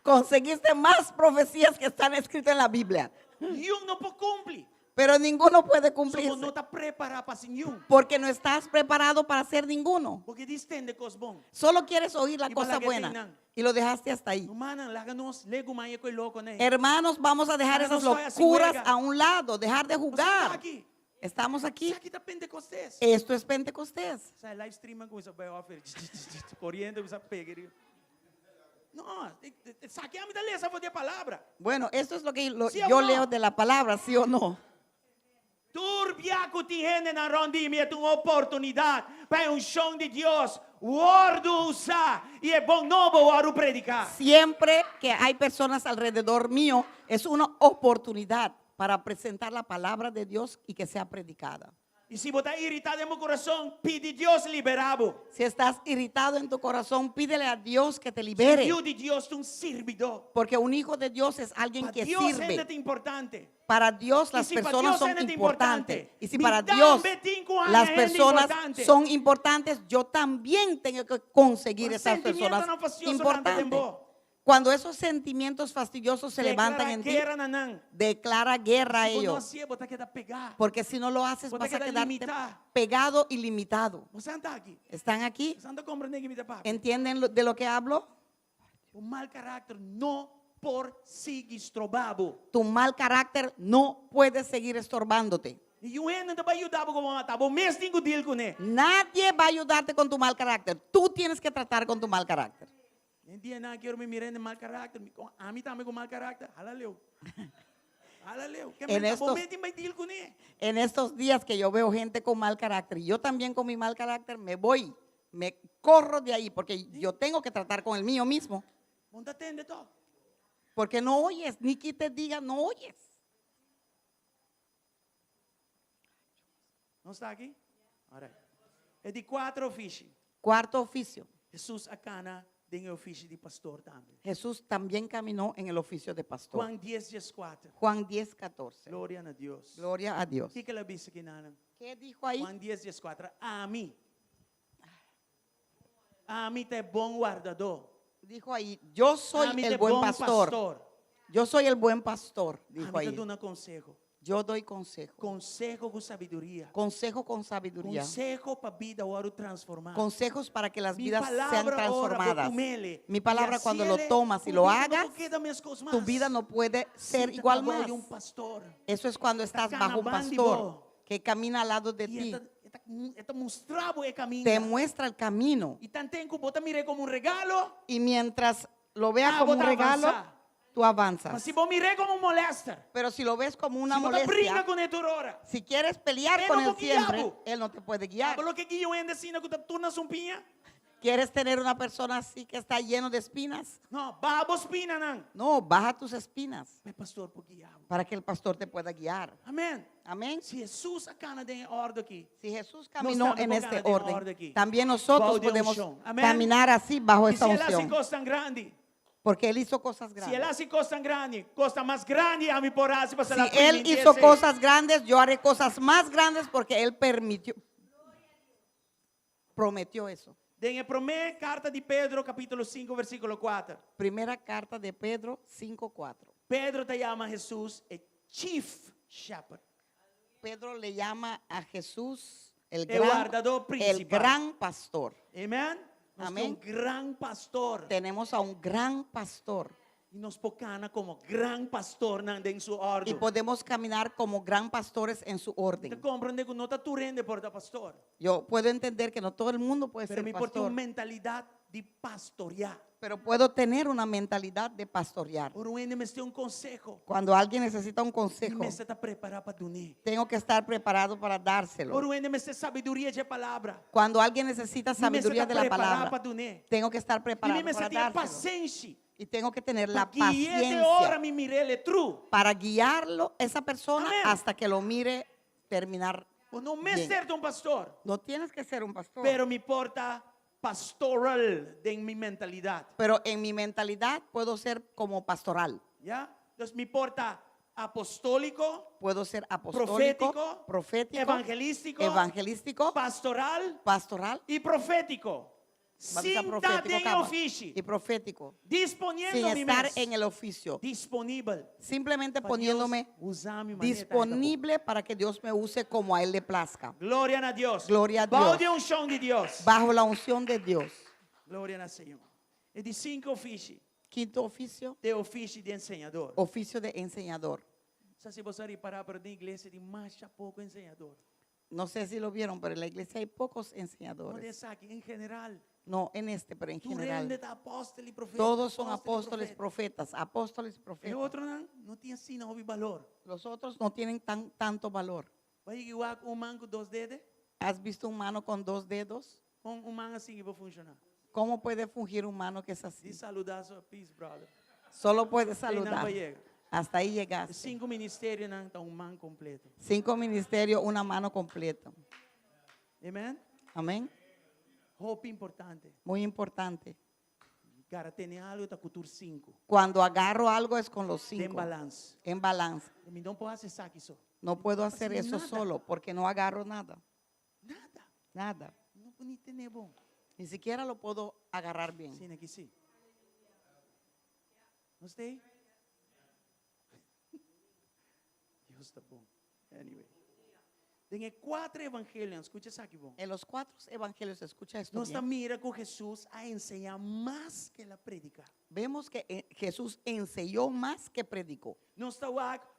S5: Conseguiste más profecías que están escritas en la Biblia,
S1: E não pode cumprir.
S5: pero ninguno puede
S1: Somos
S5: cumplirse
S1: não está preparado para nenhum.
S5: porque no estás preparado para hacer ninguno.
S1: Porque distende cos bom.
S5: Solo quieres oír la
S1: Y
S5: cosa
S1: para que
S5: buena
S1: tengan.
S5: y lo dejaste hasta ahí.
S1: Humana, larga-nos, lego maia coi louco, né?
S5: Hermanos, vamos a dejar
S1: Ahora
S5: esas
S1: no soy así,
S5: locuras
S1: juega.
S5: a un lado, dejar de
S1: Você está
S5: jugar.
S1: aqui.
S5: Estamos aquí.
S1: Isso aqui está Pentecostés.
S5: Esto es Pentecostés.
S1: Sai live stream com isso, vai offer, corriendo, você pega. Não, saqueamos da lei, essa foi a palavra.
S5: Bueno, esto es lo que
S1: ¿Sí o
S5: yo
S1: no?
S5: leo de la palabra, ¿sí o no?
S1: Turbiaco ti rende na rondimi é uma oportunidade para um chão de Deus. O ordo usar e é bom novo o ordo predicar.
S5: Siempre que hay personas alrededor mío, es una oportunidad para presentar la palabra de Dios y que sea predicada.
S1: E se você está irritado no coração, pede Deus liberado.
S5: Si estás irritado en tu corazón, pídele a Dios que te
S1: Se
S5: libere.
S1: Filho de Deus é um servidor.
S5: Porque un hijo de Dios es alguien
S1: Para
S5: que
S1: Deus
S5: sirve.
S1: é importante.
S5: Para Dios las
S1: si para
S5: personas
S1: Dios
S5: son
S1: es
S5: importantes.
S1: importante,
S5: Y si
S1: mi
S5: para
S1: dan
S5: Dios
S1: betín con
S5: las
S1: gente
S5: personas
S1: importante.
S5: son importantes, yo también tengo que conseguir
S1: Los
S5: esas
S1: sentimientos
S5: personas
S1: no fastidiosos
S5: importantes.
S1: delante de vos.
S5: Cuando esos sentimientos fastidiosos se levantan en ti,
S1: Guerra, nanán.
S5: declara guerra a
S1: Se você não
S5: ellos.
S1: assim, você queda pegar.
S5: Porque si no lo haces,
S1: Vos te
S5: vas a
S1: quedas
S5: quedarte
S1: limitado.
S5: pegado y limitado.
S1: Você não está aqui.
S5: ¿Están aquí?
S1: Você não está compreendendo que me está
S5: ¿Entienden de lo que hablo?
S1: O mal carácter não por si estrobado.
S5: Tu mal carácter no puede seguir estorbándote.
S1: E o eno não vai ajudar como matar. O mês tem que deal com ele.
S5: Nadie va a ayudarte con tu mal carácter. Tú tienes que tratar con tu mal carácter.
S1: Hindi na quiero me miren de mal carácter. A mí también con mal carácter. Halaleo. Halaleo. Que
S5: En
S1: me
S5: estos-
S1: may deal con él.
S5: En estos días que yo veo gente con mal carácter y yo también con mi mal carácter, me voy, me corro de ahí porque yo tengo que tratar con el mío mismo.
S1: Montate de todo.
S5: Porque no oyes, ni que te diga, no oyes.
S1: ¿No está aquí? Ahora. Es de 4 ofícios.
S5: Cuarto oficio.
S1: Jesus acana den ofício de pastor também.
S5: Jesús también caminó en el oficio de pastor.
S1: Juan 10:4.
S5: Juan 10:14.
S1: Glória a Deus.
S5: Gloria a Dios.
S1: O que ela disse aqui, Nana?
S5: ¿Qué dijo ahí?
S1: Juan 10:4. A mim te bom guardador.
S5: Dijo ahí, yo soy
S1: A mí
S5: el
S1: te
S5: buen
S1: bom
S5: pastor. Yo soy el buen pastor,
S1: A
S5: dijo
S1: mí te
S5: ahí.
S1: dou um consejo.
S5: Yo doy consejo.
S1: Consejo com sabedoria.
S5: Consejo con sabiduría.
S1: Consejo para a vida agora transformar.
S5: Consejos para que las
S1: Mi
S5: vidas sean
S1: palabra ora, vou
S5: transformadas.
S1: comele.
S5: Mi palabra
S1: E
S5: cuando
S1: assim
S5: lo
S1: ele,
S5: tomas y
S1: tu
S5: lo
S1: vida
S5: hagas,
S1: não queda minhas coisas
S5: tu
S1: mais.
S5: vida no puede ser
S1: Sinta
S5: igual
S1: que
S5: más.
S1: de um pastor.
S5: Eso es cuando estás
S1: Está
S5: bajo un
S1: canabandi
S5: pastor
S1: bo.
S5: que camina al lado de
S1: E
S5: ti,
S1: esta mostrava o caminho.
S5: te muestra el camino.
S1: E tanto que bota mire como um regalo,
S5: Y mientras lo veas
S1: Ah,
S5: como un
S1: vos te
S5: regalo,
S1: avanzás.
S5: tú avanzas.
S1: mas se vos mire como um molesta,
S5: Pero si lo ves como una
S1: se bota briga
S5: molestia,
S1: com ele toda hora.
S5: si quieres pelear
S1: Él
S5: con
S1: no
S5: él
S1: te
S5: siempre,
S1: guiaba.
S5: él no te puede guiar.
S1: Hablo que guio ainda assim, que tu turna sumpinha.
S5: ¿Quieres tener una persona así que está lleno de espinas?
S1: Não, babo espina não.
S5: No, baja tus espinas
S1: Mas pastor, por guiabo.
S5: para que el pastor te pueda guiar.
S1: Amém.
S5: Amén.
S1: Se Jesus acana de ordem aqui.
S5: Si Jesús caminó
S1: estamos
S5: en este
S1: colocando en orden
S5: orden,
S1: aquí.
S5: también nosotros
S1: Bajo de
S5: podemos
S1: unción. Amén.
S5: caminar así bajo
S1: E
S5: esta
S1: se ele hace
S5: unción.
S1: coisa tão grande,
S5: Porque Él hizo cosas
S1: se ele
S5: grandes.
S1: hace coisa tão grande, coisa mais grande a me porá se passar
S5: Si Él hizo cosas grandes, yo haré cosas más grandes porque Él prometió eso.
S1: Den a primeira carta de Pedro, capítulo 5, versículo 4.
S5: Primera carta de Pedro 5:4.
S1: Pedro te chama a Jesus o Chief Shepherd.
S5: Pedro le llama a Jesús el
S1: guardador
S5: el
S1: principal.
S5: gran pastor.
S1: Amém? Nós
S5: Amém.
S1: temos um gran pastor.
S5: Tenemos a un gran pastor
S1: E nos pocana como gran pastor em sua
S5: y
S1: ordem.
S5: podemos caminar como gran pastores en su
S1: Te
S5: orden.
S1: compreende que não está tu rende por dar pastor.
S5: Yo puedo entender que no todo el mundo puede
S1: Pero
S5: ser
S1: me importa uma
S5: pastor,
S1: mentalidade de pastorear.
S5: pero puedo tener una mentalidad de pastorear.
S1: Por um me tem um consejo.
S5: Cuando alguien necesita un
S1: E
S5: consejo,
S1: me está preparado para unir.
S5: tengo que estar preparado para
S1: Por
S5: dárselo.
S1: um me tem sabedoria de palavra.
S5: Cuando alguien necesita
S1: E me
S5: sabiduría
S1: está
S5: de la
S1: preparado
S5: palabra,
S1: para unir.
S5: tengo que estar
S1: E
S5: preparado
S1: me
S5: para
S1: está
S5: dárselo.
S1: paciência.
S5: Y tengo que tener la
S1: Para que de hora
S5: paciencia
S1: me mirele true.
S5: para guiarlo, esa persona,
S1: Amén.
S5: hasta que lo mire terminar.
S1: Eu não me
S5: Bien.
S1: ser um pastor.
S5: No tienes que ser un pastor.
S1: Pero me importa pastoral de mi mentalidade.
S5: Pero en mi mentalidad puedo ser como pastoral.
S1: ¿Ya? Entonces me importa apostólico,
S5: Puedo ser apostólico, profético,
S1: evangelístico,
S5: evangelístico,
S1: pastoral
S5: pastoral,
S1: y profético.
S5: vamos a
S1: Sin
S5: profético,
S1: estar en
S5: cama,
S1: oficio,
S5: y profético,
S1: disponiendo
S5: sin
S1: mi
S5: estar
S1: mes,
S5: en el oficio,
S1: disponible.
S5: simplemente
S1: para
S5: poniéndome
S1: Dios usar mi maneta.
S5: disponible para que Dios me use como a Él le plazca,
S1: Gloria a Dios.
S5: Gloria a
S1: Bajo
S5: Dios.
S1: de unción de Dios.
S5: bajo la unción de Dios.
S1: Gloria al Señor. Es de 5 oficios.
S5: Quinto oficio,
S1: De oficio de enseñador.
S5: oficio de enseñador.
S1: O sea, si vos reparar, pero de iglesia de más poco enseñador.
S5: No sé si lo vieron, pero en la iglesia hay pocos
S1: No de
S5: enseñadores.
S1: aquí, en general.
S5: No en este, pero en
S1: Tu rende
S5: general.
S1: de apóstol y profeta.
S5: Todos son
S1: apóstol y
S5: apóstoles,
S1: profeta.
S5: profetas, apóstoles,
S1: El
S5: profetas.
S1: otro no tiene sino valor.
S5: Los otros no tienen tanto valor.
S1: Vai igual un man con 2 dedos,
S5: ¿Has visto un mano con 2 dedos?
S1: un man así que va a funcionar.
S5: ¿Cómo puede fungir un mano que es
S1: De
S5: así?
S1: saludar a peace, brother.
S5: Solo puede
S1: Aí não
S5: saludar.
S1: vai llegar.
S5: Hasta ahí llegaste.
S1: 5 ministérios, não, está un man completo.
S5: 5 ministerios, una mano completa.
S1: Amén.
S5: Amén.
S1: Hope importante.
S5: Muy importante.
S1: Cara, tiene algo está cultura 5.
S5: Cuando agarro algo es con los
S1: Tem
S5: 5.
S1: balance.
S5: En balance.
S1: Me não pode hacer saque só.
S5: No puedo hacer
S1: hacer
S5: eso
S1: nada.
S5: solo porque no agarro nada.
S1: Nada.
S5: Nada.
S1: Não pode ter bom.
S5: Ni siquiera lo puedo agarrar bien.
S1: Sim, aqui sim. Gostei? Deus está bom. Anyway. Tem 4 evangelhos. Escucha isso aqui, bom.
S5: En los 4 evangelios, escucha esto
S1: Nos
S5: bien.
S1: mira com Jesus a enseñar más que la predica.
S5: Vemos que Jesús enseñó más que predicó.
S1: Nos está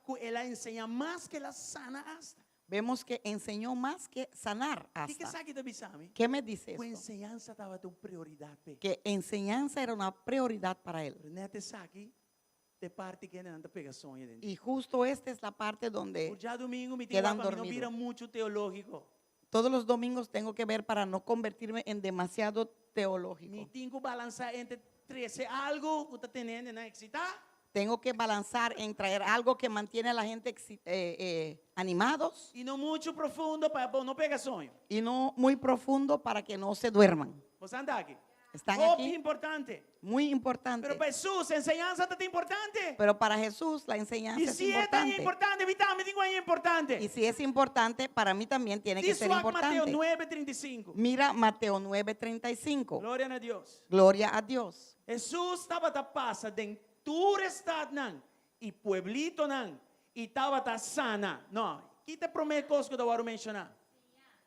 S1: com ela enseña más que la sana hasta.
S5: vemos que enseñó más que sanar
S1: Di che
S5: hasta.
S1: sa che devi sami?
S5: ¿Qué me dice
S1: Quella
S5: esto?
S1: insegnanza stava tu priorità pe.
S5: Que enseñanza era una prioridad para él.
S1: Renate sa che te parti che ne anda pega sogno dentro.
S5: Y justo esta es la parte donde
S1: Ya domingo mi
S5: quedan
S1: tiwa pa mi no
S5: dormidos.
S1: vira mucho teológico.
S5: todos los domingos tengo que ver para no convertirme en demasiado
S1: Mi
S5: teológico.
S1: tengo balanza entre 13 algo que está teniendo na excita
S5: Tengo que balanzar en traer algo que mantiene a la gente animados
S1: y no mucho profundo para no pegar sueño.
S5: y no muy profundo para que no se duerman.
S1: Vos anda aquí.
S5: Están
S1: Hope
S5: aquí.
S1: importante.
S5: Muy importante.
S1: Pero para Jesús, enseñanza está importante.
S5: Pero para Jesús la enseñanza
S1: Y
S5: es
S1: si es tan
S5: importante.
S1: importante, vitame digo es importante.
S5: Y si es importante, para mí también tiene que
S1: Dice
S5: ser
S1: Mateo
S5: importante.
S1: 9:35.
S5: Mira Mateo 9:35.
S1: Gloria a Dios.
S5: Gloria a Dios.
S1: Jesús estaba pasa de tu estado nan y pueblito nan y estaba sana. No, ¿qué te prometo cosas que te voy a mencionar?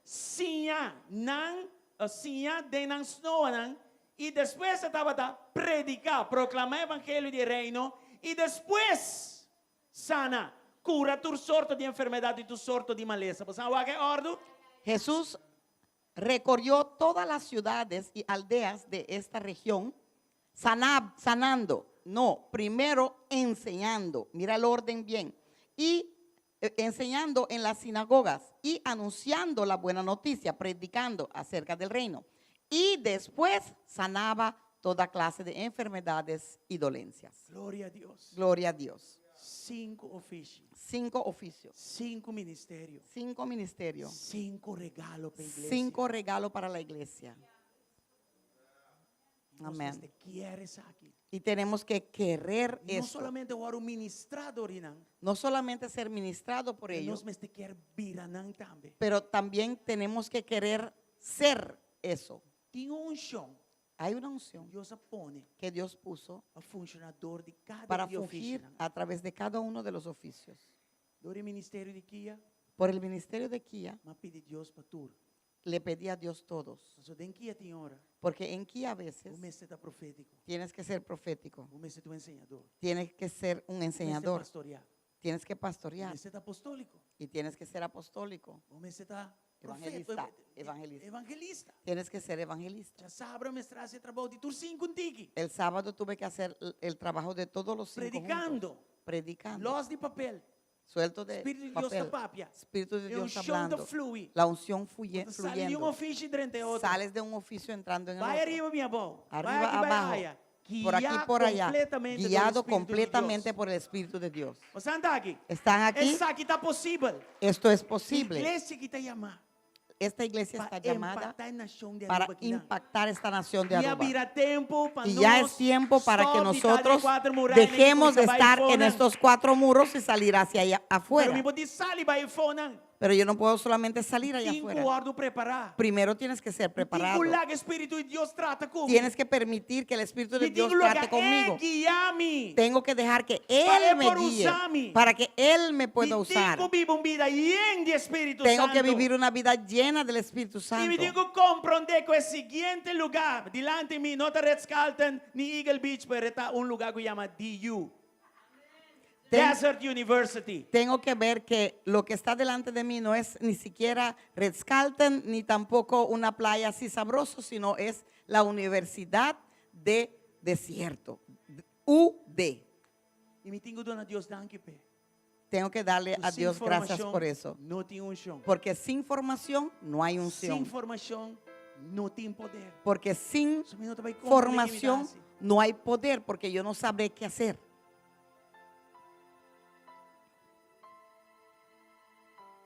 S1: Sinha nan, sinha de nan snow nan y después estaba predicar, proclamar el evangelio de reino y después sana, cura tu sorto de enfermedad y tu sorto de maleza. ¿Pues sabes qué orden?
S5: Jesús recorrió todas las ciudades y aldeas de esta región, sanando. No, primero enseñando. Mira el orden bien. Y enseñando en las sinagogas y anunciando la buena noticia, predicando acerca del reino. Y después sanaba toda clase de enfermedades y dolencias.
S1: Gloria a Dios.
S5: Gloria a Dios.
S1: 5 oficios,
S5: 5 oficios,
S1: 5 ministerios,
S5: 5 ministerios,
S1: 5 regalos para la iglesia.
S5: 5 regalos para la iglesia. Amén.
S1: Te quieres aquí.
S5: Y tenemos que querer
S1: Y no
S5: esto.
S1: solamente oro ministrador inan,
S5: No solamente ser ministrado por
S1: pero
S5: ellos,
S1: nos te quer viranan también.
S5: pero también tenemos que querer ser eso.
S1: Tengo un show.
S5: Hay una unción
S1: Dios pone
S5: que Dios puso
S1: a funcionador de cada
S5: para
S1: día
S5: fungir
S1: oficio.
S5: a través de cada uno de los oficios.
S1: Dore ministerio de Kia,
S5: Por el ministerio de Kia,
S1: ma pide Dios para tú.
S5: le pedí a Dios todos.
S1: So den Kia tiene hora.
S5: Porque en Kia a veces
S1: Un mes está profético.
S5: tienes que ser profético,
S1: Un mes tu enseñador.
S5: tienes que ser un
S1: Un mes
S5: enseñador,
S1: pastorear.
S5: tienes que
S1: Un
S5: pastorear
S1: mes está apostólico.
S5: y tienes que ser apostólico.
S1: Un mes está
S5: Evangelista, evangelista.
S1: Evangelista.
S5: Tienes que ser evangelista.
S1: Ya sabrá mestrar ese trabajo de tus 5 tiki.
S5: El sábado tuve que hacer el trabajo de todos los 5
S1: Predicando.
S5: juntos. Predicando.
S1: Los de papel.
S5: Suelto de
S1: Espíritu de Dios
S5: papel.
S1: tapapia.
S5: Espíritu de
S1: E un
S5: Dios
S1: show da
S5: hablando.
S1: flui.
S5: La unción
S1: Sale de un
S5: fluyendo.
S1: oficio durante otro.
S5: Sales de un oficio entrando en el
S1: Vai
S5: otro.
S1: arriba, minha avó. Vai
S5: Arriba,
S1: aqui, vai
S5: abajo.
S1: allá.
S5: Por aquí,
S1: Guiar
S5: por allá.
S1: completamente do
S5: Guiado
S1: Espíritu de
S5: completamente
S1: Dios.
S5: por el Espíritu de Dios.
S1: Você anda aqui.
S5: Están aquí.
S1: Essa aqui está possível.
S5: Esto es posible.
S1: Igreja que está chamada
S5: Esta iglesia está
S1: para
S5: llamada
S1: impactar a nação de
S5: para
S1: Aruba aqui, não.
S5: impactar esta nación de
S1: Ya
S5: Aruba.
S1: virá tiempo para
S5: Y ya es tiempo para que nosotros dejemos de estar en estos 4 muros y salir hacia allá
S1: Pero
S5: afuera.
S1: me pode sair para fora.
S5: Pero yo no puedo solamente salir allá
S1: Cinco
S5: afuera.
S1: guardo preparar.
S5: Primero tienes que ser preparado.
S1: Tengo lá que o Espírito de Deus trata comigo.
S5: Tienes que permitir que el Espíritu de
S1: E
S5: Dios
S1: tengo lugar
S5: trate conmigo.
S1: guiar-me.
S5: Tengo que dejar que
S1: Para
S5: Él me
S1: por
S5: guíe,
S1: usarme.
S5: para que Él me pueda
S1: E
S5: usar.
S1: tengo viver uma vida llena de Espírito
S5: Tengo
S1: Santo.
S5: que vivir una vida llena del Espíritu
S1: E me
S5: Santo.
S1: digo compreender que o seguinte lugar, delante de mim, não está Ritz-Carlton, ni Eagle Beach, pero está um lugar que se chama DU. Desert University.
S5: Tengo que ver que lo que está delante de mí no es ni siquiera Ritz-Carlton, ni tampoco una playa así sabroso, sino es la Universidad de Desierto, UD.
S1: E me tengo dando a Deus danke, pe.
S5: Tengo que darle a
S1: Sin
S5: Dios gracias
S1: formação,
S5: por eso.
S1: Não tem unção.
S5: Porque sin formación no hay
S1: Sem
S5: unción.
S1: formação, não tem poder.
S5: Porque sin
S1: Isso não vai
S5: formación no hay poder, porque yo no sabré qué hacer.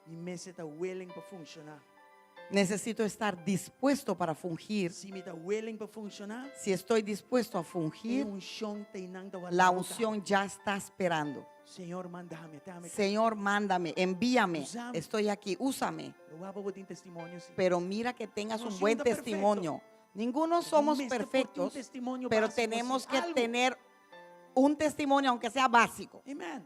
S1: E me está willing para funcionar.
S5: Necesito estar dispuesto para fungir.
S1: Se me está willing para funcionar,
S5: Si estoy dispuesto a
S1: e
S5: fungir,
S1: unção tem nada a
S5: la unción ya está esperando.
S1: Senhor, manda-me, dá-me.
S5: Señor, mándame, envíame.
S1: Úsame.
S5: Estoy aquí, úsame.
S1: Eu vou ter testemunho, sim.
S5: Pero mira que tengas
S1: No
S5: un
S1: soy
S5: buen
S1: nada perfecto.
S5: testimonio. Ninguno somos
S1: Mestre, por ti
S5: perfectos,
S1: testemunho
S5: pero
S1: básico,
S5: tenemos
S1: sim,
S5: que
S1: algo.
S5: tener un testimonio, aunque sea básico.
S1: Amém.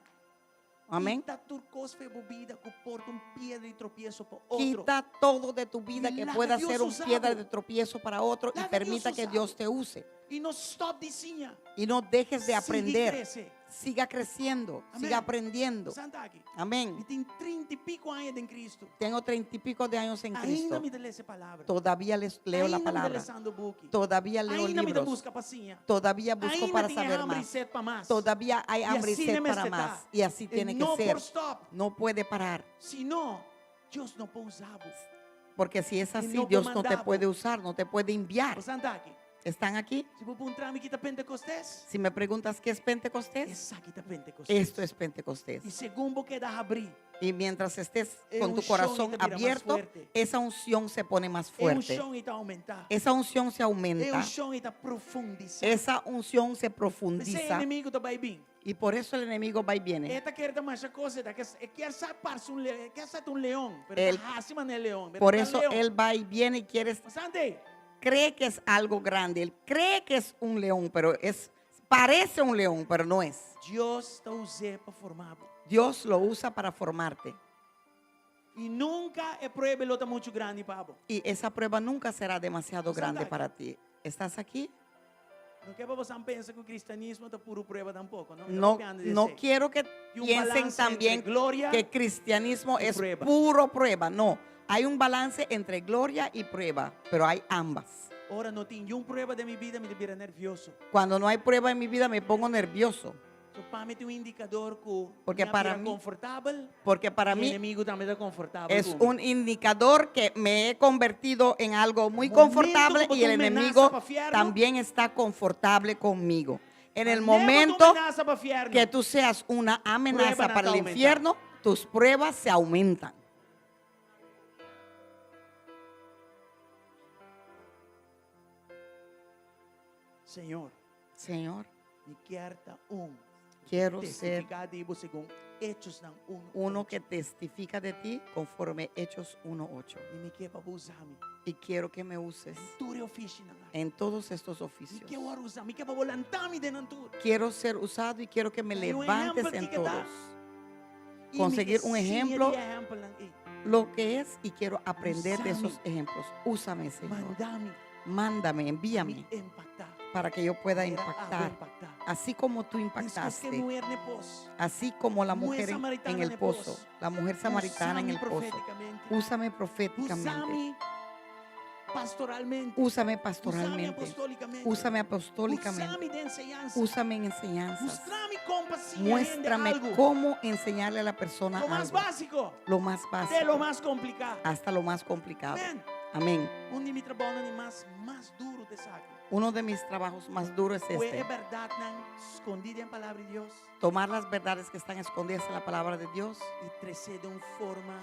S5: Amén.
S1: Quita tu cosa bebida que porta piedra de tropiezo para otro.
S5: Quita todo de tu vida
S1: Y
S5: que
S1: la
S5: pueda
S1: Dios
S5: ser un
S1: usado.
S5: piedra de tropiezo para otro y
S1: La
S5: permita
S1: Dios
S5: que
S1: usado.
S5: Dios te use.
S1: E não stop de sinha.
S5: y no dejes de
S1: Sigue
S5: aprender.
S1: crescer.
S5: Siga creciendo,
S1: Amén.
S5: siga aprendiendo.
S1: Santa aqui.
S5: Amén.
S1: E tem 30 e pico anos em Cristo.
S5: Tengo 30 y pico de años en
S1: Ainda
S5: Cristo.
S1: me lê essa palavra.
S5: Todavía leo la
S1: Ainda me
S5: palabra.
S1: lê book.
S5: Todavía leo
S1: Ainda me
S5: libros.
S1: busca passinha.
S5: Todavía busco
S1: Ainda
S5: para
S1: tem
S5: saber
S1: hambre e
S5: más.
S1: sede para mais.
S5: Todavía hay
S1: Y
S5: hambre y
S1: así
S5: sed
S1: debe
S5: para
S1: estar.
S5: más. Y así tiene que
S1: No
S5: ser.
S1: por stop.
S5: No puede parar.
S1: Se não, Deus não pode usar.
S5: Porque si es así,
S1: no
S5: Dios no te
S1: comandamos.
S5: puede usar, no te puede enviar.
S1: Santa aqui.
S5: ¿Están aquí?
S1: Se vou encontrar aqui da Pentecostés,
S5: Si me preguntas qué es Pentecostés,
S1: essa aqui da Pentecostés.
S5: esto es Pentecostés.
S1: E segundo que dá abrir,
S5: Y mientras estés
S1: Es
S5: con
S1: un
S5: tu
S1: show
S5: corazón
S1: y te mira más
S5: abierto,
S1: fuerte.
S5: esa unción se pone más
S1: é
S5: fuerte.
S1: chão e está aumentar.
S5: Esa unción se
S1: É
S5: aumenta.
S1: chão e está profundizar.
S5: Esa unción se
S1: Esse
S5: profundiza.
S1: inimigo do vai vir.
S5: Y por eso el enemigo va y viene.
S1: Esta quer dar mais coisa, quer ser um leão, mas
S5: Él-
S1: está acima do leão.
S5: Por eso él va y viene y quiere,
S1: Sante,
S5: cree que es algo grande. Él cree que es un león, pero parece un león, pero no es.
S1: Deus está usando para formar.
S5: Dios lo usa para formarte.
S1: E nunca é prueba lota muito grande, Pablo.
S5: Y esa prueba nunca será demasiado
S1: Pues
S5: grande
S1: anda
S5: para ti. ¿Estás aquí?
S1: Não quer para você pensar que o cristianismo está puro prueba tampoco, não?
S5: No quiero que
S1: Y un
S5: piensen
S1: balance
S5: también
S1: entre gloria
S5: que cristianismo
S1: y
S5: es
S1: prueba.
S5: puro prueba. No, hay un balance entre gloria y prueba, pero hay ambas.
S1: Ora, não tenho prueba de minha vida, me vira nervioso.
S5: Cuando no hay prueba en mi vida me pongo nervioso,
S1: So, para mim tem indicador que
S5: Porque
S1: minha
S5: para
S1: vida
S5: mí-
S1: confortável,
S5: porque para
S1: o
S5: mí
S1: inimigo também está confortável.
S5: es
S1: comigo.
S5: un indicador que me he convertido en algo muy
S1: Momento
S5: confortable
S1: como
S5: y el
S1: tú amenazas
S5: enemigo
S1: pa' fierro.
S5: también está confortable conmigo. En el
S1: Leva
S5: momento
S1: tu amenaza para fierno.
S5: que tú seas una amenaza
S1: Prueba
S5: para el
S1: aumenta.
S5: infierno, tus pruebas se aumentan.
S1: Senhor,
S5: Señor,
S1: me querta
S5: quiero ser
S1: testificativo segundo Hechos não
S5: uno que testifica de ti conforme Hechos 1:8.
S1: E me quer para usar-me.
S5: Y quiero que me uses
S1: Tudo é oficina.
S5: en todos estos
S1: Me
S5: oficios.
S1: quer usar, me quer para volantar-me dentro de tudo.
S5: Quiero ser usado y quiero que me
S1: Hay un
S5: levantes
S1: ejemplo
S5: en
S1: que dar.
S5: todos.
S1: E
S5: Conseguir
S1: me
S5: un
S1: quer
S5: ejemplo.
S1: seguir de ejemplo aí.
S5: Lo que es y quiero aprender de
S1: Úsame.
S5: esos ejemplos. Úsame, Señor.
S1: Mandar-me,
S5: Mándame,
S1: me
S5: envíame
S1: impactar.
S5: para que yo pueda
S1: Era algo
S5: impactar.
S1: impactar.
S5: Así como tú
S1: Después que
S5: impactaste.
S1: mulher ne pos,
S5: Así como la
S1: mujer
S5: mujer
S1: samaritana
S5: en el
S1: en el
S5: pozo.
S1: pozo.
S5: La mujer samaritana en el
S1: usame
S5: pozo.
S1: proféticamente.
S5: Úsame proféticamente.
S1: Usame pastoralmente.
S5: Úsame
S1: Usame
S5: pastoralmente.
S1: apostólicamente.
S5: Úsame apostólicamente.
S1: Usame de enseñanza.
S5: Úsame en enseñanzas.
S1: Mostrame compasión.
S5: Muéstrame
S1: algo.
S5: cómo enseñarle a la persona
S1: Lo más
S5: algo.
S1: básico.
S5: Lo más
S1: De lo
S5: básico
S1: más complicado.
S5: hasta lo más complicado.
S1: Amén.
S5: Amén.
S1: Un de mis trabajos más duro de saco.
S5: Uno de mis trabajos más duros es
S1: Fue
S5: este.
S1: verdad escondida en palabra de Dios
S5: Tomar las verdades que están escondidas en la palabra de Dios
S1: y traer de una forma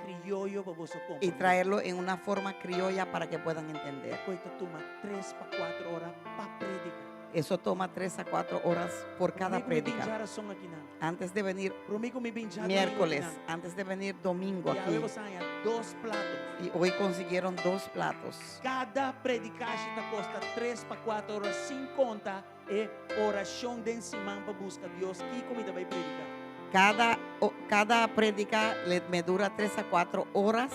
S1: criollo para vos
S5: y traerlo en una forma criolla para que puedan entender.
S1: Coito toma 3 para 4 horas para predicar.
S5: Eso toma 3 a 4 horas por cada prédica.
S1: Son aquí nada.
S5: Antes de venir
S1: Promigo me binjar
S5: miércoles, antes de venir domingo
S1: Y
S5: aquí.
S1: ahora saia 2 platos.
S5: Y hoy consiguieron 2 platos.
S1: Cada predicação te custa 3 para 4 horas sem conta e oração de semana para buscar Deus. Que comida vai predicar?
S5: Cada prédica me dura 3 a 4 horas,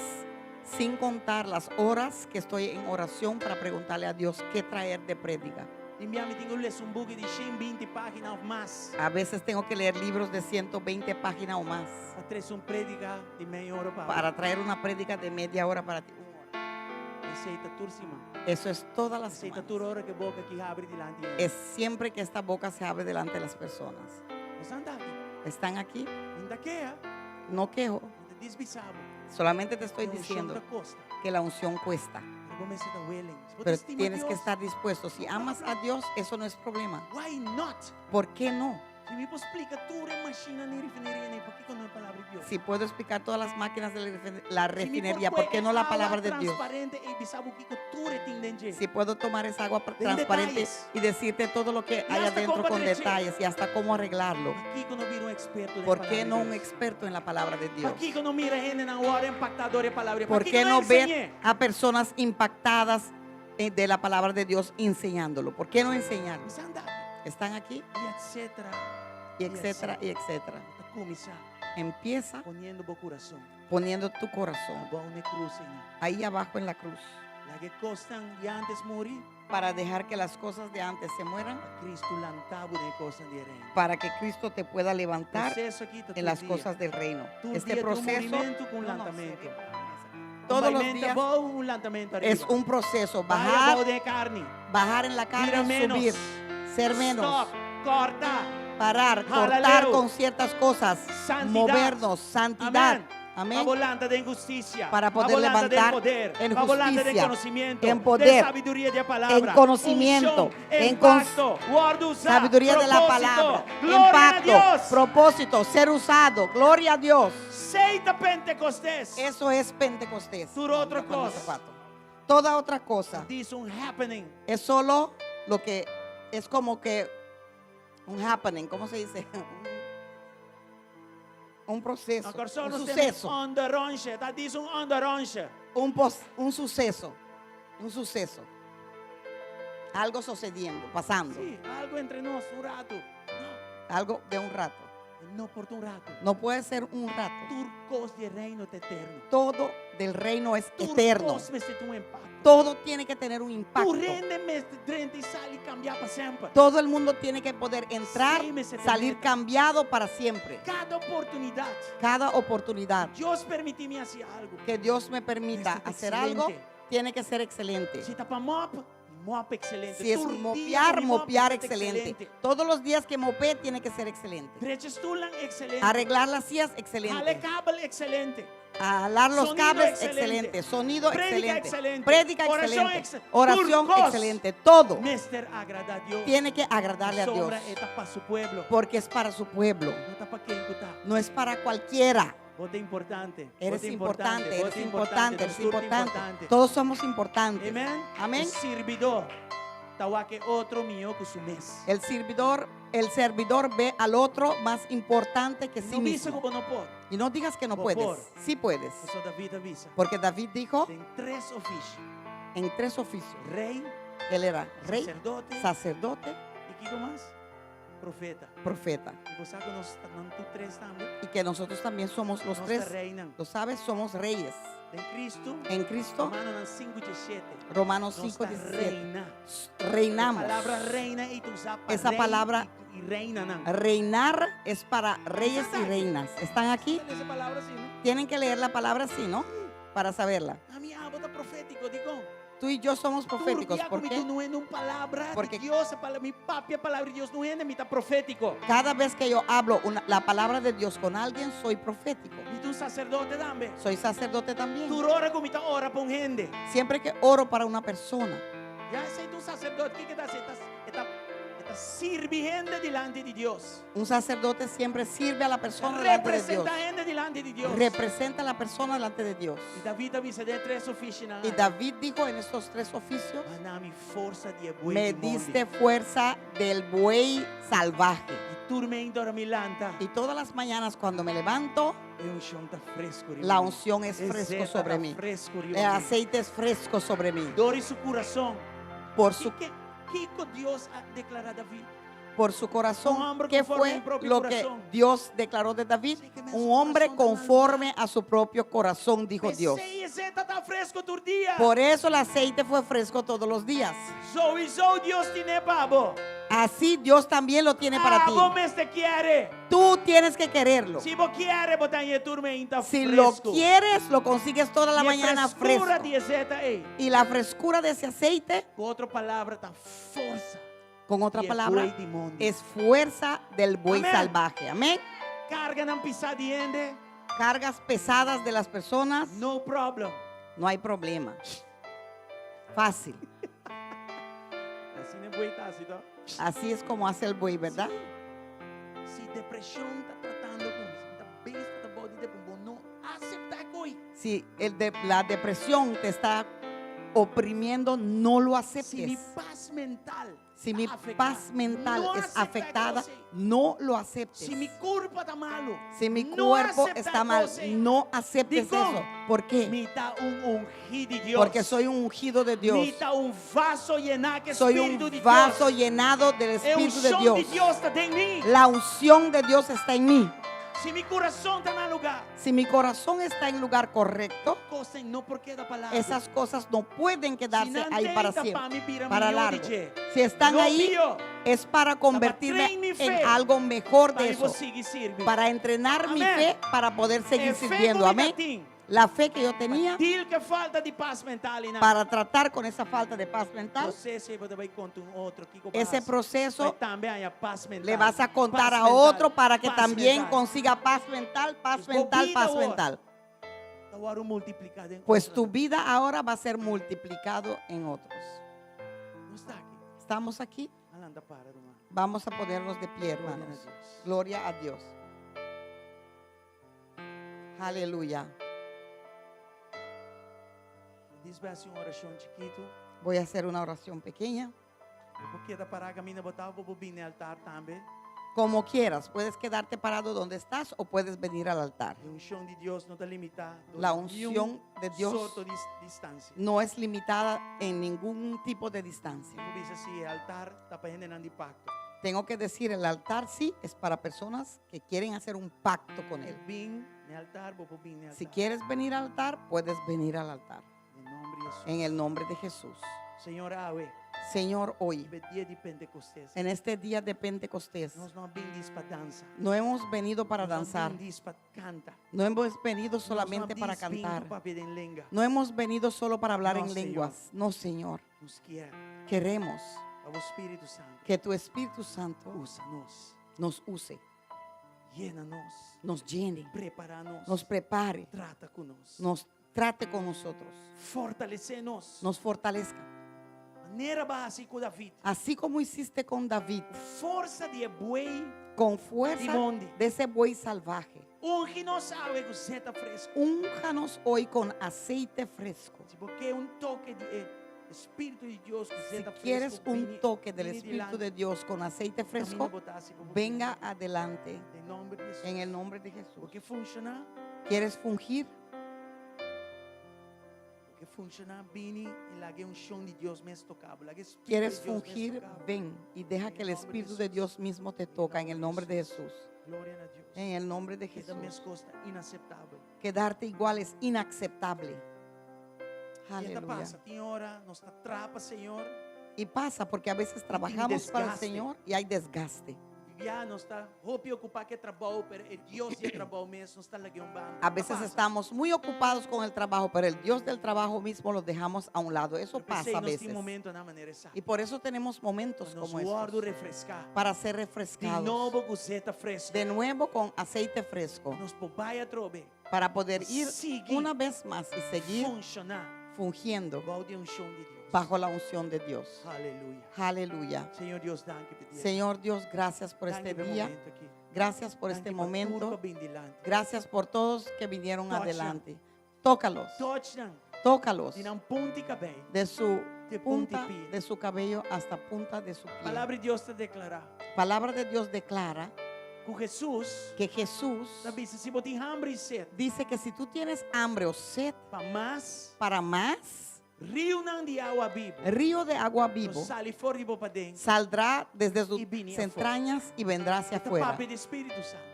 S5: sin contar las horas que estoy en oración para preguntarle a Dios qué traer de prédica.
S1: E minha amiga tenho um book de 120 páginas ou mais.
S5: A veces tengo que leer libros de 120 páginas o más
S1: Para trazer uma prédica de meia hora para
S5: para traer una prédica de media hora para ti.
S1: Aceita tudo semana.
S5: Eso es toda la
S1: Aceita
S5: semana.
S1: tudo hora que boca que abre delante de
S5: Es siempre que esta boca se abre delante de las personas.
S1: Nós anda aqui.
S5: Están aquí,
S1: Ainda quer.
S5: no quejo,
S1: Ainda desbisabo.
S5: solamente te estoy diciendo
S1: Costa.
S5: que la unción cuesta.
S1: Começa a huelen.
S5: Pero tienes que estar dispuesto. Si amas a Dios, eso no es problema.
S1: Why not?
S5: ¿Por qué no?
S1: Se me explica tudo é máquina nem refineria nem por que não é a palavra de Deus?
S5: Si puedo explicar todas las máquinas de la
S1: Se me
S5: refinería,
S1: pôr
S5: ¿por qué no la palabra de Dios?
S1: transparente e bisabo que tudo é tendente.
S5: Si puedo tomar esa agua
S1: Den
S5: transparente
S1: detalles.
S5: y decirte todo lo que hay
S1: hasta
S5: adentro
S1: cómo
S5: con
S1: leche.
S5: detalles y hasta cómo arreglarlo.
S1: Aqui quando vira um experto de
S5: ¿Por
S1: palavra
S5: qué no
S1: de
S5: un
S1: Deus?
S5: experto en la palabra de Dios?
S1: Aqui quando mira gente na hora impactadora de palavra.
S5: ¿Por
S1: Aqui
S5: qué
S1: que
S5: no ver
S1: enseñé.
S5: a personas impactadas de la palabra de Dios enseñándolo? ¿Por qué no enseñarlo?
S1: Mas anda
S5: Están aquí
S1: e etcétera.
S5: y etcétera y etcétera.
S1: A começar
S5: Empieza
S1: poniendo o coração.
S5: poniendo tu corazón
S1: Igual uma cruz, Senhor.
S5: ahí abajo en la cruz.
S1: La che costan di antes morì,
S5: para dejar que las cosas de antes se mueran,
S1: Cristo lantavo le cose di reino.
S5: para que Cristo te pueda levantar
S1: Processo aqui
S5: en las cosas del reino.
S1: Tu
S5: Este
S1: dia, tu
S5: proceso
S1: movimento con un
S5: no, no,
S1: lantamento.
S5: todos los días
S1: un lantamento arriba.
S5: es un proceso,
S1: Bajar
S5: bajar,
S1: de carne.
S5: bajar en la
S1: Mira
S5: carne,
S1: menos.
S5: subir, ser menos,
S1: Stop. Corta.
S5: parar, cortar
S1: Aleluya.
S5: con ciertas cosas,
S1: Santidad.
S5: movernos, santidad.
S1: Amén.
S5: Amén.
S1: Volante de injusticia.
S5: Para poder
S1: volante
S5: levantar
S1: del poder.
S5: en
S1: Volante de
S5: justicia,
S1: conocimiento.
S5: en
S1: De
S5: poder,
S1: sabiduría de palabra.
S5: en conocimiento,
S1: Unción,
S5: en
S1: impacto. Word usar,
S5: sabiduría de la
S1: propósito.
S5: palabra,
S1: Gloria a
S5: impacto,
S1: Dios.
S5: propósito, ser usado, gloria a Dios.
S1: Seita Pentecostés.
S5: Eso es Pentecostés.
S1: Tú otra
S5: No, con el
S1: cosa.
S5: zapato. Toda otra cosa
S1: This un happening.
S5: es solo lo que es como que un happening, ¿cómo se dice? Un proceso,
S1: Ancora
S5: un
S1: sono
S5: suceso,
S1: underronche. That is un underronche.
S5: un suceso, un suceso. Algo sucediendo, pasando,
S1: Sí, algo entre nos un rato.
S5: algo de un rato.
S1: No por un rato.
S5: No puede ser un rato.
S1: Turcos de reino eterno.
S5: Todo del reino es eterno.
S1: Turcos me siento un impacto.
S5: Todo tiene que tener un impacto.
S1: Tu rende me rende y sale y cambia para siempre.
S5: Todo el mundo tiene que poder entrar,
S1: Sí, me se
S5: salir
S1: permite.
S5: cambiado para siempre.
S1: Cada oportunidad.
S5: Cada oportunidad
S1: Dios permite hacer algo.
S5: que Dios me permita
S1: Esto es
S5: hacer
S1: excelente.
S5: algo, tiene que ser excelente.
S1: Si está para mop excelente.
S5: Si es
S1: Tu día
S5: mopear,
S1: de mop
S5: mopear
S1: es
S5: excelente. Todos los días que mopee tiene que ser excelente.
S1: Brechestulan excelente.
S5: Arreglar las sillas,
S1: Jale
S5: excelente.
S1: cable excelente.
S5: Alar los
S1: Sonido
S5: cables,
S1: excelente.
S5: excelente. Sonido,
S1: Prédica
S5: excelente.
S1: excelente.
S5: Prédica,
S1: Oración
S5: excelente.
S1: ex-
S5: Oración,
S1: turcos.
S5: excelente. Todo
S1: Mister agrada a Dios.
S5: tiene que agradarle a Dios.
S1: Sombra está para su pueblo.
S5: Porque es para su pueblo.
S1: No está para quien está.
S5: No es para cualquiera.
S1: Vote importante.
S5: Eres
S1: vote
S5: importante, eres
S1: vote
S5: importante, eres
S1: turco
S5: importante. Todos somos importantes.
S1: Amén.
S5: Amén.
S1: El servidor. Tawa que otro mío que su mes.
S5: El servidor ve al otro más importante que sí
S1: No dice
S5: mismo.
S1: como no puedo.
S5: Y no digas que no
S1: Por
S5: puedes.
S1: favor.
S5: Sí puedes.
S1: Eso David avisa.
S5: Porque David dijo
S1: En tres oficios.
S5: en tres oficios.
S1: Rey,
S5: Él era rey,
S1: sacerdote
S5: sacerdote,
S1: y ¿qué más? Profeta.
S5: profeta.
S1: Y vos sabes que tú tres también.
S5: Y que nosotros también somos los
S1: Nos
S5: tres.
S1: reinan.
S5: Lo sabes, somos reyes.
S1: En Cristo.
S5: En Cristo,
S1: Romanos 5:17.
S5: Romanos
S1: Nos
S5: 5:17.
S1: reina.
S5: Reinamos.
S1: La palabra reina y tú sabes.
S5: Esa palabra-
S1: y reinan.
S5: Reinar es para reyes y reinas. ¿Están aquí?
S1: Esa palabra sí, ¿no?
S5: Tienen que leer la palabra así, ¿no? Para saberla.
S1: A mí habla profético, digo.
S5: Tú y yo somos proféticos. ¿Por qué?
S1: Tú no es una palabra
S5: Porque-
S1: de Dios, mi propia palabra de Dios no es mitad profético.
S5: Cada vez que yo hablo la palabra de Dios con alguien, soy profético.
S1: Y tú sacerdote también.
S5: Soy sacerdote también.
S1: Tú ora como mitad ora por gente.
S5: Siempre que oro para una persona,
S1: Ya sé tú sacerdote, ¿qué estás? Estás sirviendo delante de Dios.
S5: un sacerdote siempre sirve a la persona delante de Dios.
S1: Representa gente delante de Dios.
S5: Representa a la persona delante de Dios.
S1: Y David avisa de tres oficinas.
S5: Y David dijo en estos tres oficios,
S1: Manami fuerza de buey
S5: me
S1: de mondi.
S5: diste fuerza del buey salvaje.
S1: Y tú me indormilanta.
S5: Y todas las mañanas cuando me levanto,
S1: E unción está fresco.
S5: la unción es fresco sobre mí.
S1: Fresco,
S5: El aceite es fresco sobre mí.
S1: Dori su corazón.
S5: Por
S1: ¿Y
S5: su,
S1: qué Dios ha declarado a David?
S5: por su corazón,
S1: Un hombre
S5: ¿qué
S1: conforme
S5: fue
S1: al propio
S5: lo que
S1: corazón.
S5: Dios declaró de David?
S1: Sí, que me
S5: Un
S1: su
S5: hombre
S1: corazón de
S5: conforme a su propio corazón, dijo Dios.
S1: Ese está fresco tu día.
S5: Por eso el aceite fue fresco todos los días.
S1: So Dios tiene babo.
S5: Así Dios también lo tiene para ti.
S1: Vos me te quiere.
S5: Tú tienes que quererlo.
S1: Si vos quieres, botar en turme inta
S5: Si
S1: fresco.
S5: lo quieres, lo consigues toda la mañana fresco.
S1: frescura de zeta,
S5: Y la frescura de ese aceite,
S1: con otra palabra, está fuerza.
S5: con otra
S1: Y el
S5: palabra,
S1: buey de mundo.
S5: es fuerza del buey
S1: Amén.
S5: salvaje. Amén.
S1: Carga no pisar diente.
S5: Cargas pesadas de las personas,
S1: No problem.
S5: no hay problema. Fácil.
S1: Así no es buey tácito.
S5: Así es como hace el buey, ¿verdad?
S1: Si depresión está tratando con está besta, está body de vos no acepta coi.
S5: Si la depresión te está oprimiendo, no lo
S1: Si mi
S5: aceptes.
S1: paz mental
S5: Si mi
S1: está afectada,
S5: paz mental
S1: no
S5: es
S1: acepta
S5: afectada,
S1: cosas.
S5: no lo aceptes.
S1: Si mi cuerpo está malo,
S5: Si mi
S1: no
S5: cuerpo
S1: acepta
S5: está mal,
S1: cosas.
S5: no aceptes
S1: Digo,
S5: eso. ¿Por qué?
S1: Mita un ungido de Dios.
S5: Porque soy un ungido de Dios.
S1: Mita un vaso llenar que
S5: Soy
S1: espíritu de
S5: un vaso
S1: Dios.
S5: llenado del
S1: É
S5: Espíritu de
S1: unção
S5: Dios.
S1: de Dios está en mí.
S5: La unción de Dios está en mí.
S1: Si mi corazón está en el lugar,
S5: Si mi corazón está en lugar correcto,
S1: cosas no por queda palabra.
S5: esas cosas no pueden quedarse ahí para siempre, para
S1: para
S5: largo. Si están ahí, es para convertirme en algo mejor de eso, para entrenar mi
S1: Amén.
S5: fe, para poder seguir sirviendo. Amén. La fe que yo tenía
S1: Dil que falta de paz mental.
S5: para tratar con esa falta de paz mental, ese proceso le vas a contar a otro para que también consiga paz mental, paz mental, paz mental. Pues tu vida ahora va a ser multiplicado en otros.
S1: No está aquí.
S5: ¿Estamos aquí?
S1: Alanda para, hermano.
S5: Vamos a ponernos de pie, hermanos. Gloria a Dios. Aleluya.
S1: Diz vai ser uma oração chiquito.
S5: Voy a hacer una oración pequeña.
S1: Porque da para caminho botar o bobinho no altar também.
S5: Como quieras, puedes quedarte parado donde estás o puedes venir al altar.
S1: A unção de Deus não está limitada.
S5: La unción de Dios
S1: Sorto de distância.
S5: no es limitada en ningún tipo de distancia.
S1: Como diz assim, altar está para generar impacto.
S5: Tengo que decir, el altar sí es para personas que quieren hacer un pacto con él.
S1: Vim no altar, vou bobinho no altar.
S5: Si quieres venir al altar, puedes venir al altar.
S1: Em nome de Jesus.
S5: En el nombre de Jesús.
S1: Senhor, ave,
S5: Señor, hoy,
S1: dia de Pentecostés.
S5: en este día de Pentecostés,
S1: Nós não vimos para dança.
S5: no hemos venido para danzar,
S1: Nós vimos para cantar.
S5: no hemos venido
S1: Nós
S5: solamente
S1: não
S5: para
S1: vimos
S5: cantar,
S1: para pedir em língua.
S5: no hemos venido solo para hablar
S1: No,
S5: en
S1: Señor.
S5: lenguas. No, Señor,
S1: Nos quer.
S5: queremos
S1: O Espírito Santo.
S5: que tu Espíritu Santo
S1: Usa-nos.
S5: nos use,
S1: Llena-nos.
S5: nos llene,
S1: Prepara-nos.
S5: nos prepare,
S1: Trata conosco.
S5: nos trate con nosotros,
S1: Fortalece-nos.
S5: nos fortalezca.
S1: Maneira básica David.
S5: Así como hiciste con David,
S1: Força de buey.
S5: con fuerza
S1: Timonde.
S5: de ese buey salvaje.
S1: Unge-nos, ave, com seta fresca.
S5: Únjanos hoy con aceite fresco.
S1: Se porque toque de Espírito de Deus com
S5: Si
S1: seta fresca.
S5: quieres un toque del Espíritu de Dios con aceite fresco, venga adelante
S1: Em nome de Jesus.
S5: en el nombre de Jesús.
S1: Porque funciona.
S5: ¿Quieres fungir?
S1: Porque funciona. Vini e largue unção de Deus mesmo tocável.
S5: ¿Quieres fungir? Ven y deja que el Espíritu de Dios mismo te toca en el nombre de Jesús.
S1: Glória a Deus.
S5: En el nombre de
S1: Esta minha
S5: Jesús.
S1: costa inaceptável.
S5: Quedarte igual es inaceptable.
S1: E esta
S5: Aleluya.
S1: passa, tem hora, nos atrapa, Senhor.
S5: Y pasa porque a veces trabajamos para el
S1: desgaste.
S5: Señor y hay desgaste.
S1: E já não está, vou preocupar que trabalho, pero é Deus de trabalho mesmo, não está lá guiando.
S5: A veces estamos muy ocupados con el trabajo, pero el Dios del trabajo mismo lo dejamos a un lado. Eso pasa a veces.
S1: momento na maneira exata.
S5: Y por eso tenemos momentos
S1: Nos
S5: como
S1: guardo
S5: estos
S1: refrescar.
S5: para ser
S1: De
S5: refrescados.
S1: novo guseta fresca.
S5: De nuevo con aceite fresco
S1: Nos pobai a trove.
S5: para poder ir
S1: Seguir.
S5: una vez más y seguir
S1: Funcionar.
S5: fungiendo
S1: Igual de unção de Deus.
S5: bajo la unción de Dios.
S1: Aleluia.
S5: Aleluya.
S1: Senhor Deus, danke por
S5: Señor Dios, gracias por este día. Gracias por este momento. Gracias por todos que vinieron
S1: Touch
S5: adelante. Tócalos.
S1: Touchdown.
S5: Tócalos.
S1: De não ponte cabelo.
S5: De su
S1: De
S5: punta
S1: punta y pie.
S5: de su cabello hasta punta de su pie.
S1: Palavra de Deus te declarar.
S5: Palabra de Dios declara
S1: Com Jesus,
S5: que Jesús
S1: sabe, se você tem hambre e sede,
S5: dice que si tú tienes hambre o sed
S1: para mais,
S5: para más,
S1: rio não de água viva.
S5: río de agua vivo
S1: Sale fora de para dentro.
S5: saldrá desde sus
S1: Y viene
S5: entrañas y vendrá hacia
S1: Esta
S5: afuera.
S1: papi de Espírito Santo.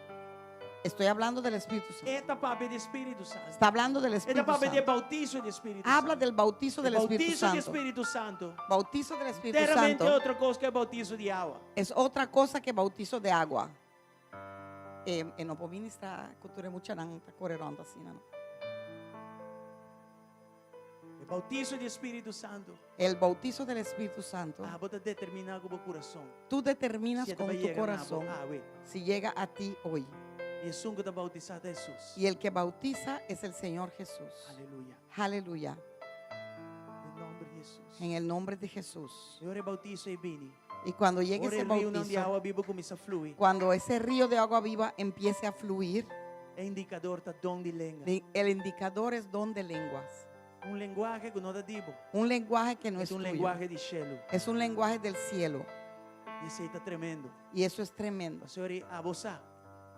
S5: Estoy hablando del Espíritu Santo.
S1: Esta papi de Espírito Santo.
S5: Está hablando del
S1: Esta
S5: Espíritu
S1: papi de
S5: Santo.
S1: bautizo de Espírito
S5: Habla
S1: Santo.
S5: del bautizo del Espíritu
S1: Bautizo de
S5: Santo.
S1: Espírito Santo.
S5: Bautizo del Espíritu
S1: Inteiramente
S5: Santo
S1: outra coisa que é bautizo de água.
S5: es otra cosa que bautizo de agua. No puedo ministrar cultura mucha nanta correrando así, no.
S1: É bautizo de Espírito Santo.
S5: El bautizo del Espíritu Santo,
S1: Bota determinar com o coração.
S5: tú determinas
S1: Se
S5: con
S1: vai
S5: tu
S1: chegar na
S5: corazón
S1: água.
S5: si llega a ti hoy.
S1: E é que está bautizado é Jesus.
S5: Y el que bautiza es el Señor Jesús.
S1: Aleluia.
S5: Aleluya.
S1: Em nome de Jesus.
S5: En el nombre de Jesús.
S1: Eu ore bautizo e vini.
S5: Y cuando llegue
S1: Ore
S5: ese
S1: rio não de
S5: bautizo,
S1: água viva começa a fluir.
S5: cuando ese río de agua viva empiece a fluir,
S1: É indicador da dom de língua.
S5: el indicador es don de lenguas.
S1: Linguagem que não dá dibo.
S5: Un lenguaje que no
S1: É
S5: es tuyo.
S1: linguagem de cielo.
S5: Es un lenguaje del cielo.
S1: E isso aí está tremendo.
S5: Y eso es tremendo.
S1: Você ore a você.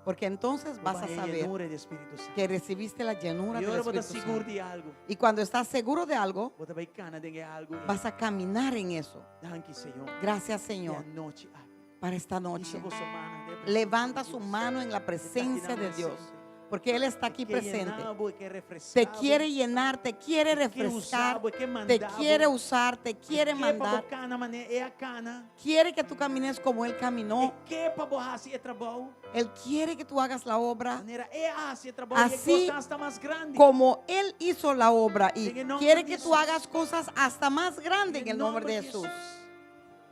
S5: Porque entonces vas a saber
S1: llenura de Espírito Santo.
S5: que recibiste la llenura
S1: E
S5: del
S1: agora você está
S5: Espíritu
S1: seguro
S5: Santo.
S1: de algo.
S5: Y cuando estás seguro de algo,
S1: Você vai cana de algo.
S5: vas a caminar en eso.
S1: Danke, Senhor.
S5: Gracias,
S1: E a
S5: Señor.
S1: noite abre.
S5: para esta noche.
S1: Isa vossa mano, né?
S5: Levanta su mano en la presencia de Dios, porque Él está aquí
S1: Que
S5: presente.
S1: llenabo y que refrescabo.
S5: Te quiere llenar, te quiere refrescar, te quiere usar, te quiere
S1: Que
S5: mandar.
S1: pabocana, mané, é a cana.
S5: Quiere que tú camines como Él caminó.
S1: E que paborrasse é trabalho.
S5: Él quiere que tú hagas la obra
S1: Maneira é assim, é trabalho.
S5: Así
S1: E a hasta más grande.
S5: como Él hizo la obra, y
S1: En el nombre
S5: quiere
S1: de
S5: que tú
S1: Jesús.
S5: hagas cosas hasta más grandes en el nombre de Jesús.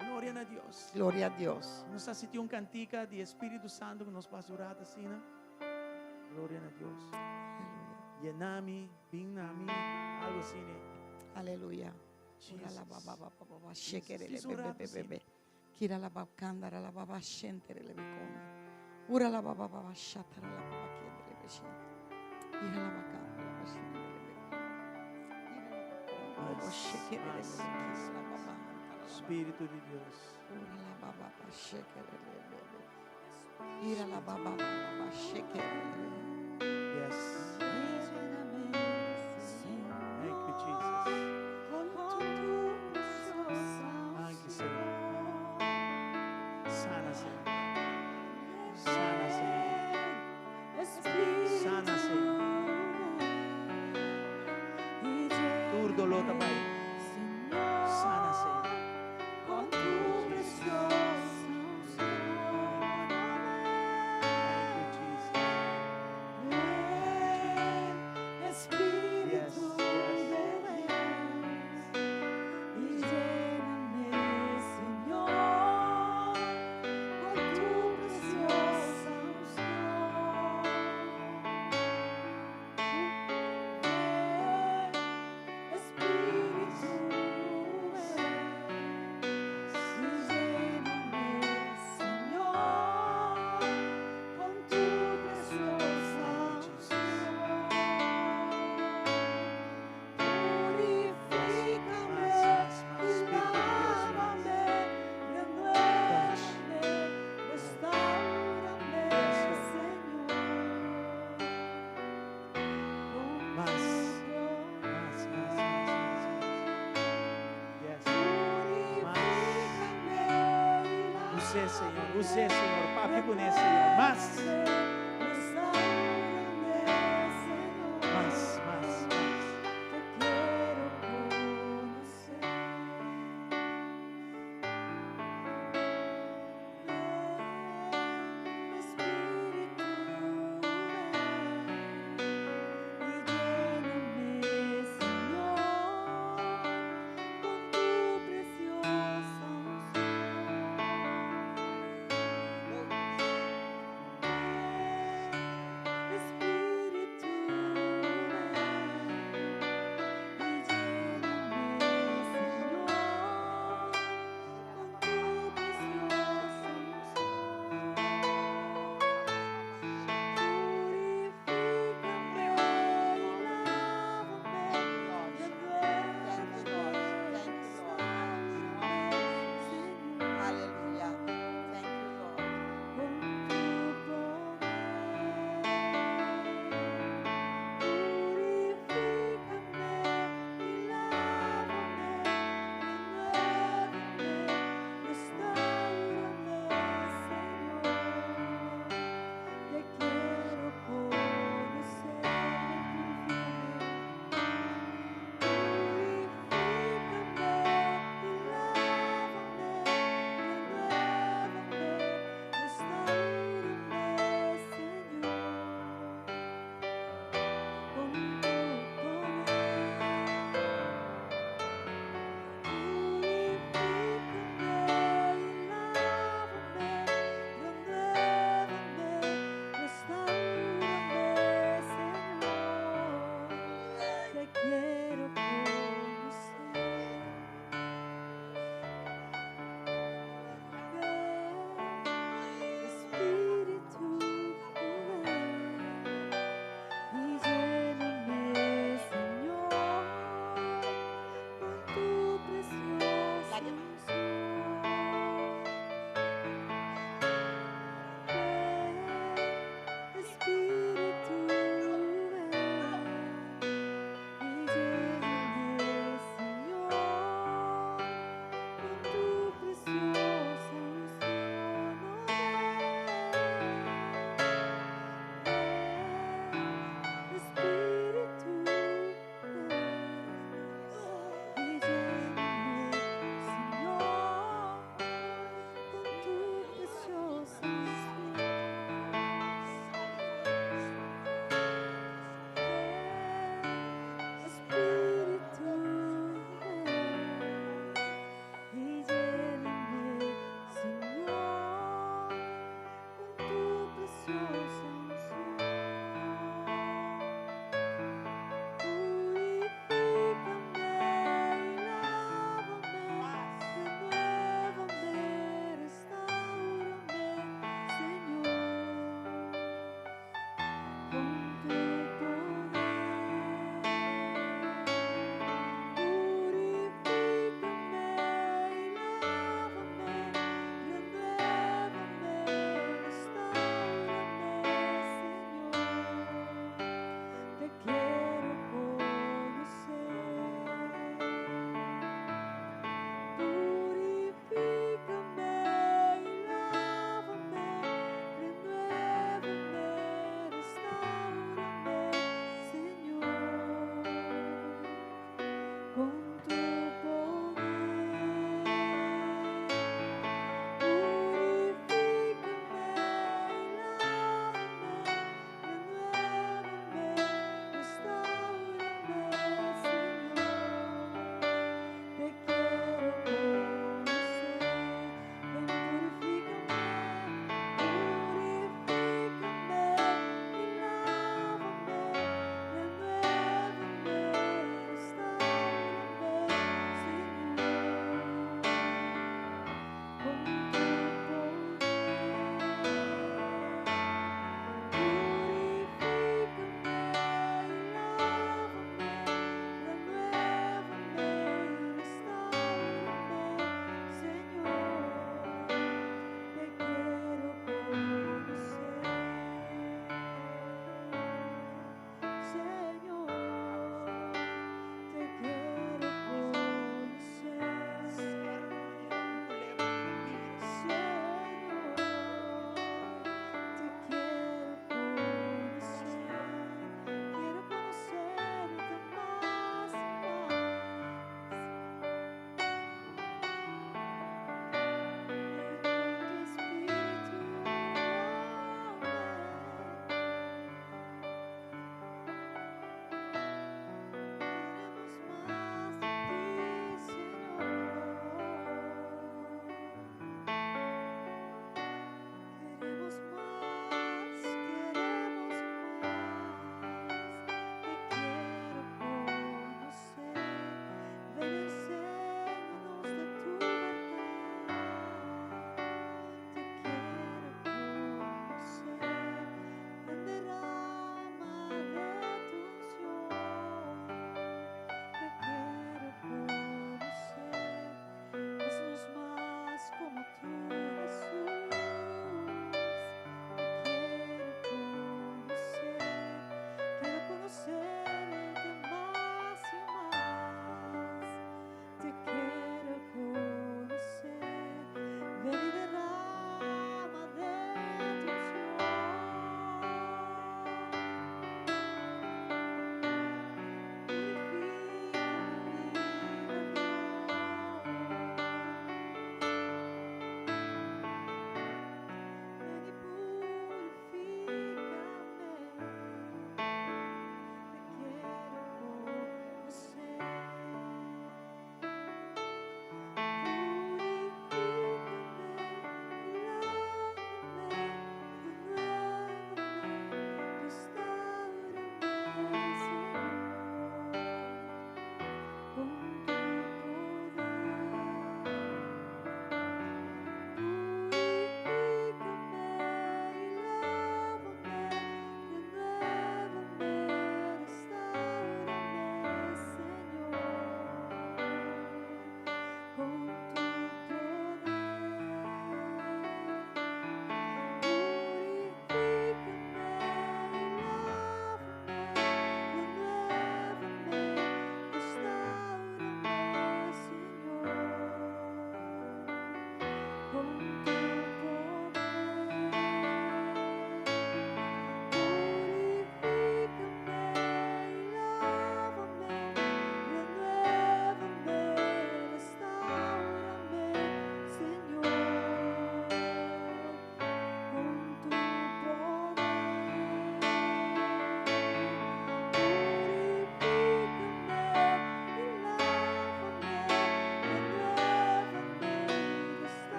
S1: Glória a Deus.
S5: Gloria a Dios.
S1: Nós assistimos cantica de Espírito Santo que nos passa orar assim, né? Glória a Deus. Yenami, binami, algo assim, né?
S5: Aleluya. Ura la ba ba ba ba ba ba, shekere le be be be be be. Kira la ba kandara la ba ba shentere le be konde. Ura la ba ba ba ba shatara la ba ba kendre le be shen. Ira la ba kandara la ba shentere le be. Ira la ba konde le be shekere le be kis la ba ba hantara la ba.
S1: Espírito de Deus.
S5: Ura la ba ba ba shekere le be be. Ira la ba ba ba ba ba shekere le be.
S1: Yes. Thank you, Jesus. Thank you, Senhor. Sana, Senhor. Sana, Senhor. Sana, Senhor. Todo dolor também. Sana, Senhor. Thank you, Jesus. Yes, Use, Senhor. Use, Senhor. Papi com esse, Senhor. Mas.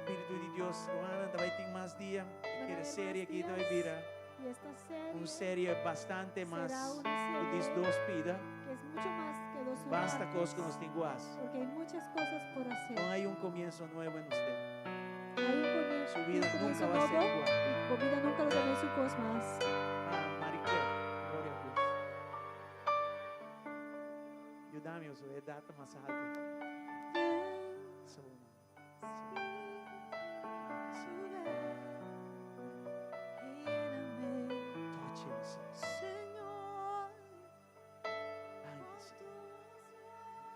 S1: Espíritu de Dios, Juana, vai ter mais dia. Que
S3: haber
S1: série
S3: más
S1: aqui
S3: días.
S1: vai virar.
S3: Y esta serie
S1: Série bastante mais
S3: será una
S1: do
S3: serie
S1: diz dos pida.
S3: que es mucho más que 2 horas.
S1: Basta coisa que nós temos.
S3: Porque hay muchas cosas por hacer.
S1: Então aí começo novo em você.
S3: Hay un comienzo,
S1: Su vida
S3: un comienzo
S1: nunca va a ser
S3: nuevo
S1: igual.
S3: y tu vida nunca lo tenéis un cos más.
S1: Mariquel, glória a Deus. Ajudame, eu sou a data mais alta.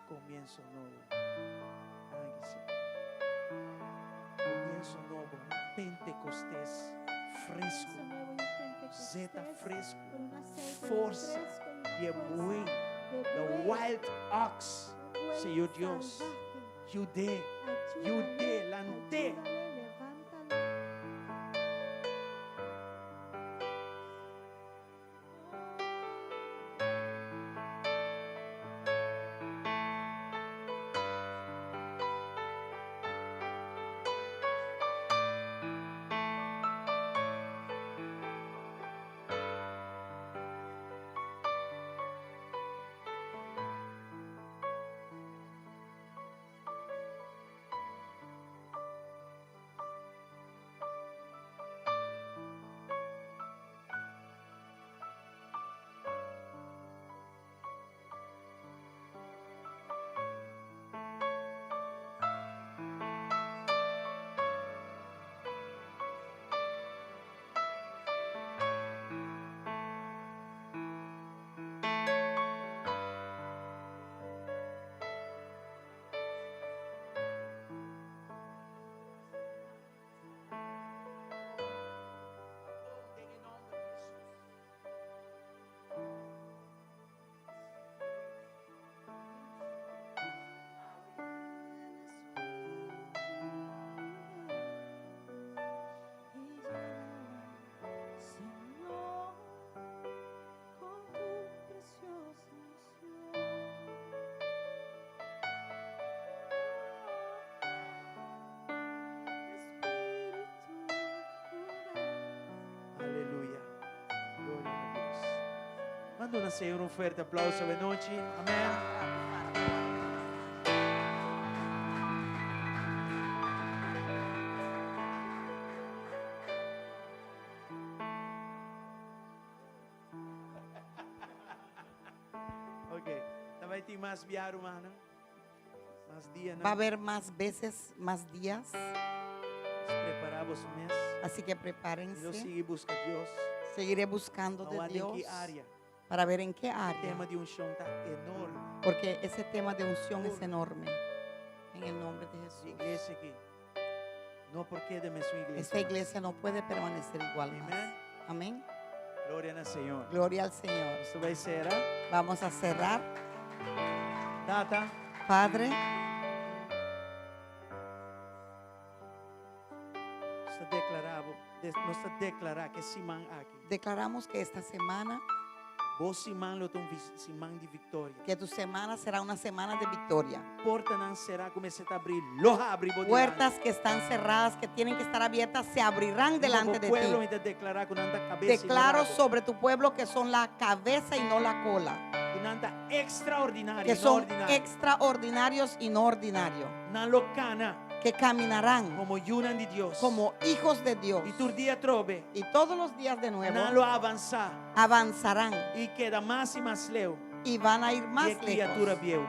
S1: Comienzo novo. Comienzo novo. Pentecostés fresco.
S3: Comienzo nuevo y un Pentecostés
S1: Zeta fresco.
S3: con un aceite
S1: Força
S3: fresco y
S1: E
S3: una fuerza
S1: buey.
S3: de
S1: The
S3: buey,
S1: wild ox.
S3: un buey
S1: Senhor Deus.
S3: salvaje.
S1: Judé.
S3: Ayúdale,
S1: Judé, lanté.
S3: ayúdale, levántale. Señor, con tu preciosa unción.
S1: Aleluia. Glória a Deus. Manda ao Senhor forte aplauso de noite. Amém. Ok. Vai ter mais viagem humana. Mais dia,
S5: Va a haber más veces, más días,
S1: Preparamos o mês.
S5: así que
S1: Eu
S5: prepárense.
S1: sigo buscando Deus.
S5: Seguiré buscando de
S1: Não há em
S5: Dios
S1: que área.
S5: para ver en qué
S1: O
S5: área,
S1: tema de unção está enorme.
S5: porque ese tema de unción es enorme. En el nombre de
S1: Essa
S5: Jesús.
S1: igreja aqui. Não porque de sua igreja.
S5: Esta iglesia no puede permanecer igual más.
S1: Amén.
S5: Amén.
S1: Glória ao Senhor.
S5: Gloria al Señor.
S1: Isso vai ser.
S5: Vamos a cerrar.
S1: Data.
S5: Padre,
S1: Nós declarar que Simão aqui.
S5: declaramos que esta semana,
S1: Vos Simão lo tom Simão de vitória.
S5: que tu semana será una semana de victoria.
S1: Porta não será começar a abrir. Los abre.
S5: Puertas que están cerradas, que tienen que estar abiertas, se abrirán delante de
S1: pueblo
S5: ti.
S1: me declarar con anda cabeza.
S5: Declaro sobre tu pueblo que son la cabeza y no la cola,
S1: Con anda extraordinario.
S5: que son extraordinarios y no ordinarios,
S1: Na locana
S5: que caminarán
S1: como yunan de Dios.
S5: como hijos de Dios.
S1: Y tu día trove.
S5: Y todos los días de nuevo
S1: Não lo avançar.
S5: avanzarán
S1: Y queda más y más lejos.
S5: y van a ir más
S1: Que criatura
S5: lejos.
S1: viejo.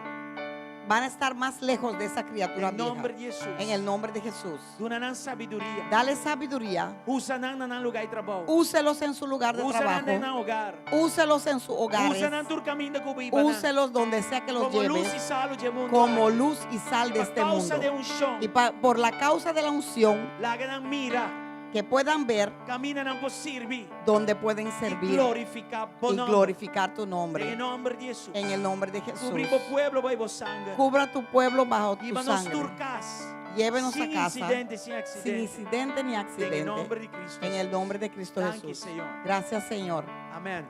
S5: Van a estar más lejos de esa criatura
S1: En nombre
S5: vieja.
S1: de Jesús.
S5: En el nombre de Jesús.
S1: Dunanan sabiduría.
S5: Dale sabiduría.
S1: Usanan nan lugar de trabajo.
S5: Úselos en su lugar de
S1: Usanan en
S5: trabajo.
S1: hogar.
S5: Úselos en sus hogares.
S1: Usanan tu camino de cubiba.
S5: Úselos donde sea que los
S1: Como luz
S5: lleve.
S1: y sal de mundo.
S5: Como luz y sal de
S1: Por
S5: este
S1: causa
S5: mundo.
S1: de unción.
S5: Y por la causa de la unción,
S1: La gran mira.
S5: que puedan ver
S1: Caminan por servir.
S5: donde pueden
S1: Y
S5: servir
S1: glorificar.
S5: y glorificar tu
S1: En
S5: nombre.
S1: el nombre de Jesús.
S5: En el nombre de Jesús.
S1: Cubrimos pueblo bajo sangre.
S5: Cubra tu pueblo bajo tu
S1: Llévanos
S5: sangre.
S1: turcas.
S5: Llévenos
S1: sin
S5: a casa
S1: incidente, sin
S5: sin
S1: accidente.
S5: incidente ni
S1: En el
S5: accidente.
S1: nombre de Cristo.
S5: En el nombre de Cristo
S1: Thank you,
S5: Jesús.
S1: Señor.
S5: Gracias, Señor.
S1: Amén.